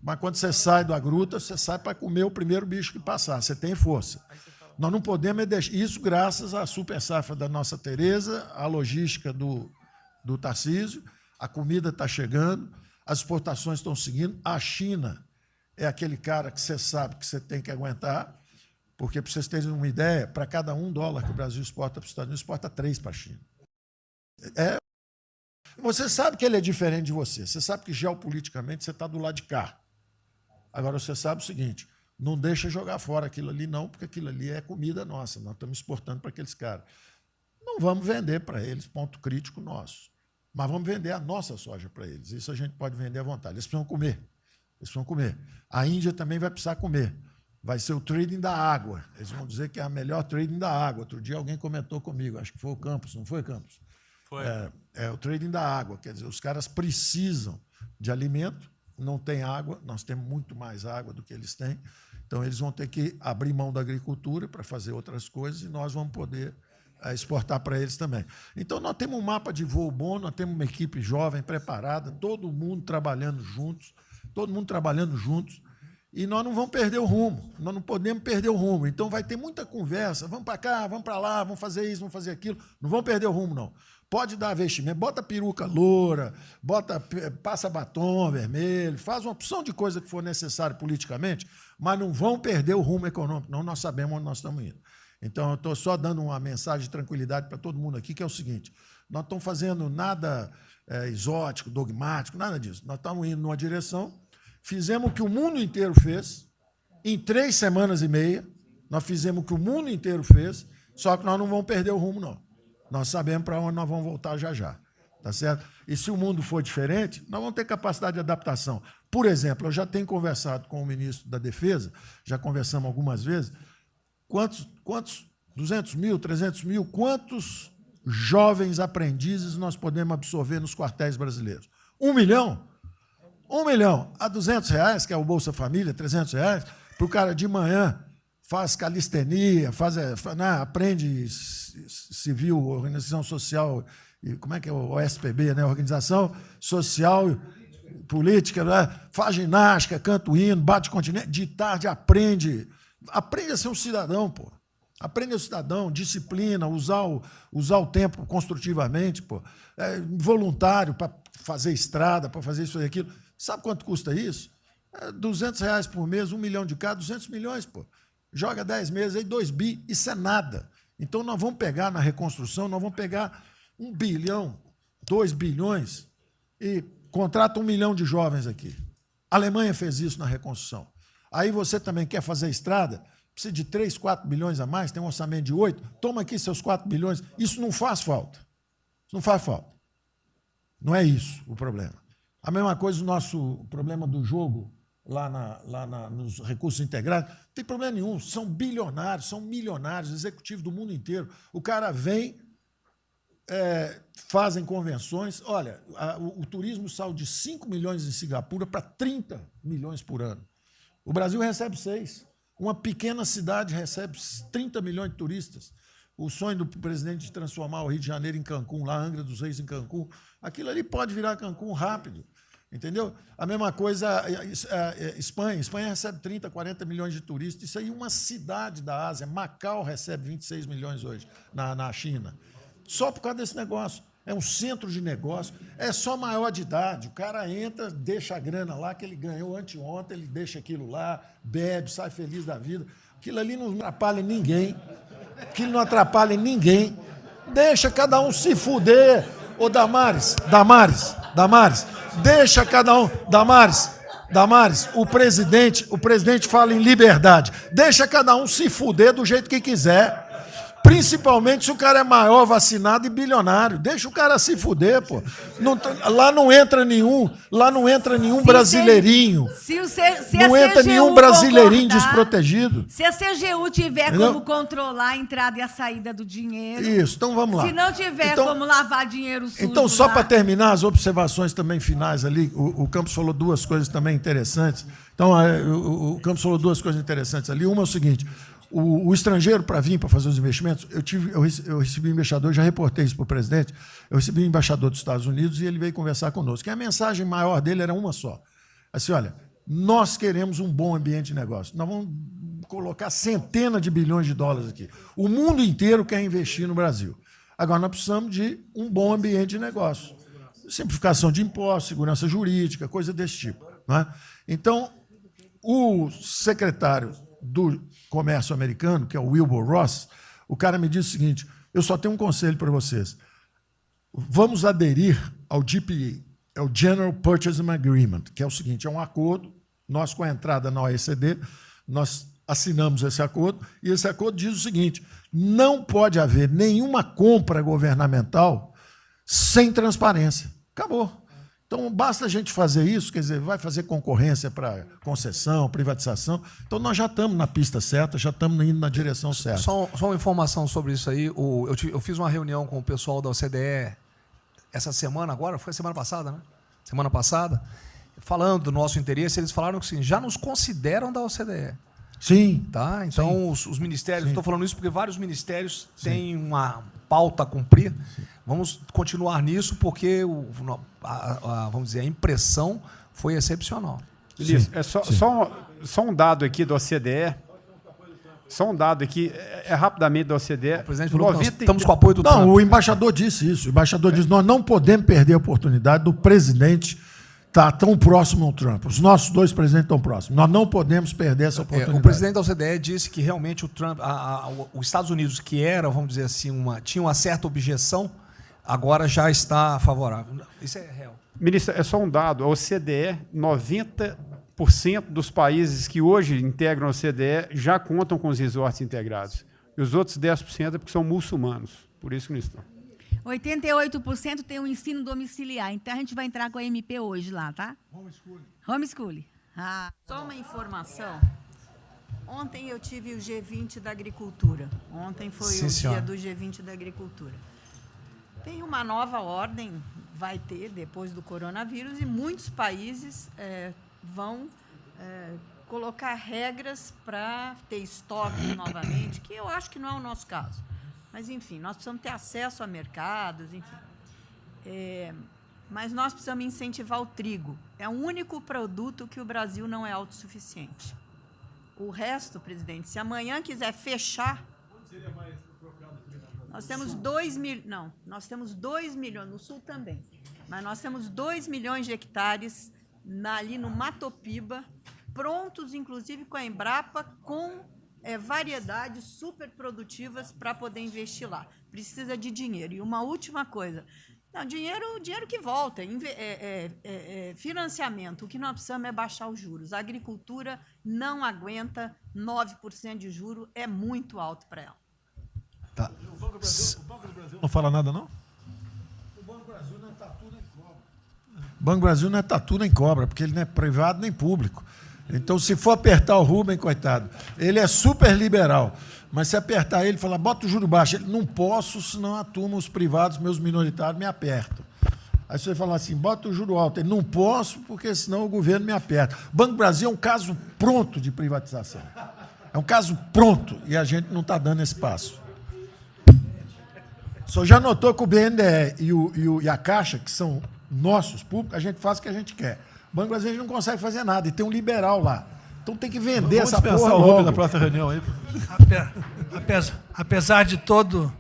mas quando você sai da gruta, você sai para comer o primeiro bicho que passar, você tem força. Nós não podemos deixar isso graças à super safra da nossa Tereza, à logística do Tarcísio, a comida está chegando, as exportações estão seguindo, a China é aquele cara que você sabe que você tem que aguentar, porque, para vocês terem uma ideia, para cada $1 que o Brasil exporta para os Estados Unidos, exporta 3 para a China. Você sabe que ele é diferente de você, você sabe que geopoliticamente você está do lado de cá. Agora, você sabe o seguinte, não deixa jogar fora aquilo ali não, porque aquilo ali é comida nossa, nós estamos exportando para aqueles caras. Não vamos vender para eles, ponto crítico nosso, mas vamos vender a nossa soja para eles, isso a gente pode vender à vontade, eles precisam comer, A Índia também vai precisar comer, vai ser o trading da água, eles vão dizer que é a melhor trading da água. Outro dia alguém comentou comigo, acho que foi o Campos, não foi, Campos? Foi. É o trading da água, quer dizer, os caras precisam de alimento, não tem água, nós temos muito mais água do que eles têm, então eles vão ter que abrir mão da agricultura para fazer outras coisas e nós vamos poder exportar para eles também. Então, nós temos um mapa de voo bom, nós temos uma equipe jovem, preparada, todo mundo trabalhando juntos, e nós não vamos perder o rumo, nós não podemos perder o rumo. Então, vai ter muita conversa, vamos para cá, vamos para lá, vamos fazer isso, vamos fazer aquilo, não vamos perder o rumo, não. Pode dar vestimento, bota peruca loura, passa batom vermelho, faz uma opção de coisa que for necessário politicamente, mas não vão perder o rumo econômico, não, nós sabemos onde nós estamos indo. Então, eu estou só dando uma mensagem de tranquilidade para todo mundo aqui, que é o seguinte, nós estamos fazendo nada exótico, dogmático, nada disso. Nós estamos indo numa direção, fizemos o que o mundo inteiro fez, em 3 semanas e meia, nós fizemos o que o mundo inteiro fez, só que nós não vamos perder o rumo, não. Nós sabemos para onde nós vamos voltar já já, tá certo? E se o mundo for diferente, nós vamos ter capacidade de adaptação. Por exemplo, eu já tenho conversado com o ministro da Defesa, já conversamos algumas vezes, quantos 200 mil, 300 mil, quantos jovens aprendizes nós podemos absorver nos quartéis brasileiros? 1 milhão? 1 milhão a R$200, que é o Bolsa Família, R$300, para o cara de manhã faz calistenia, aprende civil, organização social, como é que é o OSPB, né? Organização Social Política, né? Faz ginástica, canta o hino, bate continente, de tarde aprende a ser um cidadão, pô. Aprende a ser cidadão, disciplina, usar o tempo construtivamente, pô. Voluntário para fazer estrada, para fazer isso e aquilo. Sabe quanto custa isso? R$200 por mês, 1 milhão de cada, 200 milhões, pô. Joga 10 meses aí, 2 bi, isso é nada. Então, nós vamos pegar na reconstrução, nós vamos pegar 1 bilhão, 2 bilhões e contrata 1 milhão de jovens aqui. A Alemanha fez isso na reconstrução. Aí você também quer fazer estrada, precisa de 3, 4 bilhões a mais, tem um orçamento de 8, toma aqui seus 4 bilhões. Isso não faz falta. Isso não faz falta. Não é isso o problema. A mesma coisa o nosso problema do jogo, lá nos recursos integrados, não tem problema nenhum, são bilionários, são milionários, executivos do mundo inteiro. O cara vem, fazem convenções. Olha, o turismo saiu de 5 milhões em Singapura para 30 milhões por ano. O Brasil recebe 6. Uma pequena cidade recebe 30 milhões de turistas. O sonho do presidente de transformar o Rio de Janeiro em Cancún, lá Angra dos Reis em Cancún, aquilo ali pode virar Cancún rápido. Entendeu? A mesma coisa, Espanha. Espanha recebe 30, 40 milhões de turistas. Isso aí é uma cidade da Ásia. Macau recebe 26 milhões hoje na China. Só por causa desse negócio. É um centro de negócio. É só maior de idade. O cara entra, deixa a grana lá que ele ganhou anteontem, ele deixa aquilo lá, bebe, sai feliz da vida. Aquilo ali não atrapalha ninguém. Aquilo não atrapalha ninguém. Deixa cada um se fuder. Ô, Damares, deixa cada um. Damares, o presidente fala em liberdade. Deixa cada um se fuder do jeito que quiser. Principalmente se o cara é maior, vacinado e bilionário. Deixa o cara se fuder, pô. Lá não entra nenhum brasileirinho. Não entra nenhum brasileirinho desprotegido. Se a CGU tiver como controlar a entrada e a saída do dinheiro. Isso, então vamos lá. Se não tiver como lavar dinheiro sujo. Então, só para terminar as observações também finais ali, o Campos falou 2 coisas também interessantes. Então, o Campos falou 2 coisas interessantes ali. Uma é o seguinte: o estrangeiro, para vir para fazer os investimentos, eu recebi um embaixador, já reportei isso para o presidente, eu recebi um embaixador dos Estados Unidos e ele veio conversar conosco. E a mensagem maior dele era uma só. Assim, olha, nós queremos um bom ambiente de negócio. Nós vamos colocar centenas de bilhões de dólares aqui. O mundo inteiro quer investir no Brasil. Agora, nós precisamos de um bom ambiente de negócio. Simplificação de impostos, segurança jurídica, coisa desse tipo. Não é? Então, o secretário do Comércio americano, que é o Wilbur Ross, o cara me disse o seguinte: eu só tenho um conselho para vocês. Vamos aderir ao GPA, é o General Purchasing Agreement, que é o seguinte, é um acordo, nós com a entrada na OECD, nós assinamos esse acordo, e esse acordo diz o seguinte: não pode haver nenhuma compra governamental sem transparência. Acabou. Então, basta a gente fazer isso, quer dizer, vai fazer concorrência para concessão, privatização. Então, nós já estamos na pista certa, já estamos indo na direção certa. Só uma informação sobre isso aí. Eu fiz uma reunião com o pessoal da OCDE essa semana agora, foi semana passada, né? Semana passada, falando do nosso interesse, eles falaram que assim, já nos consideram da OCDE. Sim. Tá? Então, os ministérios, estou falando isso porque vários ministérios têm uma pauta a cumprir. Sim. Vamos continuar nisso porque vamos dizer, a impressão foi excepcional. Ministro, só um dado aqui da OCDE. Só um dado aqui, rapidamente da OCDE. O presidente falou que estamos com o apoio do Trump. Não, o embaixador disse isso. O embaixador disse: nós não podemos perder a oportunidade do presidente estar tão próximo ao Trump. Os nossos 2 presidentes estão próximos. Nós não podemos perder essa oportunidade. O presidente da OCDE disse que realmente o Trump, os Estados Unidos, que era, vamos dizer assim, tinha uma certa objeção, agora já está favorável. Isso é real. Ministro, é só um dado. A OCDE, 90% dos países que hoje integram a OCDE já contam com os resorts integrados. E os outros 10% é porque são muçulmanos. Por isso que não estão. 88% tem um ensino domiciliar. Então, a gente vai entrar com a MP hoje lá, tá? Homeschooling. Só uma informação. Ontem eu tive o G20 da agricultura. Ontem foi o dia do G20 da agricultura. Tem uma nova ordem, vai ter, depois do coronavírus, e muitos países vão colocar regras para ter estoque novamente, que eu acho que não é o nosso caso. Mas, enfim, nós precisamos ter acesso a mercados, enfim. Mas nós precisamos incentivar o trigo. É o único produto que o Brasil não é autossuficiente. O resto, presidente, se amanhã quiser fechar... Nós temos 2 milhões... Não, nós temos 2 milhões, no Sul também, mas nós temos 2 milhões de hectares ali no Matopiba, prontos, inclusive, com a Embrapa, com variedades super produtivas para poder investir lá. Precisa de dinheiro. E uma última coisa... Não, dinheiro que volta, financiamento. O que nós precisamos é baixar os juros. A agricultura não aguenta 9% de juros, é muito alto para ela. Tá. O Banco do Brasil não fala nada, não? O Banco do Brasil não é tatu nem cobra. O Banco do Brasil não é tatu nem cobra, porque ele não é privado nem público. Então, se for apertar o Rubem, coitado, ele é super liberal. Mas se apertar ele e falar, bota o juro baixo, ele, não posso, senão a turma, os privados, meus minoritários, me apertam. Aí você fala assim, bota o juro alto. Ele, não posso, porque senão o governo me aperta. O Banco do Brasil é um caso pronto de privatização. É um caso pronto, e a gente não está dando esse passo. O senhor já notou que o BNDE e a Caixa, que são nossos públicos, a gente faz o que a gente quer. O Banco do Brasil não consegue fazer nada, e tem um liberal lá. Então tem que vender essa porra logo. Na próxima reunião aí. Apesar de todo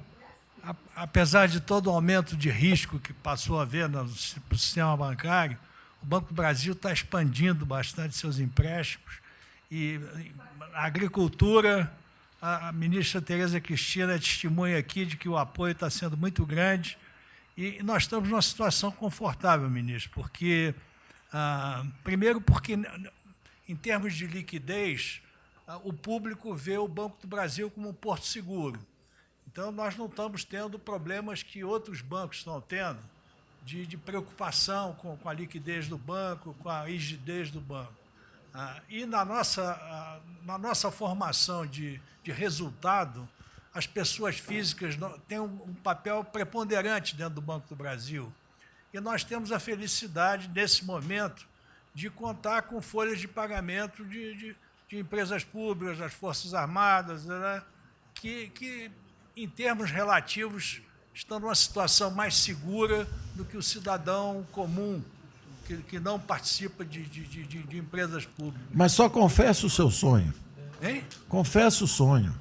o aumento de risco que passou a haver no sistema bancário, o Banco do Brasil está expandindo bastante seus empréstimos. E a agricultura, a ministra Tereza Cristina testemunha aqui de que o apoio está sendo muito grande. E nós estamos numa situação confortável, ministro, porque, primeiro, porque, em termos de liquidez, o público vê o Banco do Brasil como um porto seguro. Então, nós não estamos tendo problemas que outros bancos estão tendo, de preocupação com a liquidez do banco, com a rigidez do banco. E na nossa formação de resultado, as pessoas físicas têm um papel preponderante dentro do Banco do Brasil. E nós temos a felicidade, nesse momento, de contar com folhas de pagamento de empresas públicas, das Forças Armadas, né, que, em termos relativos, estão numa situação mais segura do que o cidadão comum, que não participa de empresas públicas. Mas só confessa o seu sonho. Hein? Confessa o sonho.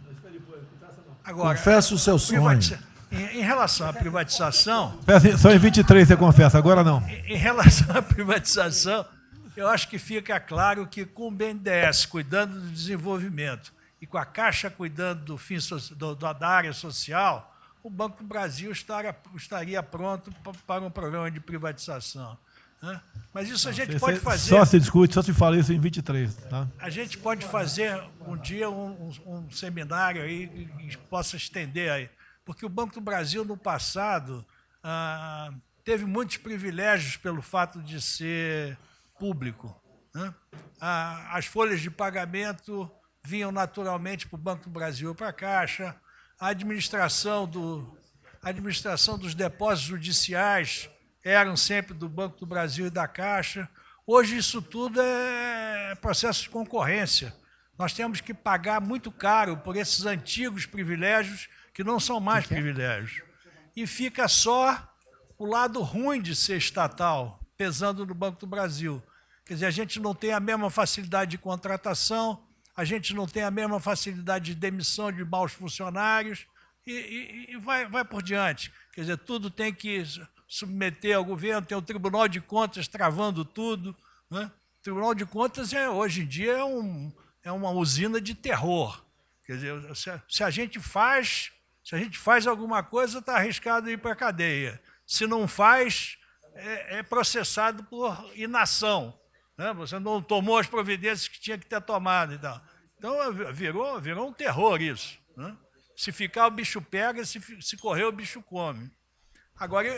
Agora, confessa o seu sonho. Em relação à privatização... Só em 23 você confessa, agora não. Em relação à privatização, eu acho que fica claro que com o BNDES cuidando do desenvolvimento e com a Caixa cuidando da área social, o Banco do Brasil estaria pronto para um programa de privatização. Né? Mas isso a gente pode fazer... Só se discute, só se fala isso em 23. Tá? A gente pode fazer um dia um seminário aí que possa estender aí. Porque o Banco do Brasil, no passado, teve muitos privilégios pelo fato de ser público. Né? As folhas de pagamento vinham naturalmente para o Banco do Brasil ou para a Caixa. A administração dos depósitos judiciais eram sempre do Banco do Brasil e da Caixa. Hoje isso tudo é processo de concorrência. Nós temos que pagar muito caro por esses antigos privilégios que não são mais privilégios. E fica só o lado ruim de ser estatal, pesando no Banco do Brasil. Quer dizer, a gente não tem a mesma facilidade de contratação, a gente não tem a mesma facilidade de demissão de maus funcionários e vai por diante. Quer dizer, tudo tem que submeter ao governo, tem o Tribunal de Contas travando tudo. Né? O Tribunal de Contas, hoje em dia, é uma usina de terror. Quer dizer, se a gente faz alguma coisa, está arriscado ir para a cadeia. Se não faz, é processado por inação. Né? Você não tomou as providências que tinha que ter tomado. Então virou um terror isso. Né? Se ficar, o bicho pega, se correr, o bicho come. Agora,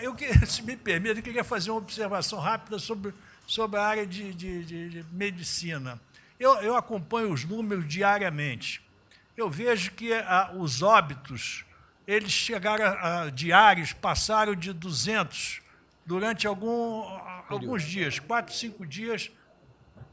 se me permite, eu queria fazer uma observação rápida sobre a área de medicina. Eu acompanho os números diariamente. Eu vejo que os óbitos, eles chegaram diários, passaram de 200 durante alguns dias, 4, 5 dias,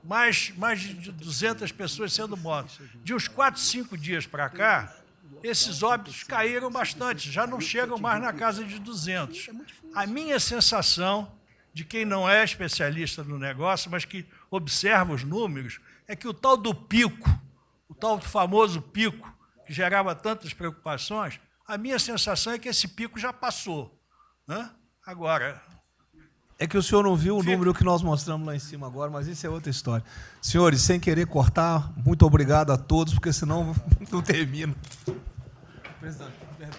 mais de 200 pessoas sendo mortas. De uns 4, 5 dias para cá, esses óbitos caíram bastante, já não chegam mais na casa de 200. A minha sensação, de quem não é especialista no negócio, mas que observa os números, é que o tal do pico, o tal do famoso pico, que gerava tantas preocupações, a minha sensação é que esse pico já passou, né? Agora... É que o senhor não viu o número que nós mostramos lá em cima agora, mas isso é outra história. Senhores, sem querer cortar, muito obrigado a todos, porque senão não termina. Presidente, perdão.